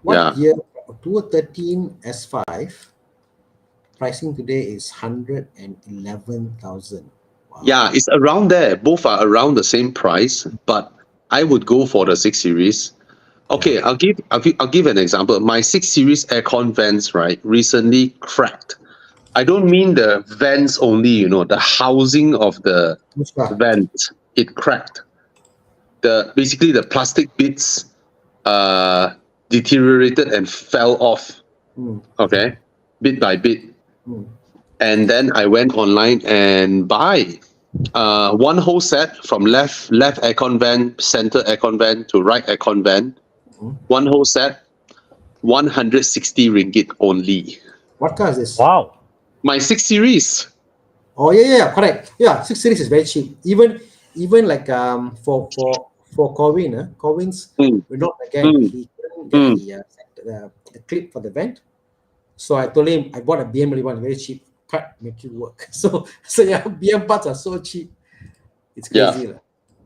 What Yeah. year? 2013 S5 pricing today is 111,000. Wow. Yeah, it's around there. Both are around the same price, but I would go for the 6 Series. Okay, Yeah. I'll give an example. My 6 Series aircon vents, right, recently cracked. I don't mean the vents only, the housing of the Which car? vent, it cracked. Basically the plastic bits deteriorated and fell off. Mm. Okay, bit by bit. Mm. And then I went online and buy one whole set from left aircon vent, center aircon vent to right aircon vent. Mm. One whole set. 160 ringgit only. What car is this? Wow. My 6 Series. Oh yeah, correct. Yeah, 6 Series is very cheap. Even like for Corwin, Corwin's Mm, will not again. mm, He couldn't get mm. the clip for the vent. So I told him I bought a BMW one, very cheap. Cut, make it work. So yeah, BM parts are so cheap. It's Yeah. crazy.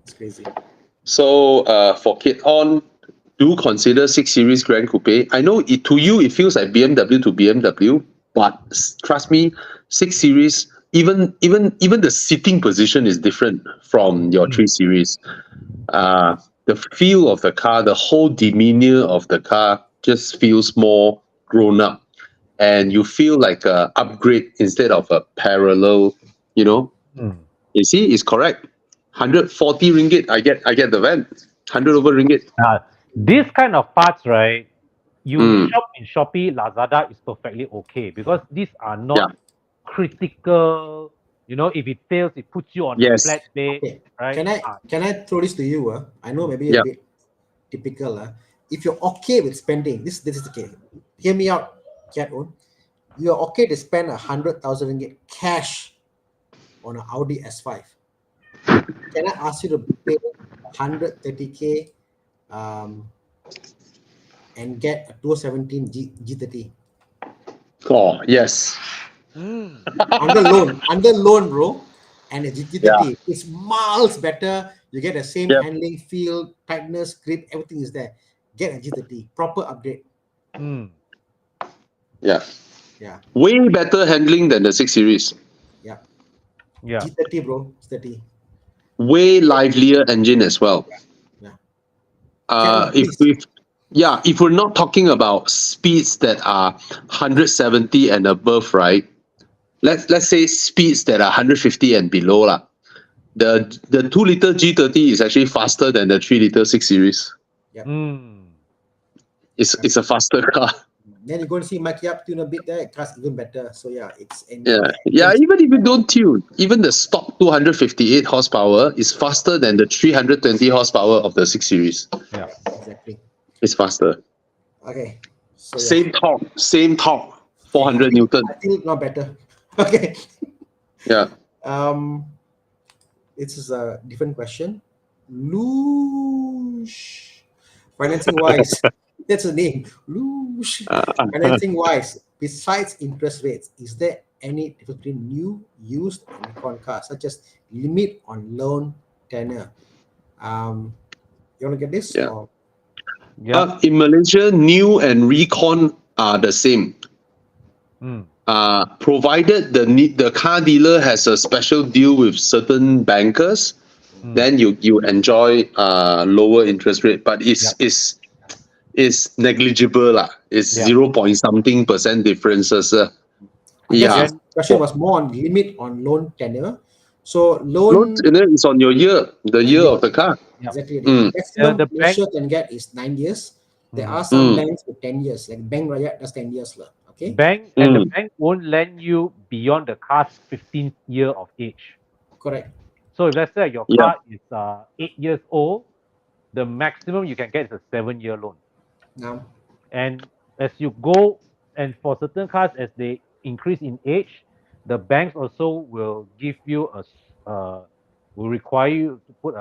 It's crazy. So for Kit On, do consider 6 Series Grand Coupe. I know to you it feels like BMW to BMW, but trust me, 6 Series, even the seating position is different from your 3 Series. The feel of the car, the whole demeanor of the car just feels more grown up, and you feel like a upgrade instead of a parallel. You know, you see, it's correct. 140 ringgit, I get the van. 100 over ringgit. This kind of parts, right? You Mm. shop in Shopee, Lazada is perfectly okay because these are not Yeah. critical. You know, if it fails, it puts you on a Yes. flat bed, Okay. right? Can I throw this to you? I know maybe Yeah. a bit typical. If you're okay with spending, this is the case. Hear me out, Cat On. You're okay to spend 100,000 ringgit cash on an Audi S5. Can I ask you to pay 130k and get a 217 G30 Oh, yes. under loan, bro, and a G30? It's miles better. You get the same Yep. handling, feel, tightness, grip, everything is there. Get a G30, proper update. Yeah. Yeah, Way better handling than the 6 Series. yeah. Yeah. G30, bro, G30. Way livelier engine as well. Yeah. Cat On, If please. if we're not talking about speeds that are 170 and above, right? Let's say speeds that are 150 and below lah. The 2-liter G30 is actually faster than the 3-liter 6 Series. Yep. It's a faster car. Then you're going to see Mikey up tune a bit there. Car's even better. So yeah, it's Yeah. Even if you don't tune, even the stock 258 horsepower is faster than the 320 horsepower of the 6 Series. Yeah. Exactly. It's faster. Okay. So Same torque, 400 Newton. I think not better. Okay. Yeah. This is a different question. Lush. Financing wise, that's the name. Lush. Financing wise, besides interest rates, is there any difference between new, used, and recon cars, such as limit on loan tenure? You want to get this? Yeah. Or? Yeah. In Malaysia, new and recon are the same. Provided the car dealer has a special deal with certain bankers, then you enjoy lower interest rate, but it's negligible lah. It's 0 point something % differences. I guess the question was more on limit on loan tenure. So loan is on your year, the year of the car. Exactly. The Malaysia can get is 9 years. There are some banks with 10 years, like Bank Rakyat does 10 years. Okay. The bank won't lend you beyond the car's 15th year of age. Correct. So if let's say your car is 8 years old, the maximum you can get is a 7-year loan. Now, and as you go, and for certain cars, as they increase in age, the banks also will give you will require you to put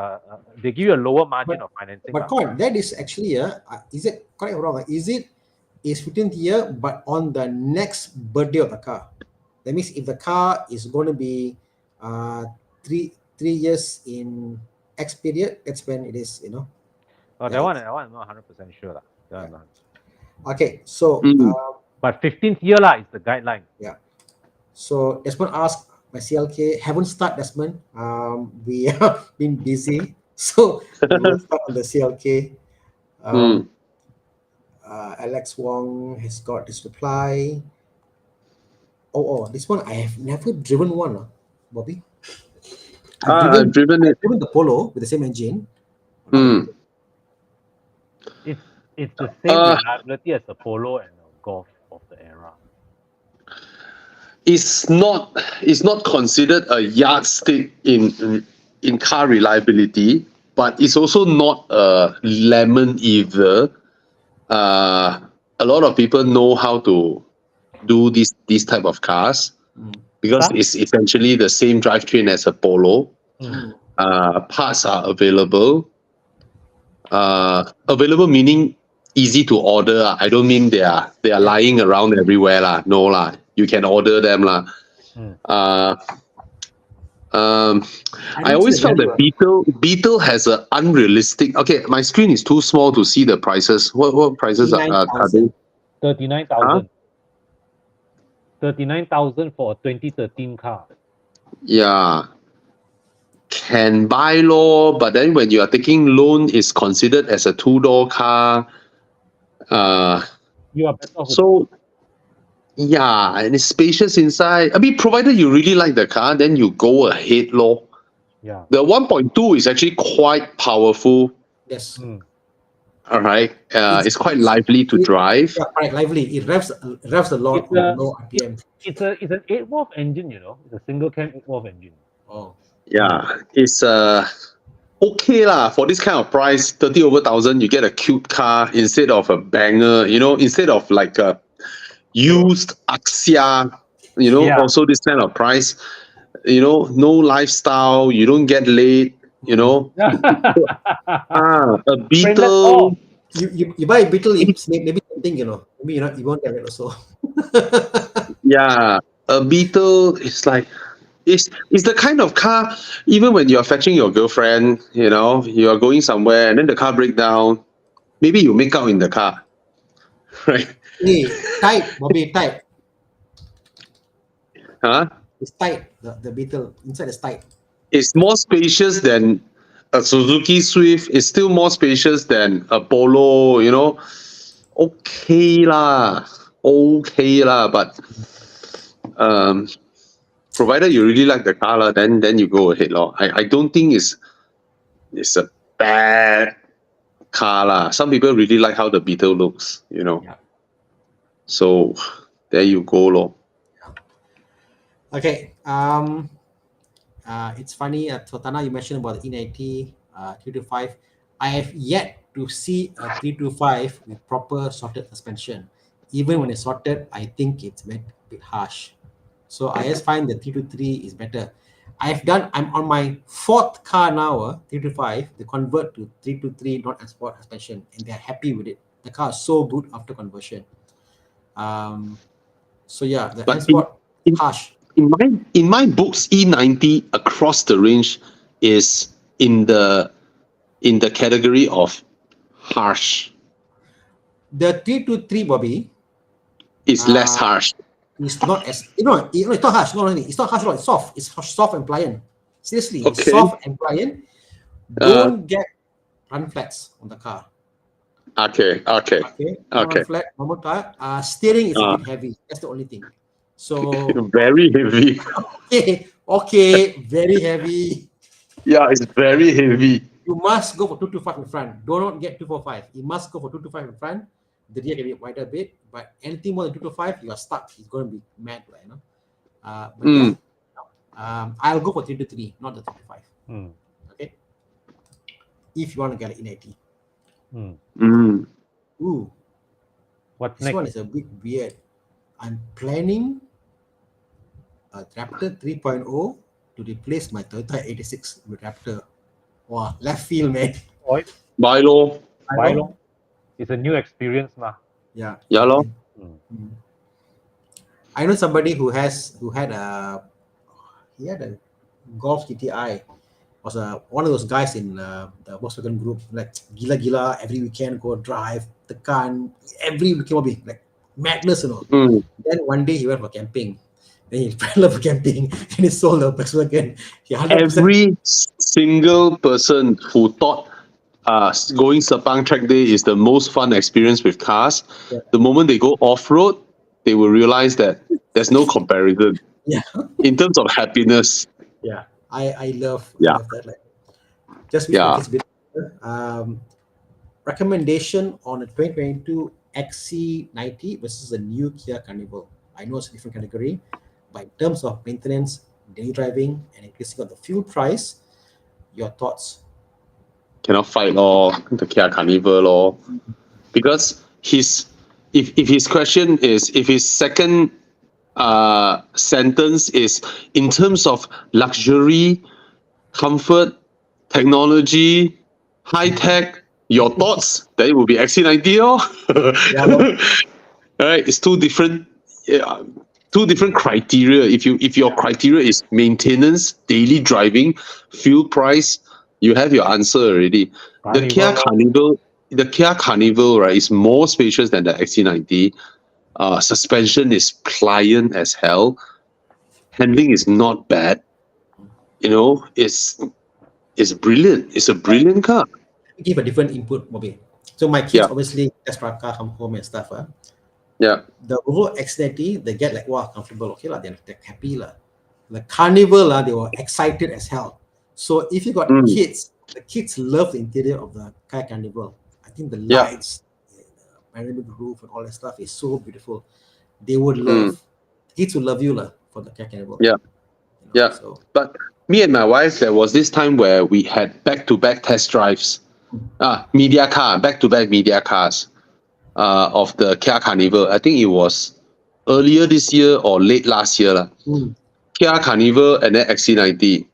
they give you a lower margin of financing. But Con, that is actually is it correct or wrong? Is 15th year, but on the next birthday of the car? That means if the car is going to be 3 years in X period, that's when it is, that one I'm not 100% sure. Okay, so but 15th year is the guideline. Yeah. So Desmond asked my CLK, haven't started, Desmond. We have been busy, so we'll start on the CLK. Alex Wong has got this reply. This one I have never driven one, Bobby. I've driven it. I've driven the Polo with the same engine. It's the same reliability as the Polo and the Golf of the era. It's not considered a yardstick in car reliability, but it's also not a lemon either. a lot of people know how to do these type of cars because Some? it's essentially the same drivetrain as a Polo. Parts are available. Available meaning easy to order. I don't mean they are lying around everywhere lah. No lah. You can order them lah. Uh, I don't see always the felt value. that Beetle has an unrealistic. Okay, my screen is too small to see the prices. What prices are they? 39,000. 39,000 for a 2013 car. Yeah, can buy law, but then when you are taking loan, it's considered as a two-door car. You are better off with So yeah, and it's spacious inside. I mean, provided you really like the car, then you go ahead, law. yeah. The 1.2 is actually quite powerful. Yes. All right, it's quite lively to drive. Yeah, quite lively. It revs a lot It's on a- low RPM. It's an 8-valve engine, you know. It's a single cam 8-valve engine. Oh, Yeah, it's okay lah for this kind of price. 30 over thousand, you get a cute car instead of a banger. You know, instead of like a used Axia. You know, Yeah. also this kind of price. You know, no lifestyle. You don't get late. You know, a Brainless Beetle. off. you buy a Beetle, maybe something, you know. Maybe you won't get it also. Yeah, a Beetle is like it's the kind of car. Even when you're fetching your girlfriend, you know, you are going somewhere and then the car break down. Maybe you make out in the car, right? Hey, tight, Bobby, tight. Huh? It's tight. The Beetle inside is tight. It's more spacious than a Suzuki Swift. It's still more spacious than a Polo. You know, okay lah. But provided you really like the car lah, then you go ahead lor. I don't think it's a bad car lah. Some people really like how the Beetle looks. You know. Yeah. So there you go lor. Okay. It's funny. So Thana, you mentioned about the E90 325. I have yet to see a 325 with proper sorted suspension. Even when it's sorted, I think it's a bit harsh. So I just find the 323 is better. I'm on my fourth car now, 325, they convert to 323 non-sport suspension, and they're happy with it. The car is so good after conversion. So yeah, the But sport harsh. In my books, E90 across the range is in the category of harsh. The 323, Bobby, It's less harsh. it's not as it's not harsh. No, it's not harsh at all. It's soft. It's soft and pliant. Seriously, it's Okay. soft and pliant. Don't get run flats on the car. Okay. Run flat, normal car. Steering is a bit heavy. That's the only thing. So Very heavy. okay, very heavy. Yeah, it's very heavy. You must go for 225 in front. Do not get 245. You must go for 225 in front. The rear can be wider a bit, but anything more than 225, you are stuck. It's going to be mad, right? You know? But yeah, I'll go for 323, not the 325. Okay. If you want to get an E90. Ooh. What's This next? one is a bit weird. I'm planning a Raptor 3.0 to replace my Toyota 86 with Raptor. Wow, left field, man. Buy low. It's a new experience, lah. Yeah. Yeah, lor. I know somebody who had a Golf GTI. Was one of those guys in the Volkswagen group, like gila every weekend go drive the car, every weekend will be like madness, you know. Then one day he went for camping. Then he fell for camping and he sold the Volkswagen. Every single person who thought going Sepang track day is the most fun experience with cars, the moment they go off-road, they will realize that there's no comparison. Yeah. In terms of happiness. Yeah. I love that. Like, just a bit. Recommendation on a 2022 XC90 versus a new Kia Carnival. I know it's a different category, but in terms of maintenance, daily driving, and increasing of the fuel price, your thoughts? Cannot fight the Kia Carnival because if his question is, if his second sentence is in terms of luxury, comfort, technology, high tech, your thoughts, then it will be XC90. Yeah, lor. All right, it's two different. Two different criteria. If your criteria is maintenance, daily driving, fuel price, you have your answer already. The Kia Carnival. Carnival, right, is more spacious than the XC90. Suspension is pliant as hell. Handling is not bad. You know, it's brilliant. It's a brilliant car. Give a different input, Bobby. So my kids Yeah. obviously test drive car, come home and stuff. Yeah. The Volvo X90, they get like, wow, comfortable, okay, they're happy. The Carnival, they were excited as hell. So if you got Mm. kids, the kids love the interior of the Car Carnival. I think the Yeah. lights, the panoramic roof and all that stuff is so beautiful. They would love, kids would love you for the Car Carnival. Yeah. You know, Yeah. So But me and my wife, there was this time where we had back-to-back test drives. Back-to-back media cars of the Kia Carnival. I think it was earlier this year or late last year. Kia Carnival and then XC90.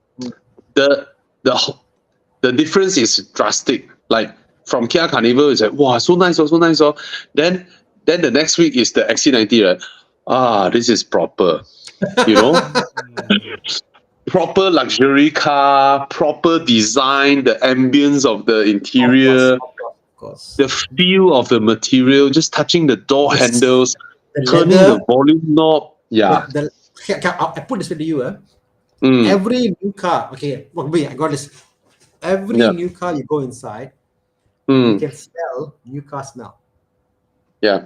The difference is drastic. Like from Kia Carnival, it's like, wow, so nice, so nice. Then the next week is the XC90, right? This is proper. You know? Proper luxury car, proper design, the ambience of the interior, of course. the feel of the material, just touching the door Yes. handles, The turning leather, the volume knob. Yeah. I put this way to you. Mm. Every new car, okay, wait, I got this. Every Yeah. new car you go inside, you Mm. can smell new car smell. Yeah.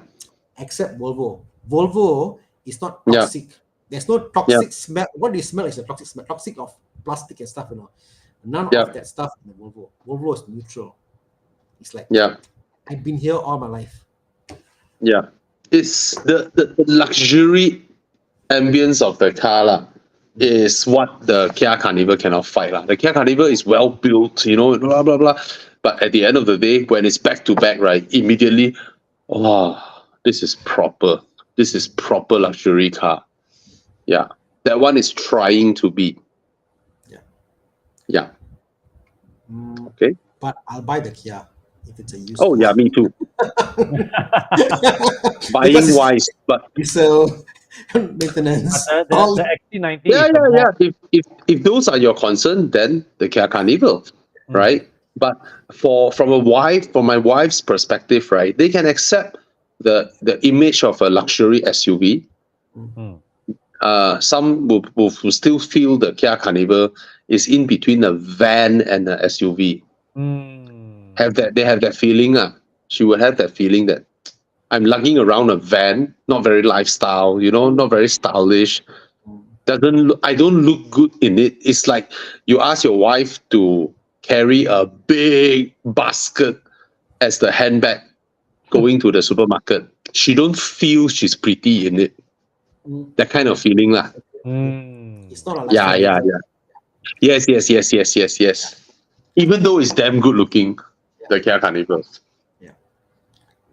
Except Volvo. Volvo is not Yeah. toxic. There's no toxic smell. What do you smell is a toxic smell, toxic of plastic and stuff, None Yeah. of that stuff in the Volvo. Volvo is neutral. It's like, Yeah. I've been here all my life. Yeah. It's the luxury ambience of the car is what the Kia Carnival cannot fight. The Kia Carnival is well built, blah, blah, blah. But at the end of the day, when it's back to back, right, immediately, this is proper. This is proper luxury car. Yeah. That one is trying to beat. Yeah. Yeah. Mm, Okay. But I'll buy the Kia if it's a used Oh, car. yeah, me too. Because Buying it's wise, but resale, maintenance. But all- the XC90 yeah, is a more, If those are your concern, then the Kia Carnival, right? But from my wife's perspective, right, they can accept the image of a luxury SUV. Some will still feel the Kia Carnival is in between a van and a SUV. They have that feeling. She will have that feeling that I'm lugging around a van, not very lifestyle, not very stylish. I don't look good in it. It's like you ask your wife to carry a big basket as the handbag going to the supermarket. She don't feel she's pretty in it. That kind of feeling. It's not a Yeah. lifestyle. Yes. Even though it's damn good looking, the Kia Carnival. Yeah.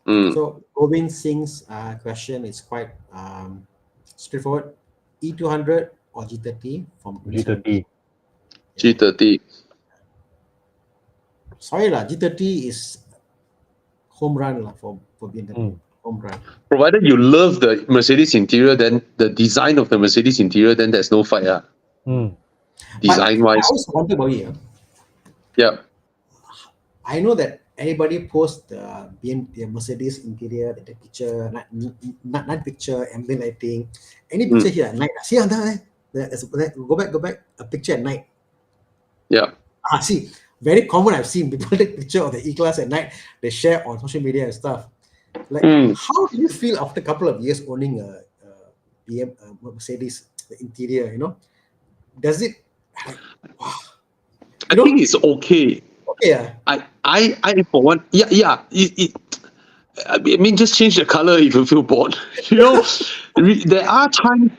Mm. So Govind Singh's question is quite straightforward. E200 or G30 from G30. G30. Sorry G30 is home run for BMW. Home run. Provided you love the Mercedes interior, then the design of the Mercedes interior, then there's no fight. Design I wise. always wonder about it. Yeah. I know that anybody post the Mercedes interior, the picture, night picture, ambient lighting, any picture here at night. See on that, go back, a picture at night. Yeah. See, very common. I've seen people take picture of the E-Class at night. They share on social media and stuff. Like, how do you feel after a couple of years owning a Mercedes, the interior? Does it? Wow. I think it's okay. Okay. I for one, yeah. I mean, just change the color if you feel bored. There are times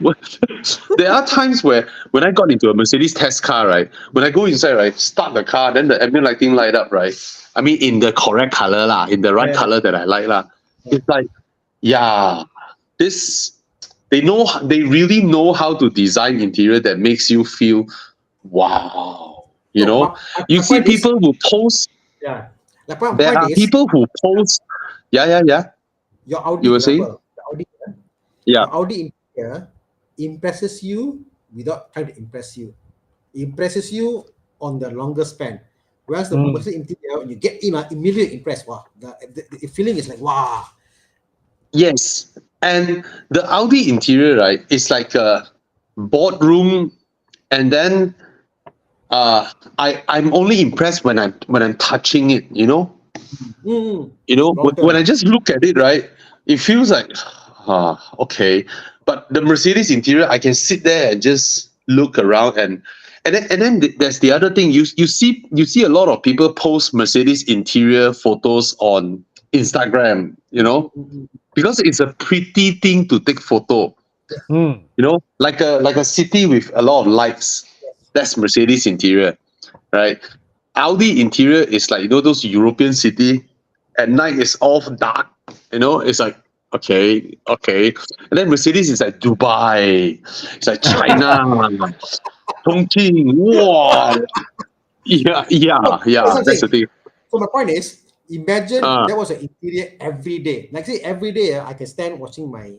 where when I got into a Mercedes test car, right, when I go inside, right, start the car, then the ambient lighting light up, right. I mean, in the correct color in the right color that I like It's like, yeah, this they really know how to design interior that makes you feel wow. You No, know, you my see point is, people who post. yeah. Like my There point are is, people who post. Yeah, yeah, yeah. your You Audi were saying? example, the Audi, Yeah. your Audi interior impresses you without trying to impress you. It impresses you on the longer span. Whereas the Mm. Mercedes interior, when you get in, immediately impressed. Wow, the feeling is like wow. Yes. And the Audi interior, right, is like a boardroom, and then I'm only impressed when I'm touching it, you know? Mm, You know, long when term. I just look at it, right, it feels like okay. But the Mercedes interior, I can sit there and just look around, and then there's the other thing. You see a lot of people post Mercedes interior photos on Instagram, you Mm, know, mm, mm, because it's a pretty thing to take photo. Mm. You know, like a city with a lot of lights. That's Mercedes interior, right? Audi interior is like, those European city. At night it's all dark. It's like okay, okay. And then Mercedes is like Dubai. It's like China, Chongqing. Wow. Yeah, No, yeah, that's yeah. what I'm That's the saying. thing. So my point is, imagine Uh, that was an interior every day. Like say every day, I can stand watching my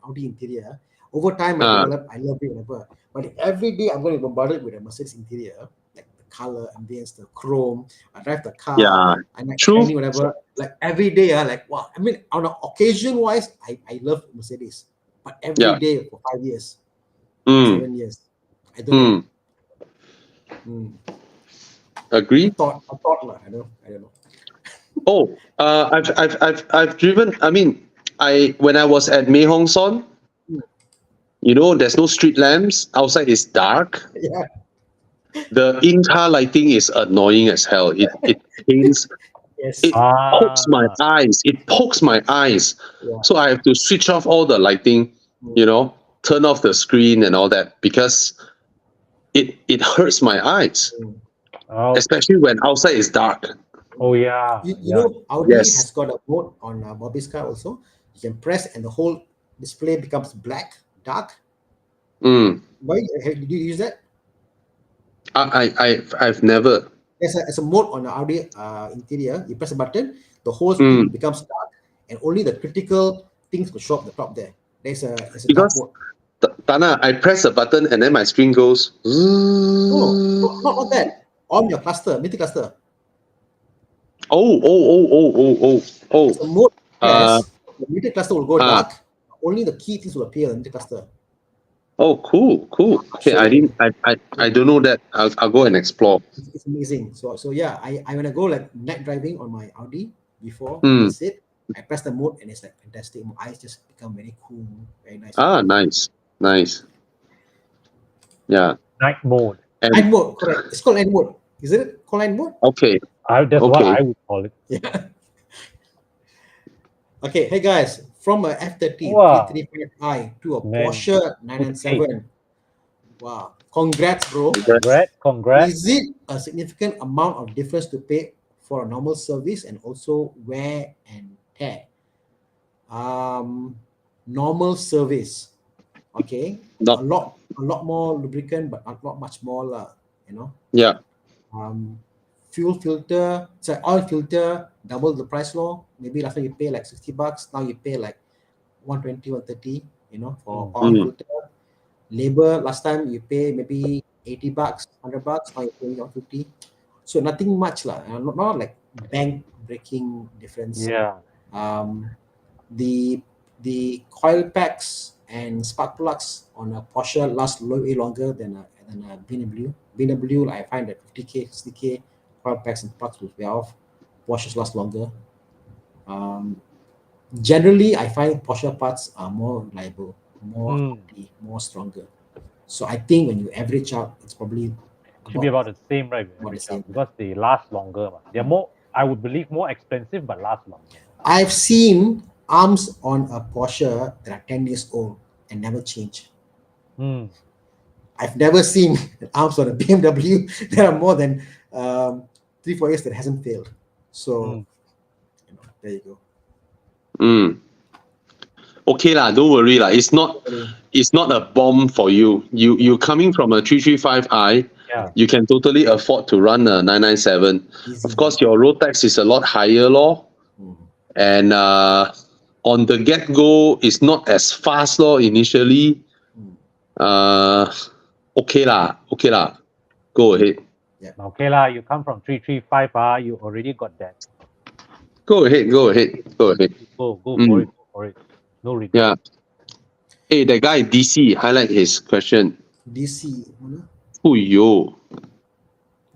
Audi interior. Over time, I uh, develop. I love it, whatever. But if every day I'm going to be bombarded with a Mercedes interior, like the color, ambience, the chrome. I drive the car. yeah. I like True. shiny, whatever. Like every day, like wow. I mean, on an occasion wise, I love Mercedes. But every Yeah. day for 5 years, Mm, 7 years, I don't know. mm. Mm, Agree. a thought lah. I don't know. Oh, I've driven. I mean, when I was at Mei Hong Son, Mm, there's no street lamps. Outside is dark. yeah. The in-car lighting is annoying as hell. It pains. Yes. It pokes my Ah. eyes. It pokes my eyes. Yeah. So I have to switch off all the lighting. Mm, Turn off the screen and all that, because it hurts my eyes, mm. Oh. especially when outside is dark. Oh yeah. You Yeah. know, Audi Yes. has got a mode on Bobby's car also. You can press and the whole display becomes black, dark. Mm. Why did you use that? I've never. There's a mode on the Audi interior. You press a button, the whole thing Mm. becomes dark, and only the critical things will show up the top there. There's a dark Because mode. Tana, I press a button and then my screen goes. No, not that. On your cluster, meter cluster. Oh, oh, oh, oh, oh, oh, There's a oh. mode Uh, press, the meter cluster will go ah, dark. Only the key things will appear in the meter cluster. oh, cool, cool. Okay, I So didn't. I don't know that. I'll go and explore. it's amazing. So yeah, I when I go like night driving on my Audi before Hmm. visit, I press the mode and it's like fantastic. My eyes just become very cool, very nice. Ah, nice, nice. Yeah, Night mode. Night and mode, correct. It's called night mode. Isn't it called night mode? okay, That's what okay. I would call it. Yeah. Okay, hey guys, from a F30 Wow. 335i to a Man. Porsche 997. Wow. Congrats, bro. Congrats. Congrats. Is it a significant amount of difference to pay for a normal service and also wear and tear? Normal service, okay, Not. a lot more lubricant, but not much more lah, you know. Yeah. Fuel filter, so oil filter, double the price law. Maybe last time you pay like $60, now you pay like 120, 130, for oil Mm. filter. Labor, last time you pay maybe $80, $100, now you pay 150. So nothing much lah, not like bank breaking difference. Yeah. The coil packs and spark plugs on a Porsche last way longer than a BMW. BMW, I find that 50k, 60k coil packs and plugs will wear off. Porsches last longer. Generally, I find Porsche parts are more reliable, more hardy, more stronger. So I think when you average out, it's probably Should be about the same, right? about the same. Because they last longer. They're more, I would believe, more expensive but last longer. I've seen arms on a Porsche that are 10 years old and never change. Hmm. I've never seen arms on a BMW that are more than 3-4 years that hasn't failed. So there you go. Mm. okay lah. Don't worry lah. It's not a bomb for you. You coming from a 335i. Yeah. You can totally afford to run a 997. Easy. Of course, your road tax is a lot higher, lor. And on the get go, it's not as fast, lor. Initially, okay lah. Go ahead. Okay lah, you come from 335, you already got that. Go ahead. Go for it. No regret. Yeah. Hey, that guy DC, highlight his question. DC. Mana? Yo.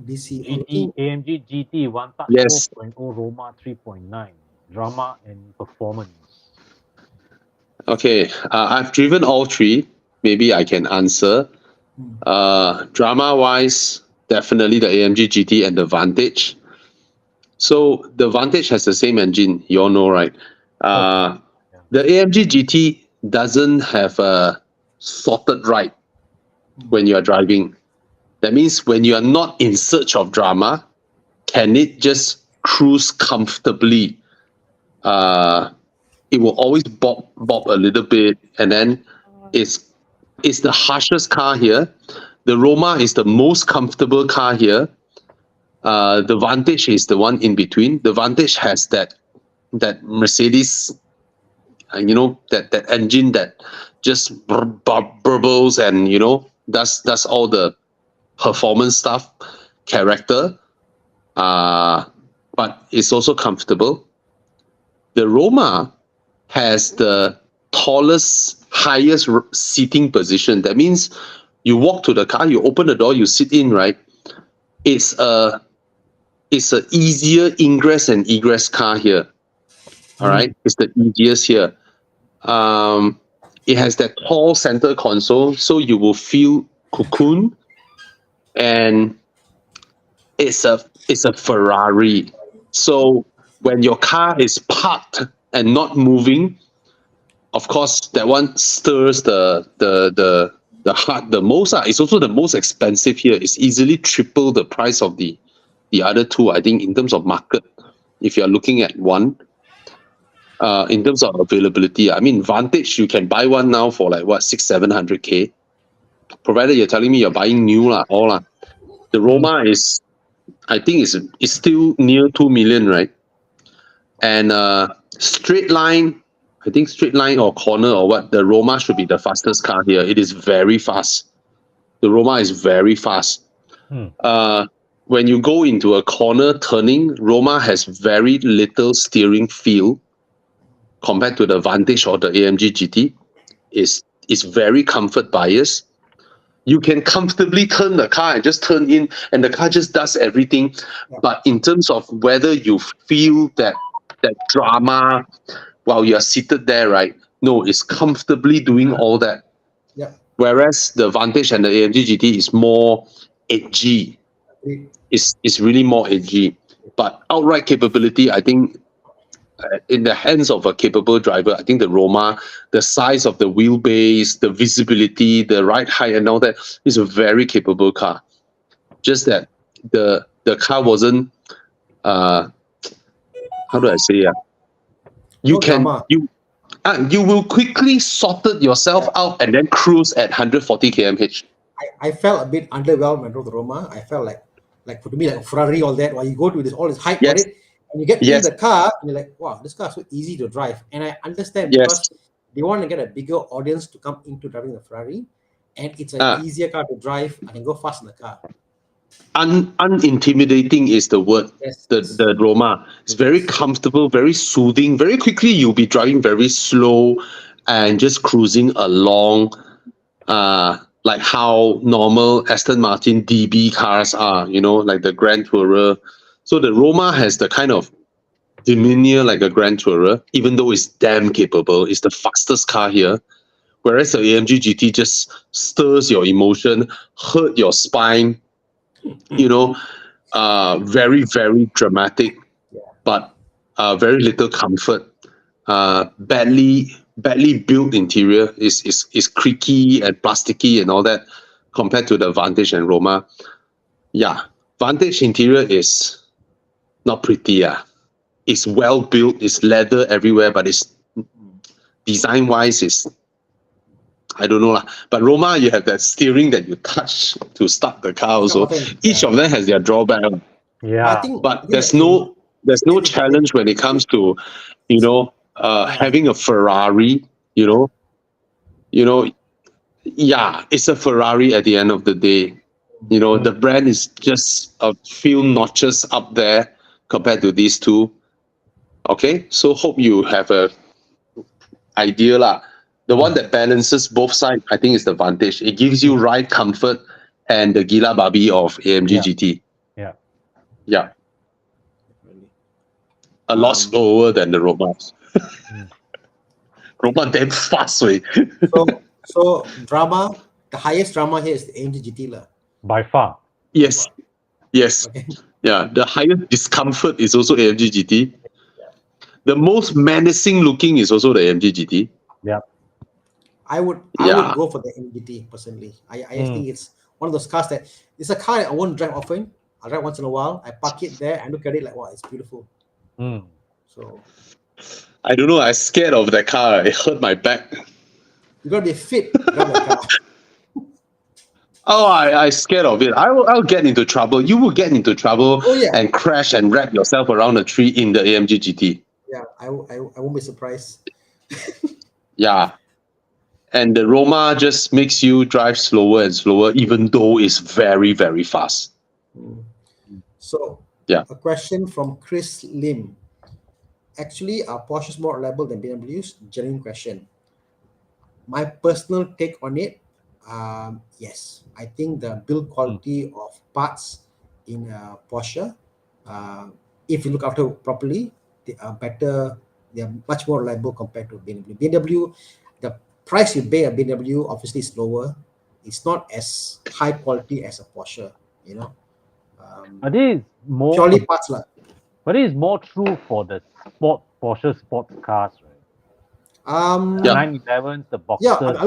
DC. GT, AMG GT, One Touch Yes. 4.0, Roma 3.9, drama and performance. Okay, I've driven all three. Maybe I can answer. Drama-wise, definitely the AMG GT and the Vantage. So the Vantage has the same engine, you all know, right? The AMG GT doesn't have a sorted ride when you are driving. That means when you are not in search of drama, can it just cruise comfortably? It will always bob a little bit, and then it's the harshest car here. The Roma is the most comfortable car here. The Vantage is the one in between. The Vantage has that Mercedes, that engine that just burbles and does all the performance stuff, character. But it's also comfortable. The Roma has the tallest, highest seating position. That means you walk to the car, you open the door, you sit in, right? It's a easier ingress and egress car here. All right, it's the easiest here. It has that tall center console, so you will feel cocoon, and it's a Ferrari. So when your car is parked and not moving, of course that one stirs the heart the most. It's also the most expensive here. It's easily triple the price of the other two, I think, in terms of market. If you're looking at one, in terms of availability, I mean, Vantage, you can buy one now for like what, 600-700K, provided you're telling me you're buying new all. The Roma is, I think, is still near 2 million, right? And straight line, I think straight line or corner or what, the Roma should be the fastest car here. It is very fast. The Roma is very fast. When you go into a corner turning, Roma has very little steering feel compared to the Vantage or the AMG GT. It's very comfort biased. You can comfortably turn the car and just turn in, and the car just does everything. But in terms of whether you feel that drama while you're seated there, right? No, it's comfortably doing all that. Yeah. Whereas the Vantage and the AMG GT is more edgy. It's really more edgy. But outright capability, I think, in the hands of a capable driver, I think the Roma, the size of the wheelbase, the visibility, the ride height and all that is a very capable car. Just that the car wasn't, how do I say it? You will quickly sort yourself out and then cruise at 140 km/h. I felt a bit underwhelmed when I drove the Roma. I felt like to me, like Ferrari, all that. While you go to all this hype for it, and you get in the car, and you're like, wow, this car is so easy to drive. And I understand because they want to get a bigger audience to come into driving the Ferrari, and it's an easier car to drive. I can go fast in the car. Unintimidating is the word. The Roma. It's very comfortable, very soothing. Very quickly, you'll be driving very slow and just cruising along, like how normal Aston Martin DB cars are, like the Grand Tourer. So the Roma has the kind of demeanor like a Grand Tourer, even though it's damn capable. It's the fastest car here. Whereas the AMG GT just stirs your emotion, hurt your spine, very, very dramatic, but very little comfort. Badly built interior is creaky and plasticky and all that compared to the Vantage and Roma. Yeah, Vantage interior is not pretty. It's well built, it's leather everywhere, but it's design wise is, I don't know lah. But Roma, you have that steering that you touch to start the car It's a also. button. Each of them has their drawback. But I Yeah. think But that there's no in the challenge when it comes to, yeah. having a Ferrari, you know, yeah, it's a Ferrari at the end of the day. The brand is just a few notches up there compared to these two. Okay, so hope you have a idea lah. The one that balances both sides, I think, is the Vantage. It gives you ride comfort and the Gila Babi of AMG Yeah. GT. Yeah. Yeah, Definitely. a lot slower than the Romas. Mm. Roma damn fast, way. So drama, the highest drama here is the AMG GT lah. By far. Yes, yes. Okay. Yeah, the highest discomfort is also AMG GT. The most menacing looking is also the AMG GT. Yeah. I would Yeah. go for the MGT personally. I Mm. think it's one of those cars that it's a car that I won't drive often. I drive once in a while. I park it there. I look at it like, wow, it's beautiful. Mm. So I don't know. I'm scared of that car. It hurt my back. you gotta be fit to drive that car. Oh, I scared of it. I'll get into trouble. You will get into trouble Oh yeah, and crash and wrap yourself around a tree in the AMG GT. yeah. I won't be surprised. Yeah. And the Roma just makes you drive slower and slower, even though it's very, very fast. So Yeah. a question from Chris Lim. Actually, are Porsches more reliable than BMWs? Genuine question. My personal take on it, yes. I think the build quality of parts in Porsche, if you look after properly, they are better. They are much more reliable compared to BMW. BMW, the price you pay a BMW obviously is lower. It's not as high quality as a Porsche, you know. But this is more. Purely parts lah. But it is more true for the Porsche sports cars, right? Yeah. 911s, the Boxster.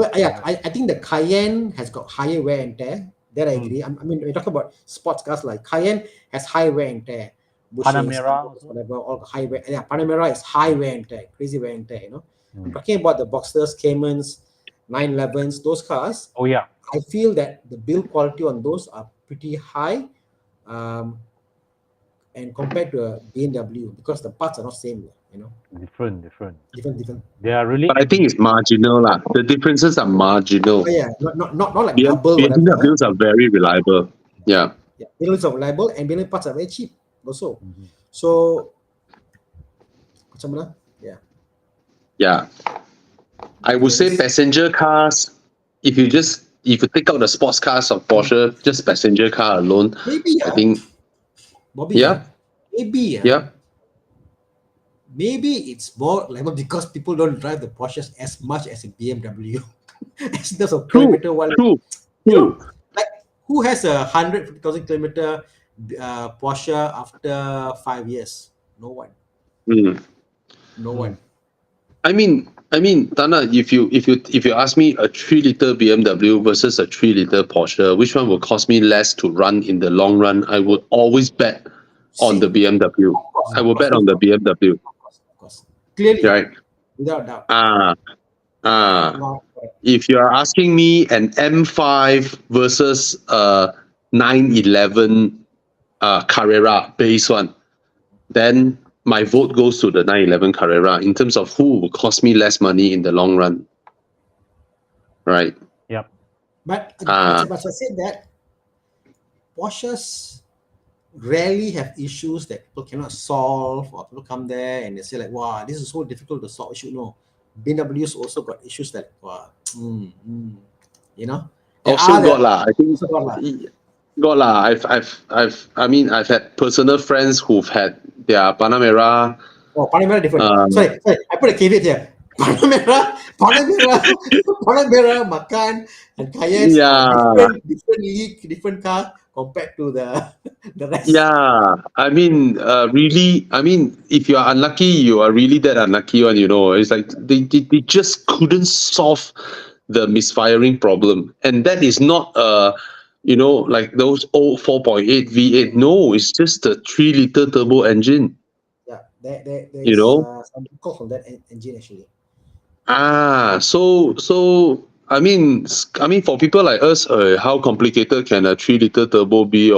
I think the Cayenne has got higher wear and tear. That I agree. I mean, we talk about sports cars like Cayenne has high wear and tear. Bushes, Panamera also. whatever, all high wear. Yeah, Panamera is high wear and tear, crazy wear and tear. You know, I'm talking about the Boxsters, Caymans, 911s, those cars. Oh yeah. I feel that the build quality on those are pretty high, and compared to a BMW because the parts are not same. You know, Different. different. They are really. But I think it's marginal lah. The differences are marginal. Oh yeah, not like double whatever. BMWs are very reliable. Yeah. Yeah, BMWs are reliable and BMW parts are very cheap also. So, macam mana? Yeah. Yeah. I would say passenger cars, if you take out the sports cars of Porsche, just passenger car alone, Maybe I think, Bobby. yeah. Maybe. Yeah. Maybe it's more reliable because people don't drive the Porsches as much as a BMW. As in terms of kilometer one. True. You know, like who has a 150,000 kilometer Porsche after 5 years? No one. No one. I mean, Thana, if you ask me a 3-liter BMW versus a 3-liter Porsche, which one will cost me less to run in the long run? I would always bet on the BMW. I will bet on the BMW. Of course. Clearly, Right. without doubt. If you are asking me an M5 versus a 911 Carrera base one, then my vote goes to the 911 Carrera in terms of who will cost me less money in the long run. Right. Yep. But I said that Porsches rarely have issues that people cannot solve, or people come there and they say like, wow, this is so difficult to solve. You should know. BMWs also got issues that, wow, you know. Also got lah. I think Also got lah. got lah. I've had personal friends who've had their Panamera. Oh, Panamera different. Sorry, I put a caveat here. Panamera, Macan, and Cayenne. Yeah. Different league, different car compared to the rest. Yeah, really. If you are unlucky, you are really that unlucky one. It's like they just couldn't solve the misfiring problem, and that is not like those old 4.8 V8. No, it's just a 3-liter turbo engine. Yeah, there is You know? some call from that engine actually. So I mean, for people like us, how complicated can a 3-liter turbo be?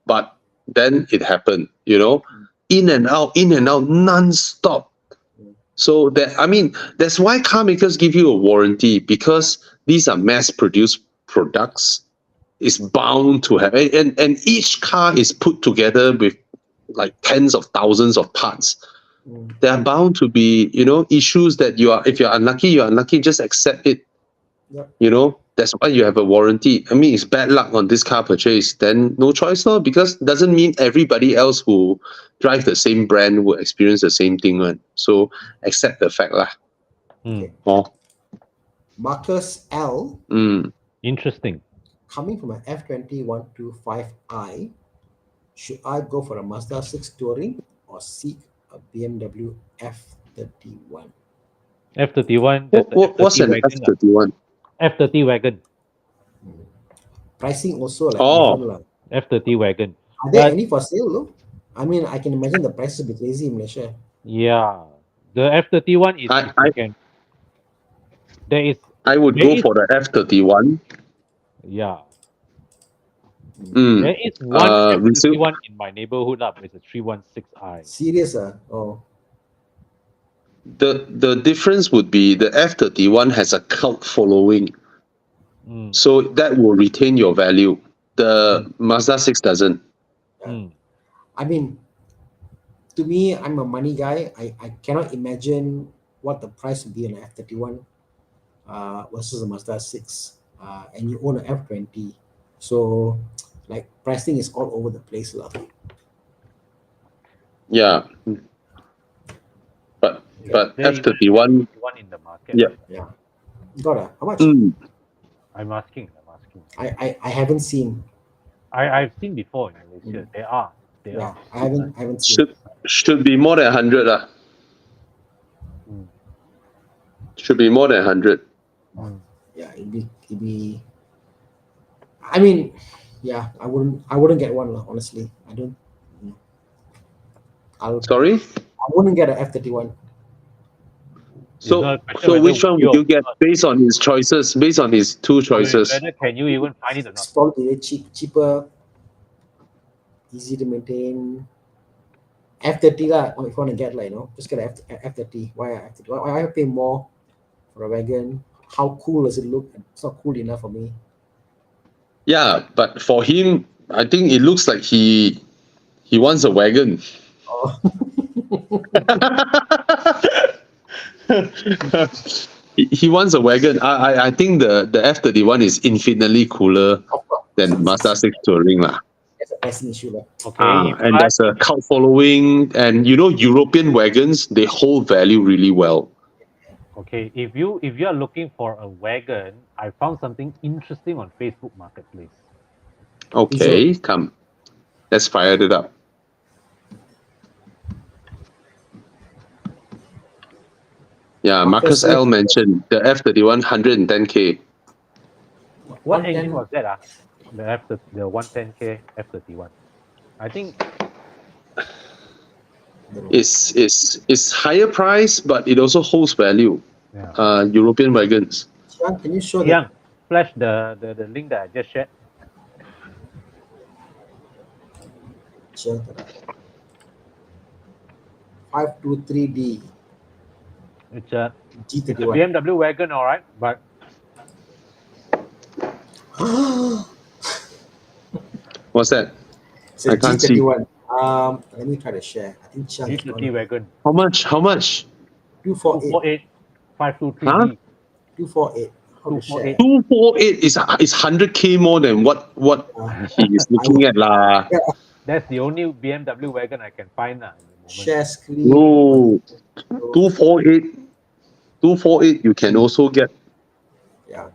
But then it happened, in and out, non-stop. So that's why car makers give you a warranty, because these are mass-produced products. It's bound to have, and each car is put together with like tens of thousands of parts. There are bound to be, issues that if you're unlucky, you're unlucky. Just accept it. Yep. That's why you have a warranty. I mean, it's bad luck on this car purchase, then no choice, no, because doesn't mean everybody else who drive the same brand will experience the same thing, right? So accept the fact, lah. Okay. Oh. Marcus L. Interesting. Coming from an F20 125i, should I go for a Mazda 6 Touring or seek a BMW F31? F31. What's an F31? F30 wagon. Pricing also like Oh. F30 wagon. Are there any for sale though? I mean, I can imagine the prices will be crazy in Malaysia. Yeah, the F31 is. I would go for the F31. Yeah. There is one F31 in my neighborhood up. It's a 316i. Serious? Oh. The difference would be the F31 has a cult following. So that will retain your value. The Mazda 6 doesn't. I mean, to me, I'm a money guy. I cannot imagine what the price would be on an F31 versus a Mazda 6. And you own an F20. So, like, pricing is all over the place. Yeah. But F31 in the market. Yeah. Got how much? I'm asking. I haven't seen. I've seen before in Malaysia. They are. I haven't seen. Should be more than 100 . Should be more than 100. Yeah, it'd be. I mean, yeah, I wouldn't get one, honestly. I don't. Sorry? I wouldn't get an F31. So which one would you get based on his choices? Based on his two choices? Whether can you even find it or not? It's probably cheaper, easy to maintain. F30 lah. If you want to get just get an F30. Why F30? Why I pay more for a wagon? How cool does it look? It's not cool enough for me. Yeah, but for him, I think it looks like he wants a wagon. Oh. He wants a wagon. I think the F31 is infinitely cooler than Mazda 6 Touring lah. That's a pricing issue lah. Okay. And there's a cult following, and European wagons, they hold value really well. Okay, if you are looking for a wagon, I found something interesting on Facebook Marketplace. Okay, come. Let's fire it up. Yeah, Marcus L mentioned the F31 110K. What engine was that? The 110K F31. I think it's higher price, but it also holds value. Yeah. European wagons. Xiang, can you show flash the link that I just shared? Xiang, 523D. It's a G31. BMW wagon, all right, but What's that? I can't G31. Let me try to share. I think G30 wagon. How much? 248. 523D. Huh? 248. 248 is 100K more than what he is looking at lah. That's the only BMW wagon I can find at the moment. Share screen. No, 248 you can also get. Yeah.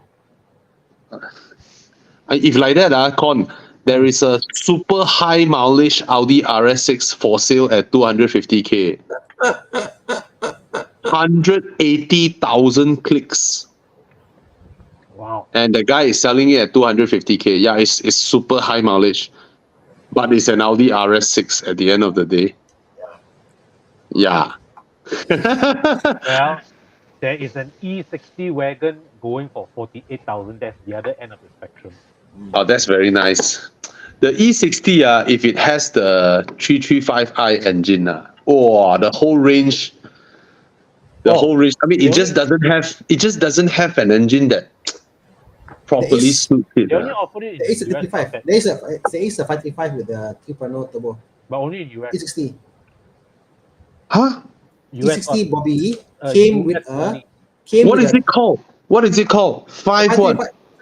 If like that, Kon, there is a super high mileage Audi RS6 for sale at 250K. 180,000 clicks. Wow. And the guy is selling it at 250K. Yeah, it's super high mileage. But it's an Audi RS6 at the end of the day. Yeah. Well, there is an E60 wagon going for 48,000. That's the other end of the spectrum. Oh, that's very nice. The E60, if it has the 335i engine, the whole range, I mean, The it just only- doesn't have an engine that properly is- suits it. They only offer it in There is a the US 35. market, There is a 535 with the 3.0 turbo. but only in US. E60. Huh? US E60 Bobby uh, came US with a only. What is it called? What is it called? Five what?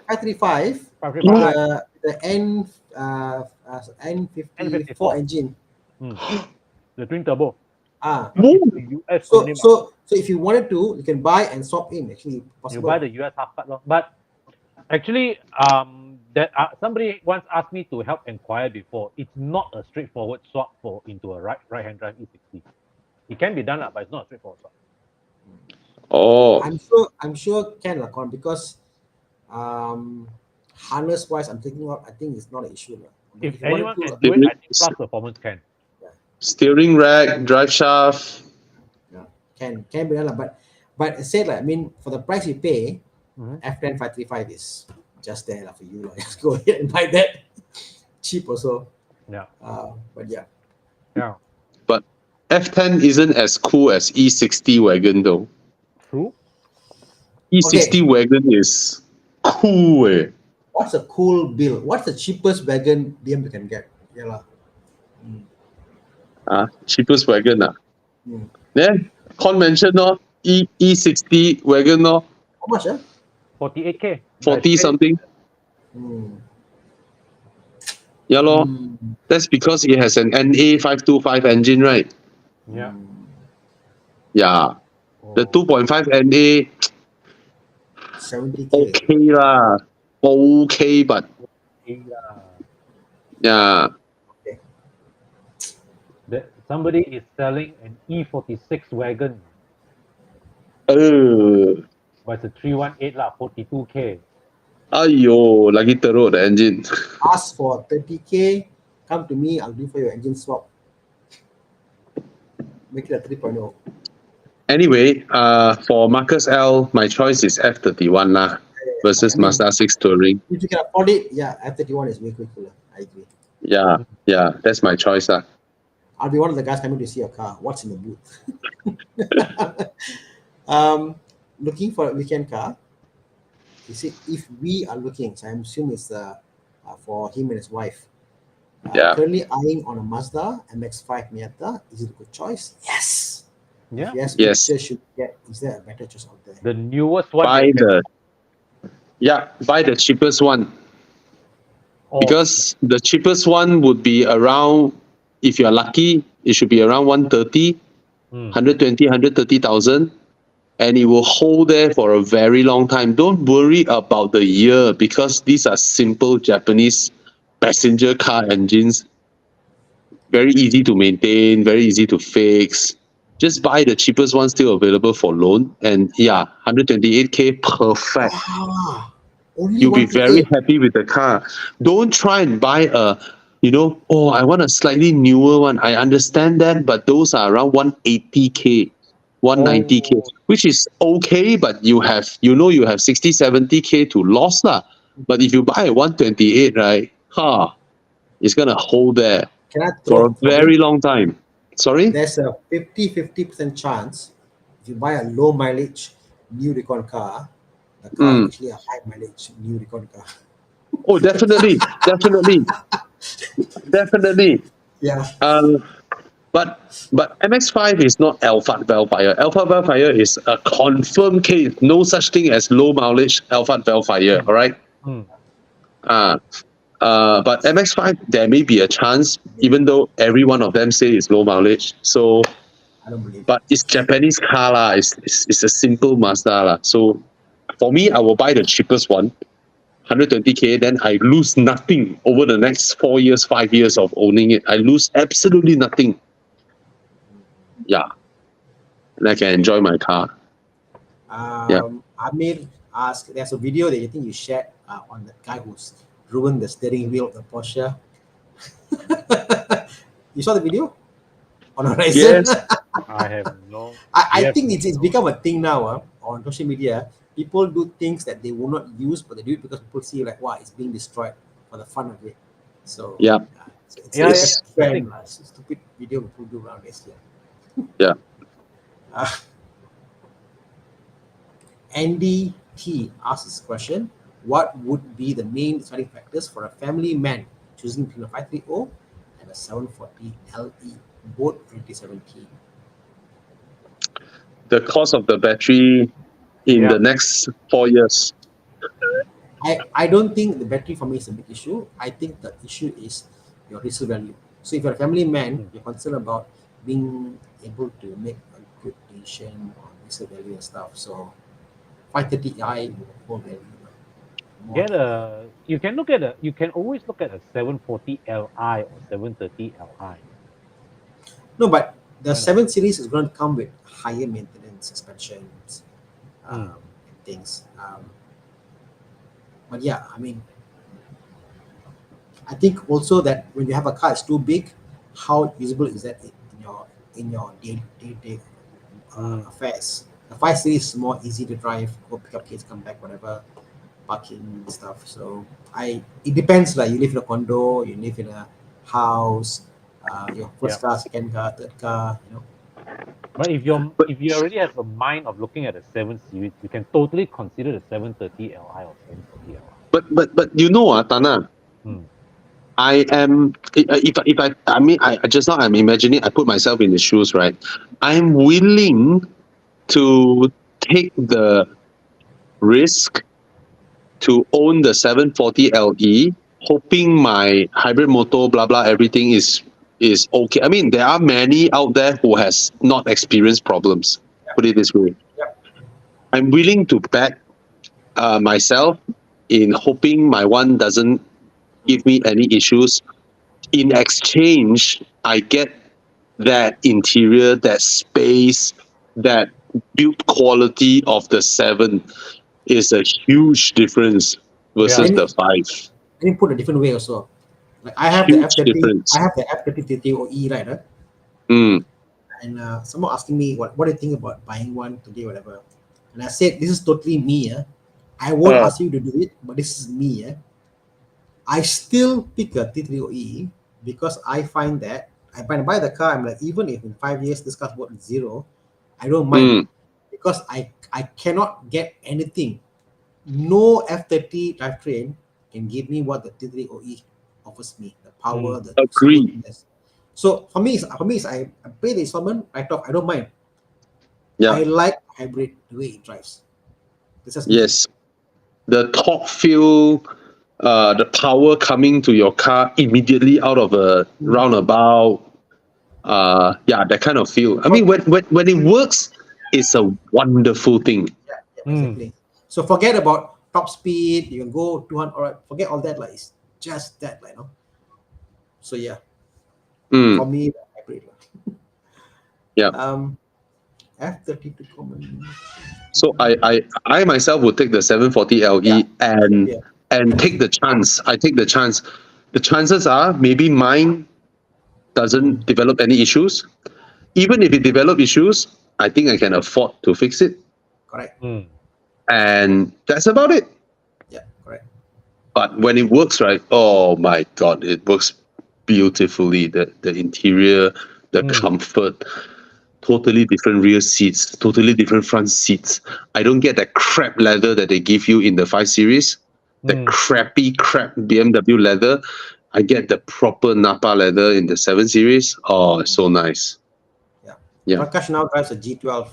535 with 535 the N54 N54. engine. the twin turbo. Woo! The US So only. so so if you wanted to, you can buy and swap in. Actually, You possible. buy the US half cut, but actually, that somebody once asked me to help inquire before. It's not a straightforward swap into a right-hand drive E60. It can be done, but it's not a straightforward swap. Oh, I'm sure can Kon, because harness wise, I think it's not an issue. But If you wanted anyone to, can do it, I think Plus Performance can. steering rack, drive shaft. can be done. But I said, I mean, for the price you pay, Mhm. F10 535 is just there for you. Just go ahead and buy that. Cheap also. Yeah. But yeah. Yeah. But F10 isn't as cool as E60 wagon though. True. E60 wagon is cool. What's a cool build? What's the cheapest wagon DM you can get? Yeah. Cheapest wagon. Mm. Then convention E60 wagon How much? 48K. 40 something. Mm. Yeah lor. Mm. That's because it has an NA525 engine, right? Yeah. Yeah. The 2.5 NA 70K. okay lah. Okay, but yeah. Somebody is selling an E46 wagon, Uh, but it's a 318 lah, 42K. Aiyo, lagi teruk the engine. Ask for 30K. Come to me. I'll do for your engine swap. Make it a 3.0. Anyway, for Marcus L, my choice is F31 lah versus Mazda 6 Touring. If you can afford it, yeah, F31 is way cooler. I agree. Yeah, that's my choice lah. I'll be one of the guys coming to see your car. What's in the booth? Looking for a weekend car. You see, if we are looking, so I'm assuming it's for him and his wife. Yeah. Currently eyeing on a Mazda MX-5 Miata. Is it a good choice? Yes. Yeah. Yes. Yes. Should get. Is there a better choice out there? The newest one. Buy the cheapest one. Because the cheapest one would be around, if you're lucky, it should be around 130, 120, 130,000. And it will hold there for a very long time. Don't worry about the year because these are simple Japanese passenger car engines. Very easy to maintain, very easy to fix. Just buy the cheapest one still available for loan. And 128K, perfect. You'll be very happy with the car. Don't try and buy I want a slightly newer one. I understand that, but those are around 180K, 190K, which is okay, but you have 60, 70K to loss lah. But if you buy a 128, right, it's gonna hold there for a very long time. Sorry? There's a 50% chance if you buy a low mileage new recon car, the car is actually a high mileage new recon car. Oh, definitely. Yeah. But MX-5 is not Alphard valve fire. Alphard valve fire is a confirmed case. No such thing as low mileage Alphard valve fire. All right. But MX-5 there may be a chance, even though every one of them say it's low mileage. So, I don't believe. but it's Japanese car lah. It's a simple Mazda lah. So, for me, I will buy the cheapest one. 120K, then I lose nothing over the next 4 years, 5 years of owning it. I lose absolutely nothing. Yeah. And I can enjoy my car. Amir asked, there's a video that you think you shared on the guy who's ruined the steering wheel of the Porsche. You saw the video? On Horizon? Yes. I have no. I think it's become a thing now. on social media, people do things that they will not use, but they do it because people see like, wow, it's being destroyed for the fun of it. So Yeah. it's Yeah, like a yeah. It's I trend, think it's a stupid video people do nowadays. Yeah. yeah. Uh, Andy T asks this question: what would be the main deciding factors for a family man choosing between a 530 and a 740 LE, both 2017? The cost of the battery in yeah. the next 4 years. I don't think the battery for me is a big issue. I think the issue is your resale value. So if you're a family man, Mm. you're concerned about being able to make a good decision on resale value and stuff. So 530i will hold value more Get than a you can look at a you can always look at a 740 Li or 730 Li. no, but the Why not? 7 series is going to come with higher maintenance suspensions Mm. and things. But yeah, I mean, I think also that when you have a car that's too big, how usable is that in your day Mm. affairs? The 5 series is more easy to drive, go pick up kids, come back, whatever, parking stuff. So it depends. Like you live in a condo, you live in a house, your Yeah. first car, second car, third car. But But if you already have a mind of looking at a 7 series, you can totally consider the 730 Li or 740 Li. but you know, Tana, Mm. I am if I mean I just now I'm imagining I put myself in the shoes, right? I'm willing to take the risk to own the 740 LE, hoping my hybrid motor, blah blah, everything is okay. I mean, there are many out there who has not experienced problems. Put it this way, Yep. I'm willing to bet myself in hoping my one doesn't give me any issues. In exchange, I get that interior, that space, that build quality of the seven is a huge difference Yeah. versus Let me the five. let me put a different way also. Like I have the Huge F30, I difference. have the F30 OE, right? Mm, And someone asking me what do you think about buying one today, whatever. And I said, this is totally me. I won't uh, ask you to do it, but this is me. I still pick a T3OE because I find that when I buy the car, I'm like, even if in 5 years this car's worth zero, I don't mind mm, because I cannot get anything. No F30 drivetrain can give me what the T3OE offers me, the power, Mm. the agree. smoothness. So for me, I pay the installment, write off. I don't mind. Yeah. I like hybrid the way it drives. This is me. Yes. The torque feel, the power coming to your car immediately out of a Mm. roundabout. Yeah, that kind of feel. I mean, when it works, it's a wonderful thing. Yeah, Mm. exactly. So forget about top speed. You can go 200. All right, forget all that. Like it's just that, So yeah, for Mm, me, hybrid. yeah. Um, F32 common. So I myself would take the 740 Yeah, LE same here. and take the chance. I take the chance. The chances are maybe mine doesn't Mm, develop any issues. Even if it develop issues, I think I can afford to fix it, correct. Mm. and that's about it. Yeah, correct. But when it works, right? Oh my god, it works beautifully. The interior, the Mm. comfort, totally different rear seats, totally different front seats. I don't get that crap leather that they give you in the 5 Series, the Mm. crappy crap BMW leather. I get the proper Napa leather in the 7 Series. Oh, it's so nice. Yeah. Yeah. Prakash now drives a G12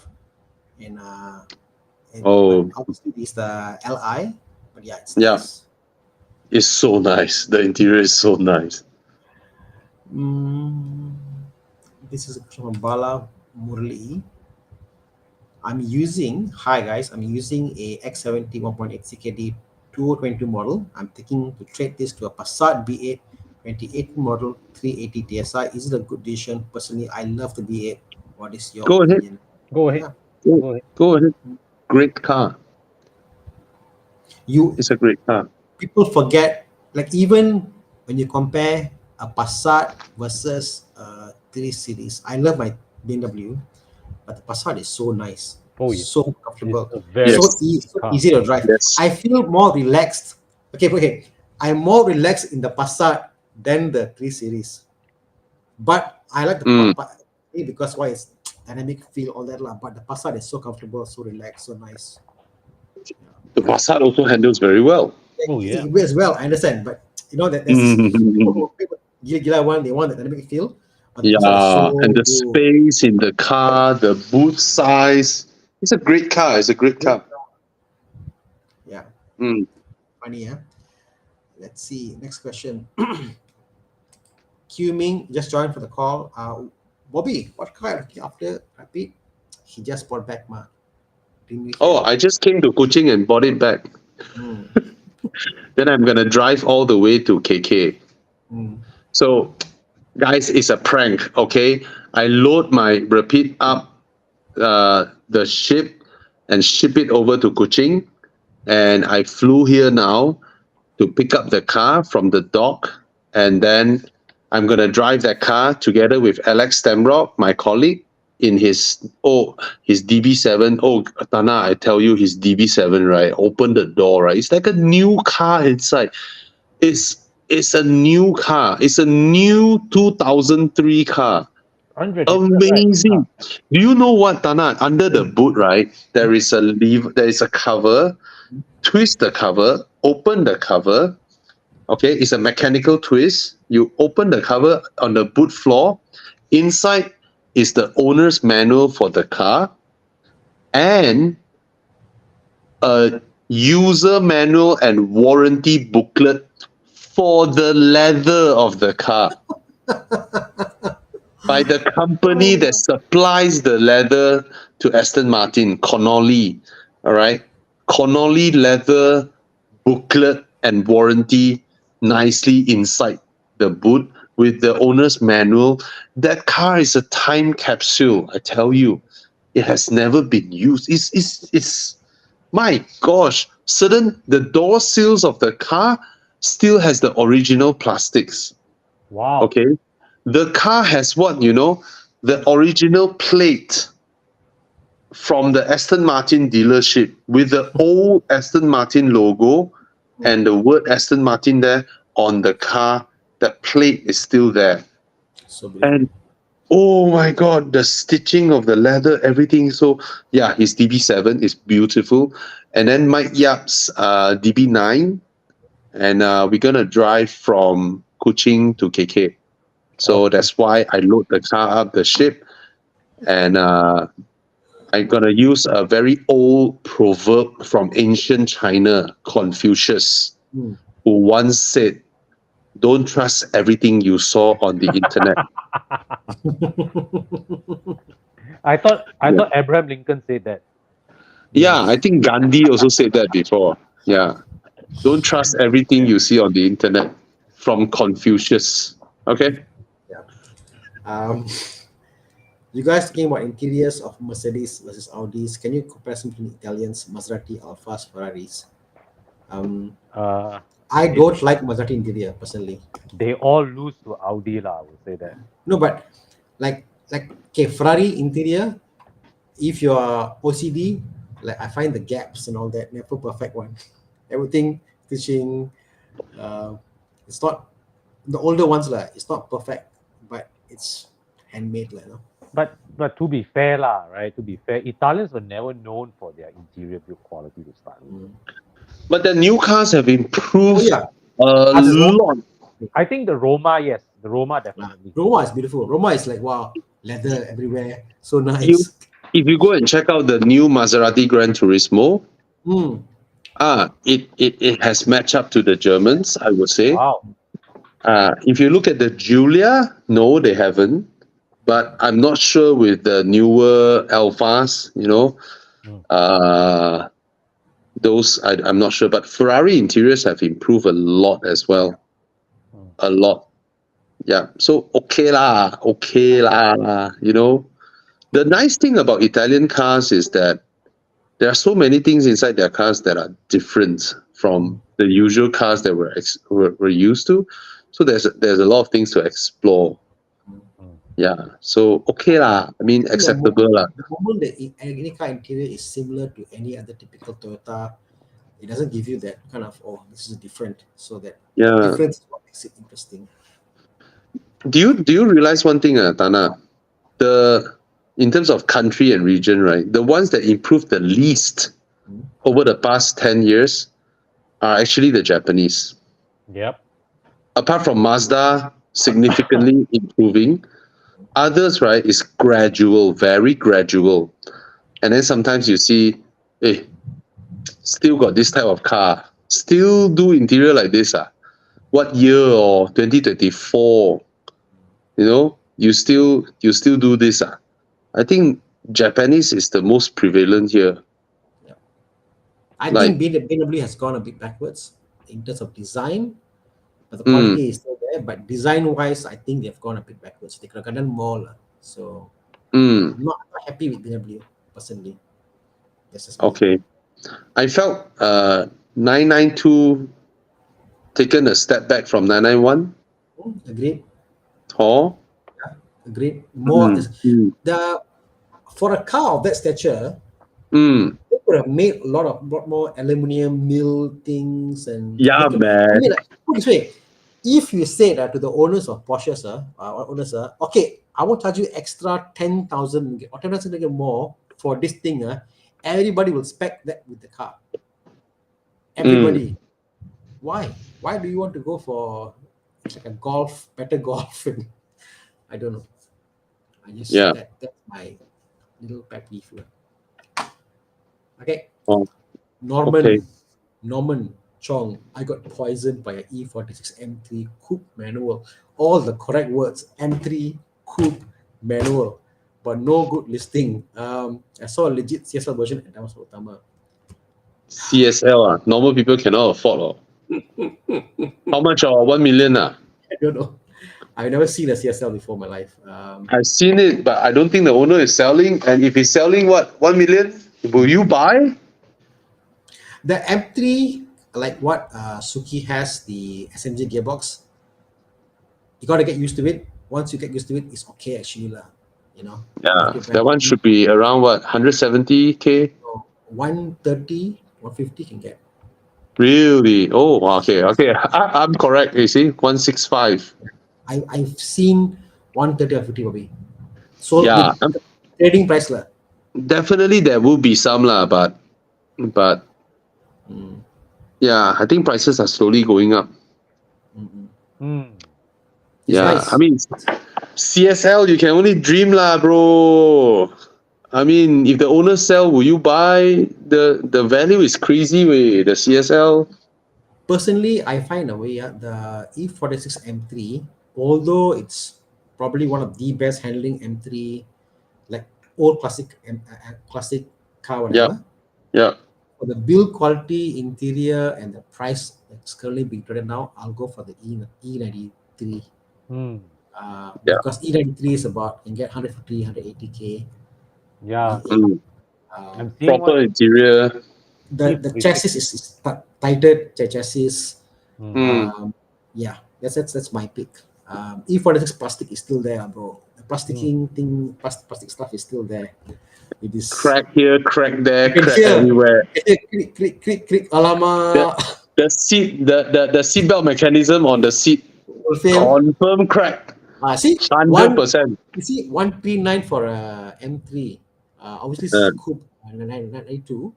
but Oh, obviously it's the Li. But yeah, it's yeah. nice. It's so nice. The interior is so nice. Mm, this is from Bala Murli. Hi guys, I'm using a X70 1.8 CKD 2022 model. I'm thinking to trade this to a Passat B8 2018 model 380 TSI. Is it a good decision? Personally, I love the B8. What is your Go ahead. opinion? Go ahead. Yeah, Go, Go ahead. go ahead. Great car. you It's a great car. people forget, like even when you compare a Passat versus a 3 Series. I love my BMW, but the Passat is so nice. Oh yeah, So comfortable, it's a very so, Yes. so car. easy to drive. Yes. I feel more relaxed. Okay, I'm more relaxed in the Passat than the 3 Series. But I like the Mm. because why it's dynamic feel all that lah. But the Passat is so comfortable, so relaxed, so nice. The Passat also handles very well. Oh yeah. It wears well, I understand, but you know that there's people Mm. who gila one, they want the dynamic feel, but the Passat is Yeah, and so the good. space in the car, the boot size. It's a great car. It's a great car. Yeah, Mm. funny, yeah. Let's see. Next question. Q Ming just joined for the call. Bobby, what car are you looking after? Rapid. He just bought back ma. Didn't we Oh, hear? I just came to Kuching and bought it back. Mm, Then I'm gonna drive all the way to KK. mm. So, guys, it's a prank. Okay, I load my repeat up the ship and ship it over to Kuching, and I flew here now to pick up the car from the dock, and then I'm gonna drive that car together with Alex Stamrock, my colleague, in his DB7. Oh, Thana, I tell you, his DB7, right? Open the door, right? It's like a new car inside. It's a new car. It's a new 2003 car. Unregistered, right? Amazing. Do you know what, Tana? Under the boot, right? There is a lever, there is a cover. Twist the cover, open the cover. Okay, it's a mechanical twist. You open the cover on the boot floor. Inside is the owner's manual for the car and a user manual and warranty booklet for the leather of the car by the company that supplies the leather to Aston Martin, Connolly. All right. Connolly leather booklet and warranty nicely inside the boot with the owner's manual. That car is a time capsule, I tell you. It has never been used. It's my gosh. The door seals of the car still has the original plastics. Wow. Okay. The car has what, the original plate from the Aston Martin dealership with the old Aston Martin logo and the word Aston Martin there on the car. The plate is still there. So beautiful. And oh my god, the stitching of the leather, everything. So yeah, his DB7 is beautiful. And then Mike Yap's DB9. And we're gonna drive from Kuching to KK. So Okay. that's why I load the car up the ship, and I'm gonna use a very old proverb from ancient China, Confucius, Mm. who once said, "Don't trust everything you saw on the internet." I Yeah, thought Abraham Lincoln said that. yeah. I think Gandhi also said that before. Yeah, don't trust everything you see on the internet, from Confucius. Okay. Yeah. Um, you guys talking about interiors of Mercedes versus Audis. Can you compare some between Italians, Maserati, Alfas, Ferraris? Uh, I it, don't like Maserati interior personally. they all lose to Audi lah. I would say that. No, but okay, Ferrari interior. If you are OCD, like I find the gaps and all that never perfect one. Everything stitching, it's not the older ones lah. It's not perfect, but it's handmade lah. But to be fair lah, right? To be fair, Italians were never known for their interior build quality to start with. But the new cars have Oh improved yeah, a ours is more. lot. I think the Roma, yes, the Roma definitely. Roma is beautiful. Roma is like wow, leather everywhere, so You, nice. if you go and check out the new Maserati Gran Turismo, Mm. it has matched up to the Germans, I would say. Wow. If you look at the Giulia, no, they haven't. But I'm not sure with the newer Alphas, Mm. those I'm not sure. But Ferrari interiors have improved a lot as well. Mm. A lot. Yeah. So okay lah. The nice thing about Italian cars is that there are so many things inside their cars that are different from the usual cars that we're used to. So there's a lot of things to explore. Yeah. So okay lah. I mean, I think acceptable lah. the moment that any car interior is similar to any other typical Toyota, it doesn't give you that kind of, oh, this is different. So that Yeah. difference is what makes it interesting. Do you realize one thing, Tana? In terms of country and region, right? The ones that improved the least over the past 10 years are actually the Japanese. Yep. Apart from Mazda significantly improving, others, right, is gradual, very gradual. And then sometimes you see, eh, still got this type of car, still do interior like this. What year or 2024? You still do this. I think Japanese is the most prevalent here. I Like, think BMW has gone a bit backwards in terms of design, but the mm, quality is still there. But design-wise, I think they've gone a bit backwards. They could have done more lah. So mm, I'm not happy with BMW personally. That's just me. okay. I felt 992 taken a step back from 991. Agreed. Or Agreed. More mm, the for a car of that stature, mm. they could have made a lot more aluminium mill things and Yeah, make I man. mean, like, put it this way, if you said to the owners of Porsche, owners, okay, I will charge you extra 10,000 or 10,000 more for this thing, everybody will spec that with the car. Everybody. Why? Why do you want to go for it's like a better golf? I don't know. I just Yeah. that's my little pet peeve. Okay. Oh, Norman. okay. Norman Chong, I got poisoned by an E46 M3 coupe manual. All the correct words, M3 coupe manual, but no good listing. I saw a legit CSL version and that was Otama. CSL, normal people cannot afford. How much? 1 million? I don't know. I've never seen a CSL before in my life. I've seen it, but I don't think the owner is selling. And if he's selling, what, 1 million? Will you buy? The M3, like what Suki has, the SMG gearbox, you got to get used to it. Once you get used to it, it's okay actually. Yeah, that one should be around what, 170K? 130, 150 can get. Really? Oh, okay. I'm correct. You see, 165. I've seen 130 or 50 maybe. So Yeah, with trading price lah. definitely there will be some lah, but yeah, I think prices are slowly going up. It's Yeah, nice. I mean, CSL, you can only dream lah, bro. I mean, if the owner sell, will you buy? The value is crazy way, the CSL. Personally, I find a way the E46 M3, although it's probably one of the best handling M3, like old classic car, whatever. Yeah. For the build quality, interior, and the price that's currently being traded now, I'll go for the E93. Because E93 is about, you can get 150, 180K. Yeah. I'm seeing Proper what interior. The chassis is tighter chassis. Yeah, that's my pick. E46 plastic is still there, bro. The plastic stuff is still there. It is Crack here, crack there, can crack hear. everywhere. Click, alamak. The seat, the seatbelt mechanism on the seat Will fail. confirm crack. See, 100%. You see, 139 for a M3. Obviously, it's coupe 992.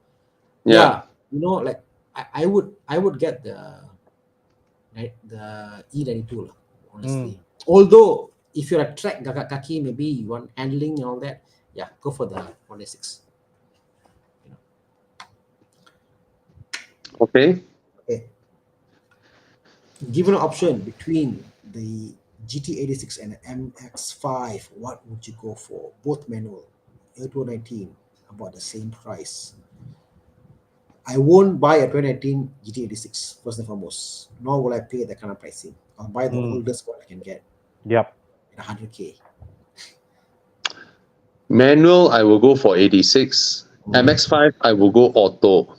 Yeah, like I would get the E92 lah, honestly. Although if you're a track kaki, maybe you want handling and all that, yeah, go for the 186. Okay. Given an option between the GT86 and the MX5, what would you go for? Both manual, 2019, about the same price. I won't buy a 2019 GT86 first and foremost, nor will I pay that kind of pricing. I'll buy the oldest one I can get. Yep. At 100K. Manual, I will go for 86. MX5, I will go auto.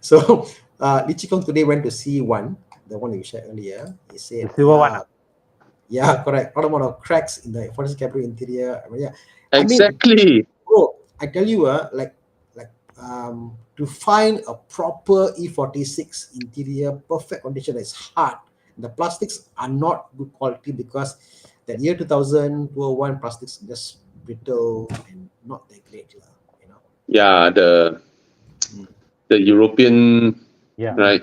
So, Lichikong today went to see one, the one that you shared earlier. He said, the silver one. Yeah, correct. Not amount of cracks in the forest cabin interior. I mean, yeah, I mean, Exactly. bro, I tell you, like to find a proper E46 interior, perfect condition is hard. The plastics are not good quality because that year 2000, 2001 plastics just brittle and not that great, you know. Yeah, Mm. the European, Yeah. right?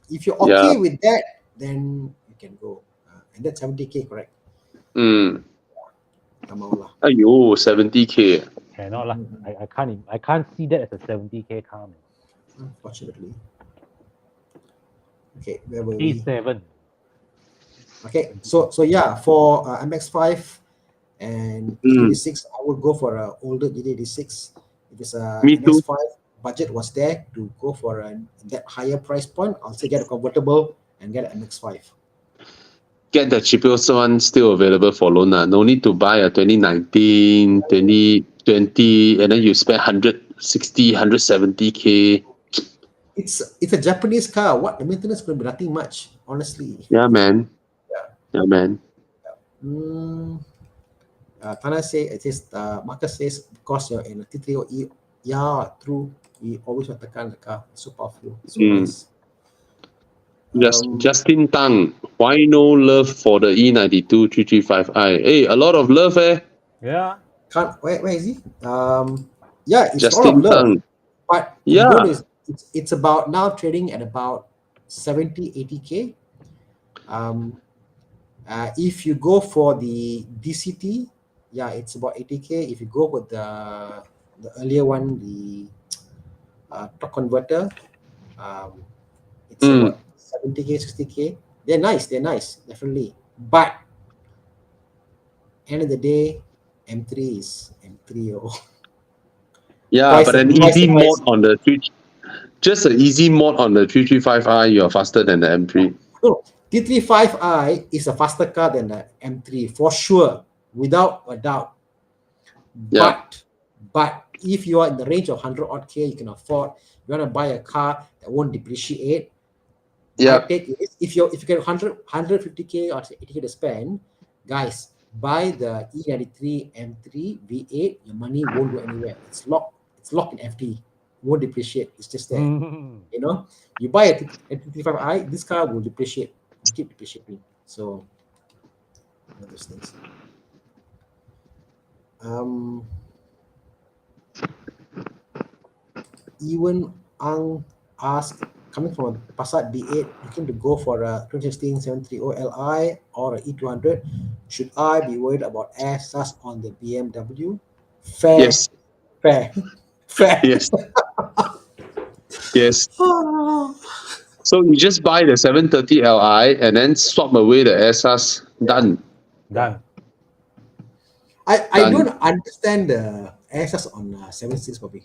If you're Yeah. okay with that, then you can go. And that's 70K, correct? Mm. Tamaw lah. Ayo, 70K. Cannot lah. I can't see that as a 70K car, man. Unfortunately. Okay, where were we? A7. Okay, so yeah, for MX5 and Mm. E86, I would go for a older E86. If it's a Me too. MX5, budget was there to go for that higher price point. I'll say get a convertible and get an MX5. Get the cheapest one still available for loan. No need to buy a 2019, 2020, and then you spend 160, 170K. It's a Japanese car. What the maintenance going to be nothing much, honestly. Yeah, man. Yeah, man. Mm, Thana say it is Marcus says because you're in a T30E, yeah, true. We always want to tekan the car. It's so powerful, so nice. Justin Tang, why no love for the E92 335i? Hey, a lot of love, eh? Yeah. Where is he? Yeah, it's a lot of Justin love. Tang. But if you Yeah. go to it's about now trading at about 70, 80K. If you go for the DCT, yeah, it's about 80K. If you go with the earlier one, the torque converter, it's Mm. about 70K, 60K. They're nice, definitely. But end of the day, M3 is M3. Oh. Yeah, but an easy mod on the just an easy mod on the 335i, you're faster than the M3. No, T35i is a faster car than the M3 for sure, without a doubt. Yeah. But if you are in the range of 100 odd K, you can afford. You want to buy a car that won't depreciate. My Yeah. take is if you get 150K or 80K to spend, guys, buy the E93 M3 V8. Your money won't go anywhere. It's locked. It's locked in FD. Won't depreciate. It's just there. You know, you buy a T35i, this car will depreciate and keep depreciating. So, one of those things. Even Ang asked, coming from a Passat B8, looking to go for a 2016 730 Li or a E200, should I be worried about air sus on the BMW? Fair, Yes. fair, fair. Yes. Yes. So you just buy the 730 Li and then swap away the SRs. Done. Done. I don't understand the air sus on 76 Bobby.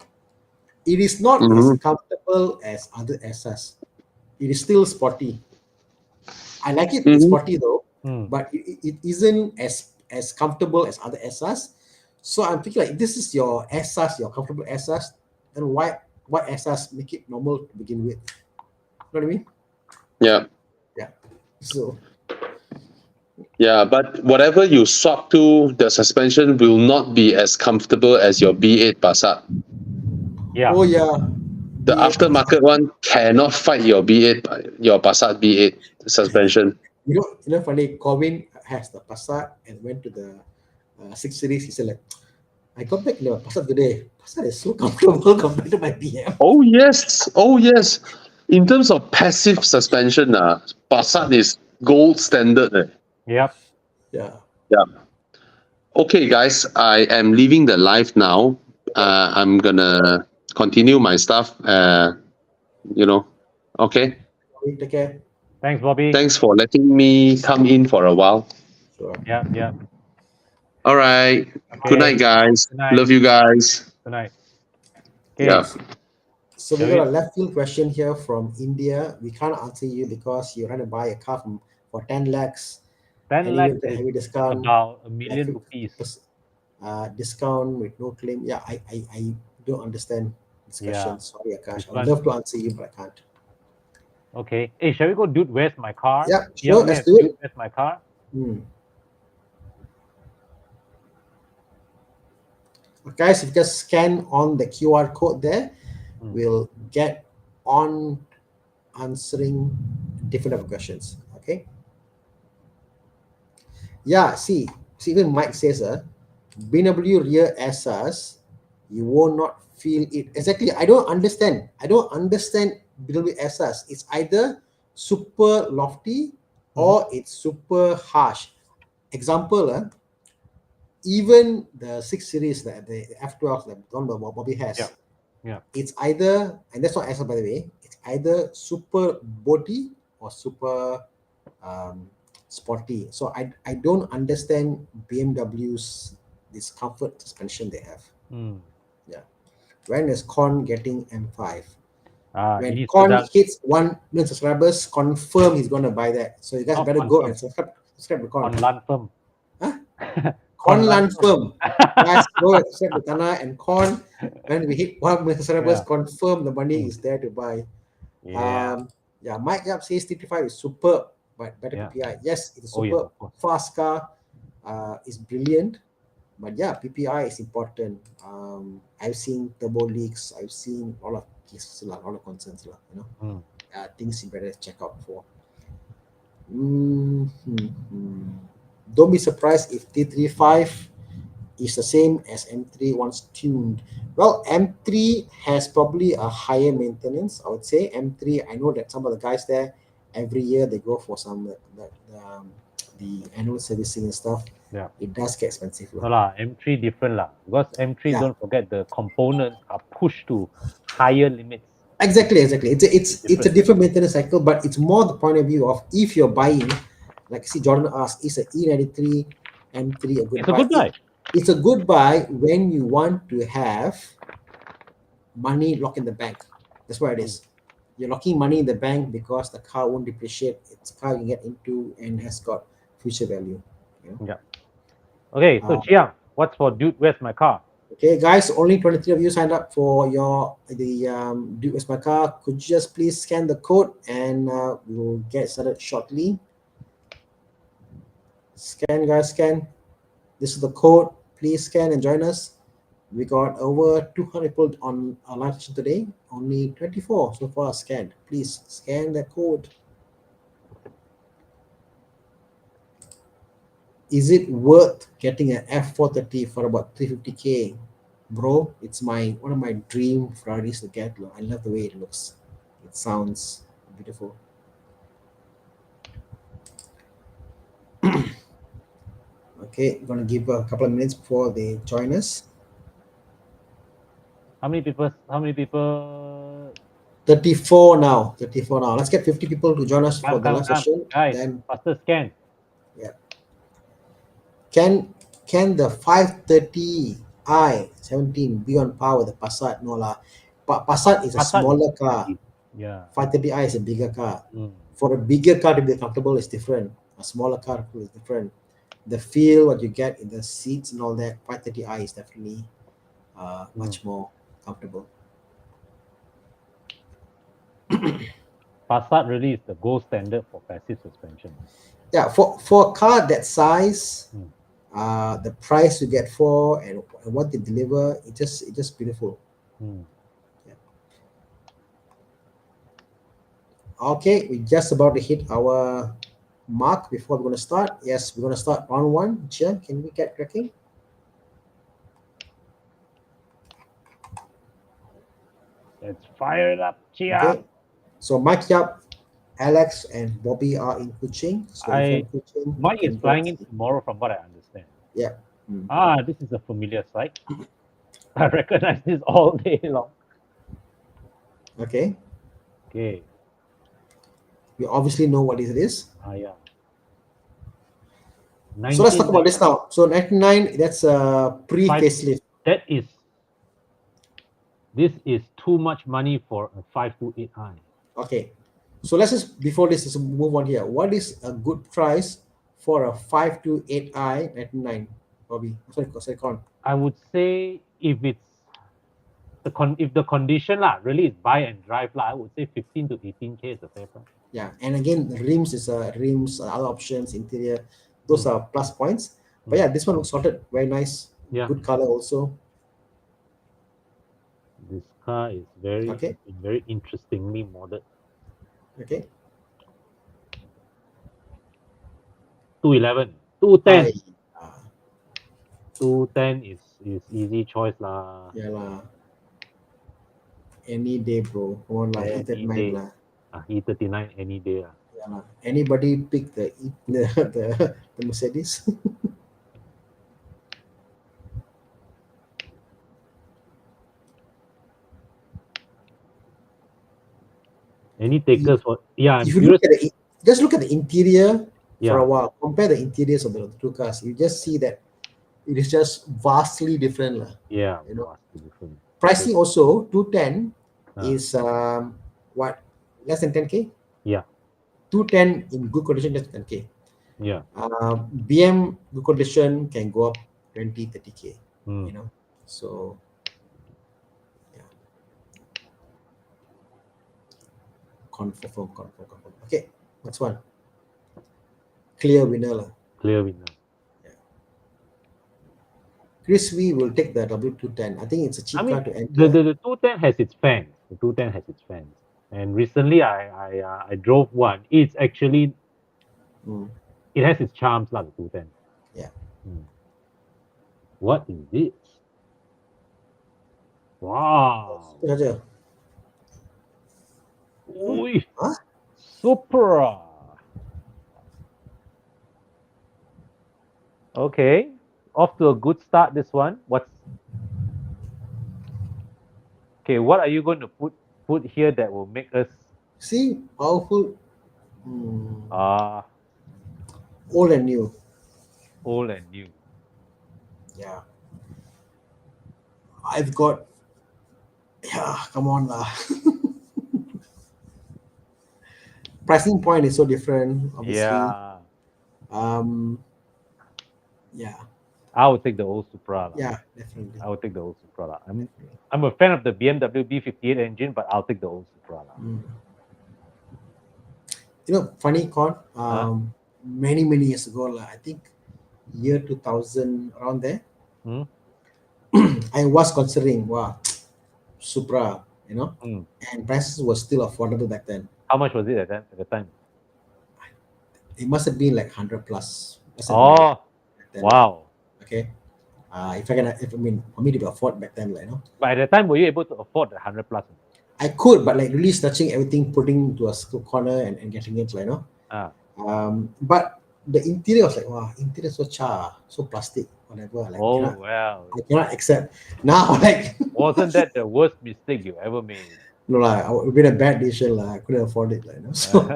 It is not as Mhm. comfortable as other SS. It is still sporty. I like it. It's Mhm. sporty though, but it isn't as comfortable as other SS. So I'm thinking like, this is your SS, your comfortable SS. Then why SS make it normal to begin with? You know what I mean? Yeah. Yeah. So Yeah, but whatever you swap to, the suspension will not be as comfortable as your B8 Passat. Yeah. oh yeah, The B8 aftermarket one cannot fight your B8, your Passat B8 suspension. you know funny. Corwin has the Passat and went to the 6 Series. He said like, I got back in the Passat today. Passat is so comfortable compared to my BM. Oh yes, oh yes. In terms of passive suspension, Passat is gold standard. Yep. Yeah. Yeah. Okay, guys, I am leaving the live now. I'm gonna continue my stuff. You know. Okay. Take care. Thanks, Bobby. Thanks for letting me come in for a while. Sure. Yeah. All right. Good Okay. night, guys. Good night. Love you guys. Good night. Okay. Yeah. So we Shall got we- a left field question here from India. We can't answer you because you're trying to buy a car for 10 lakhs. 10 Anyway, lakhs with a is heavy discount. about $1 million like rupees. Discount with no claim. Yeah, I don't understand this question. Yeah. Sorry, Akash. This I would one- love to answer you, but I can't. Okay. Hey, shall we go, dude? Where's my car? Yeah, sure. Let's do it. Dude, where's my car? Guys, if you just scan on the QR code there, we'll get on answering different questions. Okay. Yeah, see, even Mike says, BMW rear SRs, you will not feel it. Exactly. I don't understand. BMW SRs. It's either super lofty or it's super harsh. Example, even the 6 Series, the F12 that Bobby has, Yeah. it's either, and that's not SR by the way, it's either super body or super sporty. So I don't understand BMW's this comfort suspension they have. Yeah. When is Kon getting M5? When Ini Kon sedang. hits 1 million subscribers, confirm he's gonna buy that. So you guys better go and subscribe to Kon. Online firm. Huh? Kon Konlan firm. firm. Guys, go and subscribe to Thana and Kon. When we hit 1 million subscribers, confirm the money is there to buy. Yeah. Yeah, Mike Yap says 35 is superb, but better Yeah. PPI. Yes, it's a Oh, yes, superb of course. fast car. It's brilliant, but yeah, PPI is important. I've seen turbo leaks. I've seen a lot of cases, a lot of concerns, you know. Things you better check out for. Don't be surprised if T35 is the same as M3 once tuned. Well, M3 has probably a higher maintenance, I would say. M3, I know that some of the guys there, every year they go for some the annual servicing and stuff. Yeah. It does get expensive. No lah, M3 different lah. Because M3, Yeah. don't forget, the components are pushed to higher limits. Exactly. It's a different maintenance cycle, but it's more the point of view of if you're buying, like see Jordan asked, is an E93 M3 a good It's a buy? good buy. It's a good buy when you want to have money locked in the bank. That's what it is. You're locking money in the bank because the car won't depreciate. It's a car you get into and has got future value. You know? Yeah. Okay, so Chiang, what's for Dude, Where's My Car? Okay, guys, only 23 of you signed up for the Dude, Where's My Car. Could you just please scan the code and we'll get started shortly. Scan, guys, scan. This is the code. Please scan and join us. We got over 200 people on our live session today. Only 24 so far scanned. Please scan the code. Is it worth getting an F430 for about 350K? Bro, it's one of my dream Ferraris to get. I love the way it looks. It sounds beautiful. Okay, I'm gonna give a couple of minutes before they join us. How many people? 34 now. Let's get 50 people to join us for the live session. Guys, then faster scan. Yeah. Can the 530i 17 be on par with the Passat? No lah. Passat is a smaller car. Yeah. 530i is a bigger car. For a bigger car to be comfortable is different. A smaller car is different. The feel, what you get in the seats and all that, 530i is definitely much more comfortable. Passat really is the gold standard for passive suspension. Yeah, for a car that size, the price you get for and what they deliver, it's just beautiful. Yeah. Okay, we're just about to hit our mark before we're going to start. Yes, we're going to start round 1. Chia, can we get cracking? Let's fire it up, Chia. Okay. So Mike Yap, Alex, and Bobby are in Kuching. So Mike is flying in tomorrow, from what I understand. Yeah. This is a familiar sight. I recognize this all day long. Okay. Okay. You obviously know what it is. Yeah. So let's talk about this now. So 99, that's a pre-facelift. This is too much money for a 528i. Okay. So let's just, before this, let's move on here. What is a good price for a 528i 99, Bobby? Sorry, Kon. I would say if it's if the condition really is buy and drive I would say 15 to 18K is a fair price. Yeah, and again, the rims is rims, other options, interior, those are plus points. But yeah, this one looks sorted, very nice. Yeah. Good color also. This car is very Okay. very interestingly modded. Okay. 211, 210. Hi. Ah, 210 is easy choice lah. yeah lah. Any day, bro. Come on lah. Eat at Any night day. lah. E39 any day lah. Yeah lah. Anybody pick the Mercedes? Any takers for I'm If you look curious. at just look at the interior for Yeah. a while. Compare the interiors of the two cars. You just see that it is just vastly different lah. Yeah, You know, vastly different. pricing also 210 Ah. is what, less than 10k. Yeah. 210 in good condition just 10k. Yeah. BM good condition can go up 20-30k. Mm. You know, so yeah. Confirm. Okay, next one. Clear winner lah. Clear winner. Chris V will take the W210. I think it's a cheap I mean, car to enter. the 210 has its fans. The 210 has its fans. And recently, I drove one. It's actually Mm, it has its charms, like the 210. yeah. What is this? Wow. Super saja. Ui. Huh? Supra. Okay. Off to a good start, this one. Okay, what are you going to put here that will make us See, powerful. Old and new. old and new? Yeah. I've got. Yeah, come on lah. Pricing point is so different, obviously. Yeah. Yeah. I would take the old Supra. Yeah, definitely. I would take the old Supra. I'm a fan of the BMW B58 engine, but I'll take the old Supra. You know, funny Kon, many years ago, I think year 2000, around there, I was considering Supra, you know, and prices were still affordable back then. How much was it at the time? It must have been like 100 plus. Oh, wow. Okay. For me to afford back then, you know. But at the time, were you able to afford the 100 plus? I could, but like really touching everything, putting to a corner and getting it, you know. But the interior was like, wow, interior so plastic, whatever. Like, I cannot accept. Now, like, wasn't that the worst mistake you ever made? No, it would be a bad decision. I couldn't afford it, you know. So,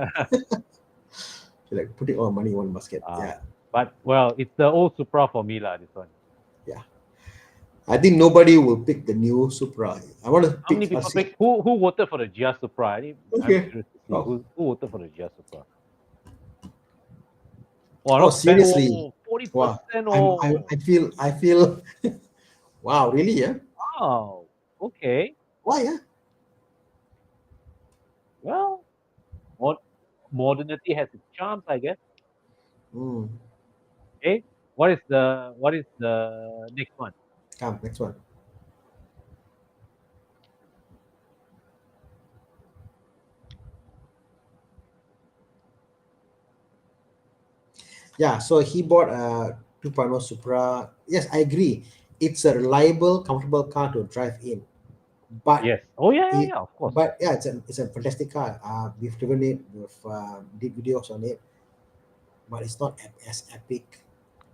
like putting all the money in one basket. Yeah. But well, it's the old Supra for me, this one. Yeah. I think nobody will pick the new Supra. I want to pick. How many people pick? Who voted for the GR Supra? Okay. Who voted for the GR Supra? Oh, seriously? 40%. Wow. I feel. Wow, really? Yeah. Wow. Okay. Why? Yeah. Well, modernity has its charms, I guess. Okay. What is the next one? Come, next one. Yeah, so he bought a 2.0 Supra. Yes, I agree. It's a reliable, comfortable car to drive in. But yes, yeah, of course. But yeah, it's a fantastic car. We've driven it, did videos on it, but it's not as epic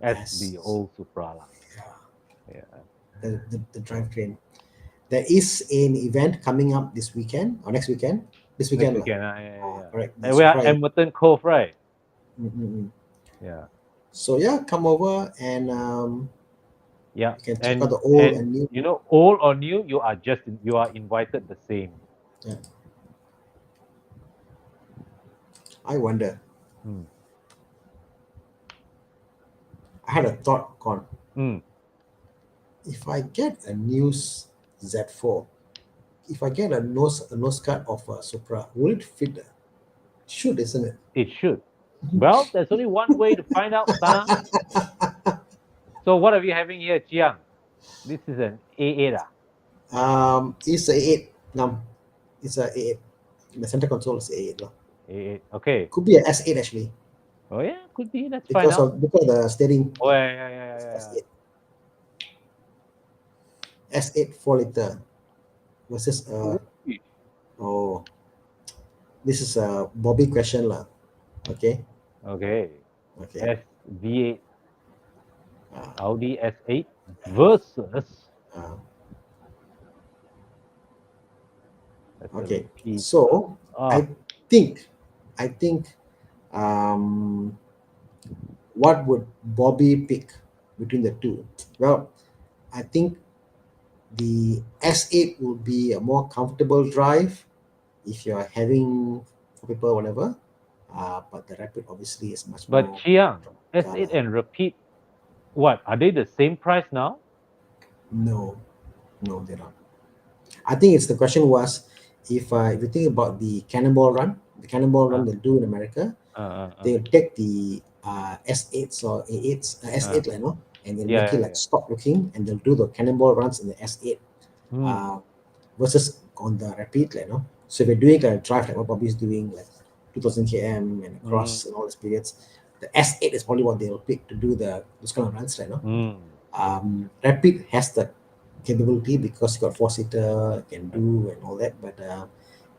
as the old Supra. Yeah. The drivetrain. There is an event coming up this weekend or next weekend. This weekend. Yeah. Correct. We are Edmonton Cove, right? Yeah. So yeah, come over and yeah, you can check out the old and new. You know, old or new, you are invited the same. Yeah. I wonder. I had a thought, Kon. If I get a new Z4, if I get a nose cut of a Supra, will it fit? It should, isn't it? It should. Well, there's only one way to find out, Thana. So what are we having here, Chiang? This is an A8. It's a A8. It's a A8. The center console is A8 lah. Okay. Could be a S8 actually. Oh yeah, could be. Let's find out. Because the steering. Oh yeah. S8. S8 4-liter versus oh, this is a Bobby question lah. Okay. Okay. Okay. V8 Uh, Audi S8 versus. uh, That's a okay. repeat. So Ah, I think what would Bobby pick between the two? Well, I think the S8 will be a more comfortable drive if you're having for people, whatever. But the Rapid obviously is much but more. Chiang, Yeah, S8 and repeat. What are they the same price now? no, they're not. I think it's the question was if you think about the Cannonball Run, they do in America, they'll take the S8s or A8s, S8 like, no, and they'll make it like stock looking, and they'll do the Cannonball runs in the S8 versus on the Rapid, like, no. So if you're doing a drive like what Bobby's doing, like 2000 km and across and all these periods, the S8 is probably what they'll pick to do those kind of runs, right? No, Rapid has the capability because you got 4-seater can do and all that, but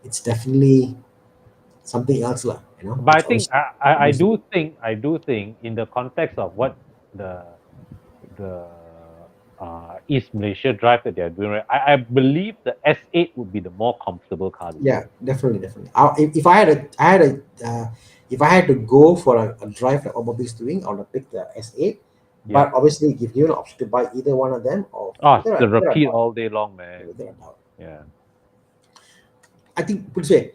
it's definitely something else, lah. You know. But I It's think also I amazing. do think in the context of what the East Malaysia drive that they're doing, right? I believe the S8 would be the more comfortable car. Yeah, definitely. If I had to go for a drive like what Bobby's doing, I would have picked the S8. Yeah. But obviously, if you an option to buy either one of them, or The repeat all day long, man. without a doubt. Yeah. I think put it this way,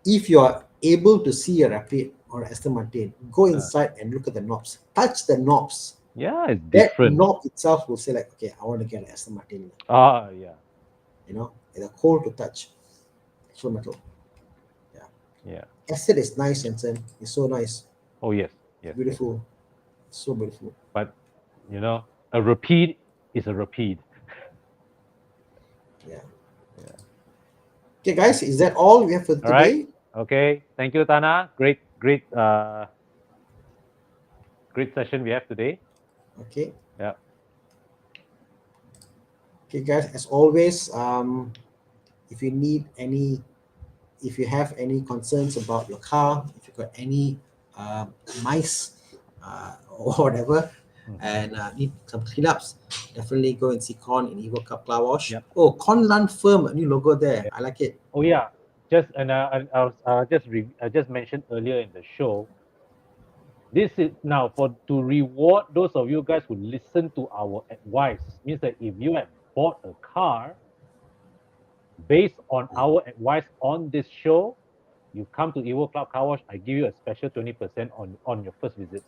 if you are able to see a Rapid or Aston Martin, go inside and look at the knobs. Touch the knobs. Yeah, it's That different. knob itself will say like, okay, I want to get an Aston Martin. Yeah. You know, it's a cold to touch. Actual metal. Yeah. Asset is nice, Jensen. It's so nice. Oh yes. Yes. Beautiful. So beautiful. But you know, a repeat is a repeat. Yeah. Okay, guys, is that all we have for today? All right. Okay. Thank you, Thana. Great session we have today. Okay. Yeah. Okay, guys, as always, if you have any concerns about your car, if you got any mice or whatever, and need some cleanups, definitely go and see Kon in Evo Cup Car Wash. Yep. Oh, Kon Land Firm, a new logo there. I like it. Oh yeah. I just mentioned earlier in the show. This is now to reward those of you guys who listen to our advice. Means that if you have bought a car based on our advice on this show, you come to Evo Club Car Wash, I give you a special 20% on your first visit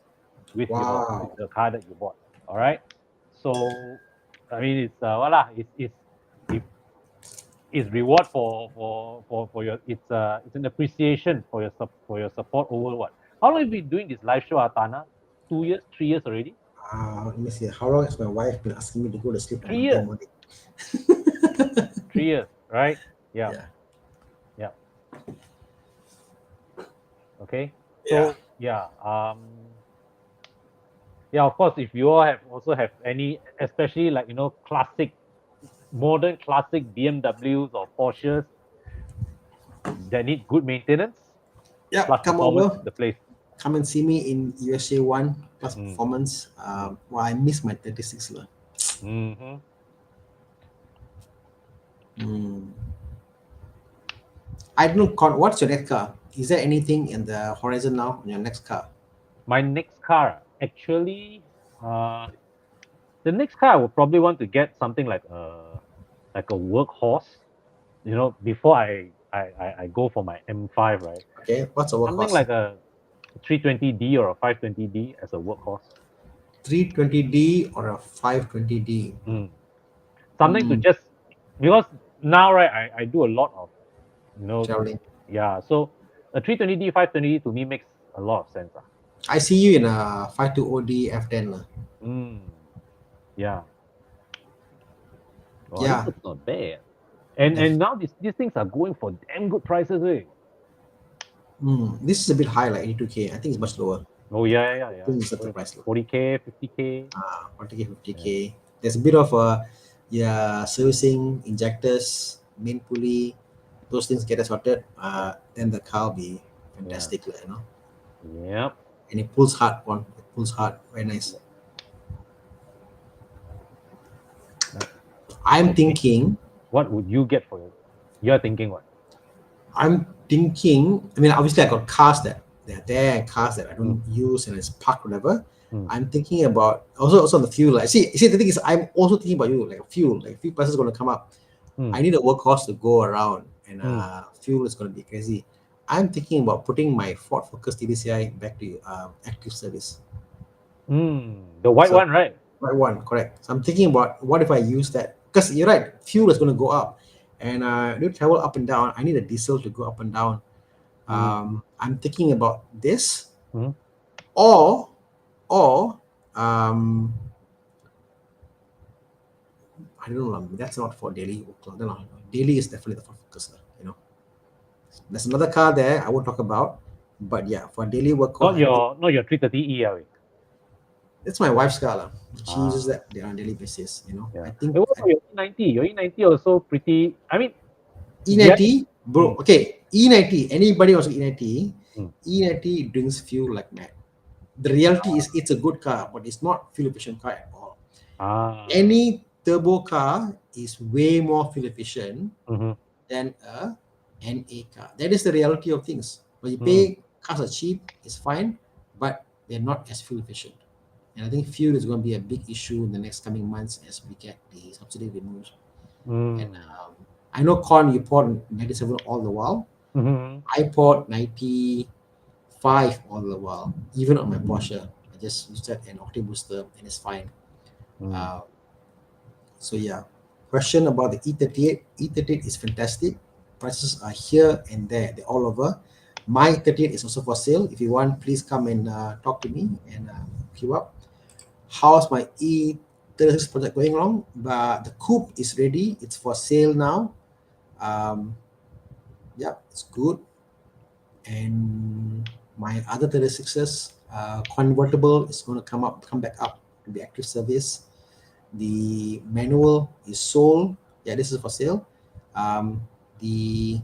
with the car that you bought. All right. So I mean it's reward for your it's an appreciation for your support over what? How long have you been doing this live show, Atana? 2 years, 3 years already? Let me see. How long has my wife been asking me to go to sleep 3 on years. Monday morning? 3 years, right? Yeah. Okay. So of course, if you all also have any, especially like modern classic BMWs or Porsches that need good maintenance, Yeah, plus come performance over. is the place. Come and see me in USA 1 plus performance. Well, I miss my 36 lah. I don't know, what's your next car? Is there anything in the horizon now on your next car? My next car, actually, the next car I would probably want to get something like a workhorse, before I go for my M5, right? Okay, what's a workhorse? Something like a 320D or a 520D as a workhorse. 320D or a 520D? Something to just, because now, right, I do a lot of, traveling. Yeah, so a 320D, 520D to me makes a lot of sense. I see you in a 520D F10. Yeah. Yeah. It's not bad. And now these things are going for damn good prices, eh? This is a bit high, like 82K. I think it's much lower. Oh yeah. I think it's at the price low. 40K, 50K. 40K, 50K. There's a bit of servicing, injectors, main pulley, those things get sorted. Then the car will be fantastic, you know. Yep. And it pulls hard one. It pulls hard. Very nice. I'm thinking. What would you get for it? You're thinking what? I'm thinking. I mean, obviously, I got cars that they're there and cars that I don't use and it's parked, whatever. I'm thinking about also the fuel. Like, see, the thing is, I'm also thinking about you, like fuel. Like fuel prices going to come up. I need a workhorse to go around, and fuel is going to be crazy. I'm thinking about putting my Ford Focus TDCi back to active service. The white one, right? White one, correct. So I'm thinking about what if I use that? Because you're right, fuel is going to go up, and I need to travel up and down. I need a diesel to go up and down. I'm thinking about this, or I don't know. That's not for daily work. No. Daily is definitely the Ford Focus, you know. There's another car there I won't talk about, but yeah, for daily work. Not your 330E, are we? That's my wife's car. She uses that on a daily basis, you know. Yeah. I think what about your E90? Your E90 also pretty. I mean, E90, bro. Okay, E90. Anybody wants E90? E90 drinks fuel like mad. The reality is, it's a good car, but it's not fuel efficient car at all. Any turbo car is way more fuel efficient than a NA car. That is the reality of things. When you pay, cars are cheap, it's fine, but they're not as fuel efficient. And I think fuel is going to be a big issue in the next coming months as we get the subsidy removed. And I know, Kon, you poured 97 all the while. I poured 95 all the while, even on my Porsche. I just used that an octave booster and it's fine. So yeah, question about the E38. E38 is fantastic. Prices are here and there. They're all over. My 38 is also for sale. If you want, please come and talk to me and queue up. How's my E36 project going along? But the coupe is ready. It's for sale now. Yeah, it's good. And my other 36s, convertible is going to come back up to be active service. The manual is sold. Yeah, this is for sale. The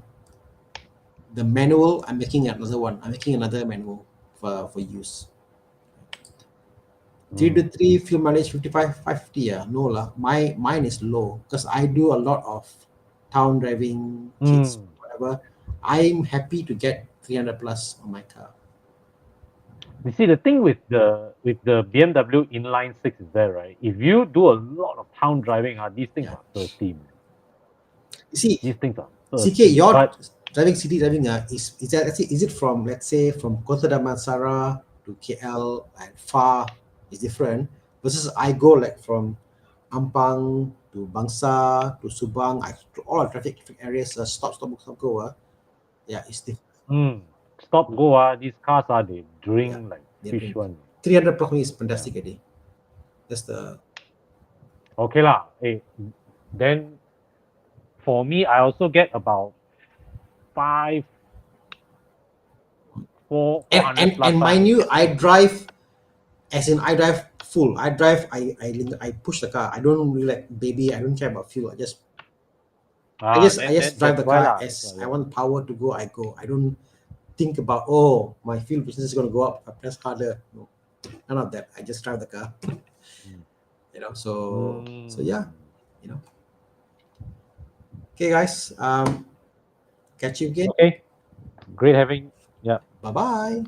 manual, I'm making another one. I'm making another manual for use. 3 to 3 fuel mileage 55 550. Yeah, no lah. Mine is low because I do a lot of town driving, kids, whatever. I'm happy to get 300 plus on my car. You see, the thing with the BMW inline 6 is there, right? If you do a lot of town driving, these things are 13. You see, these things are 13. CK, your driving city driving is it from, let's say, from Kota Damansara to KL and far is different versus I go like from Ampang to Bangsa to Subang, to all the traffic areas, stop go. Yeah, it's different. Stop go. These cars are they drink like fish one. 300 per is fantastic already. That's the okay lah. Hey, then for me, I also get about 400 and mind you, I drive as in I drive full. I push the car. I don't really like baby. I don't care about fuel. I just drive the car as I want power to go. I go. I don't think about my fuel efficiency is going to go up. I press harder. No, none of that. I just drive the car. You know. So yeah. You know. Okay, guys. Catch you again. Okay. Great having. Yeah. Bye bye.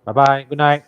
Bye bye. Good night.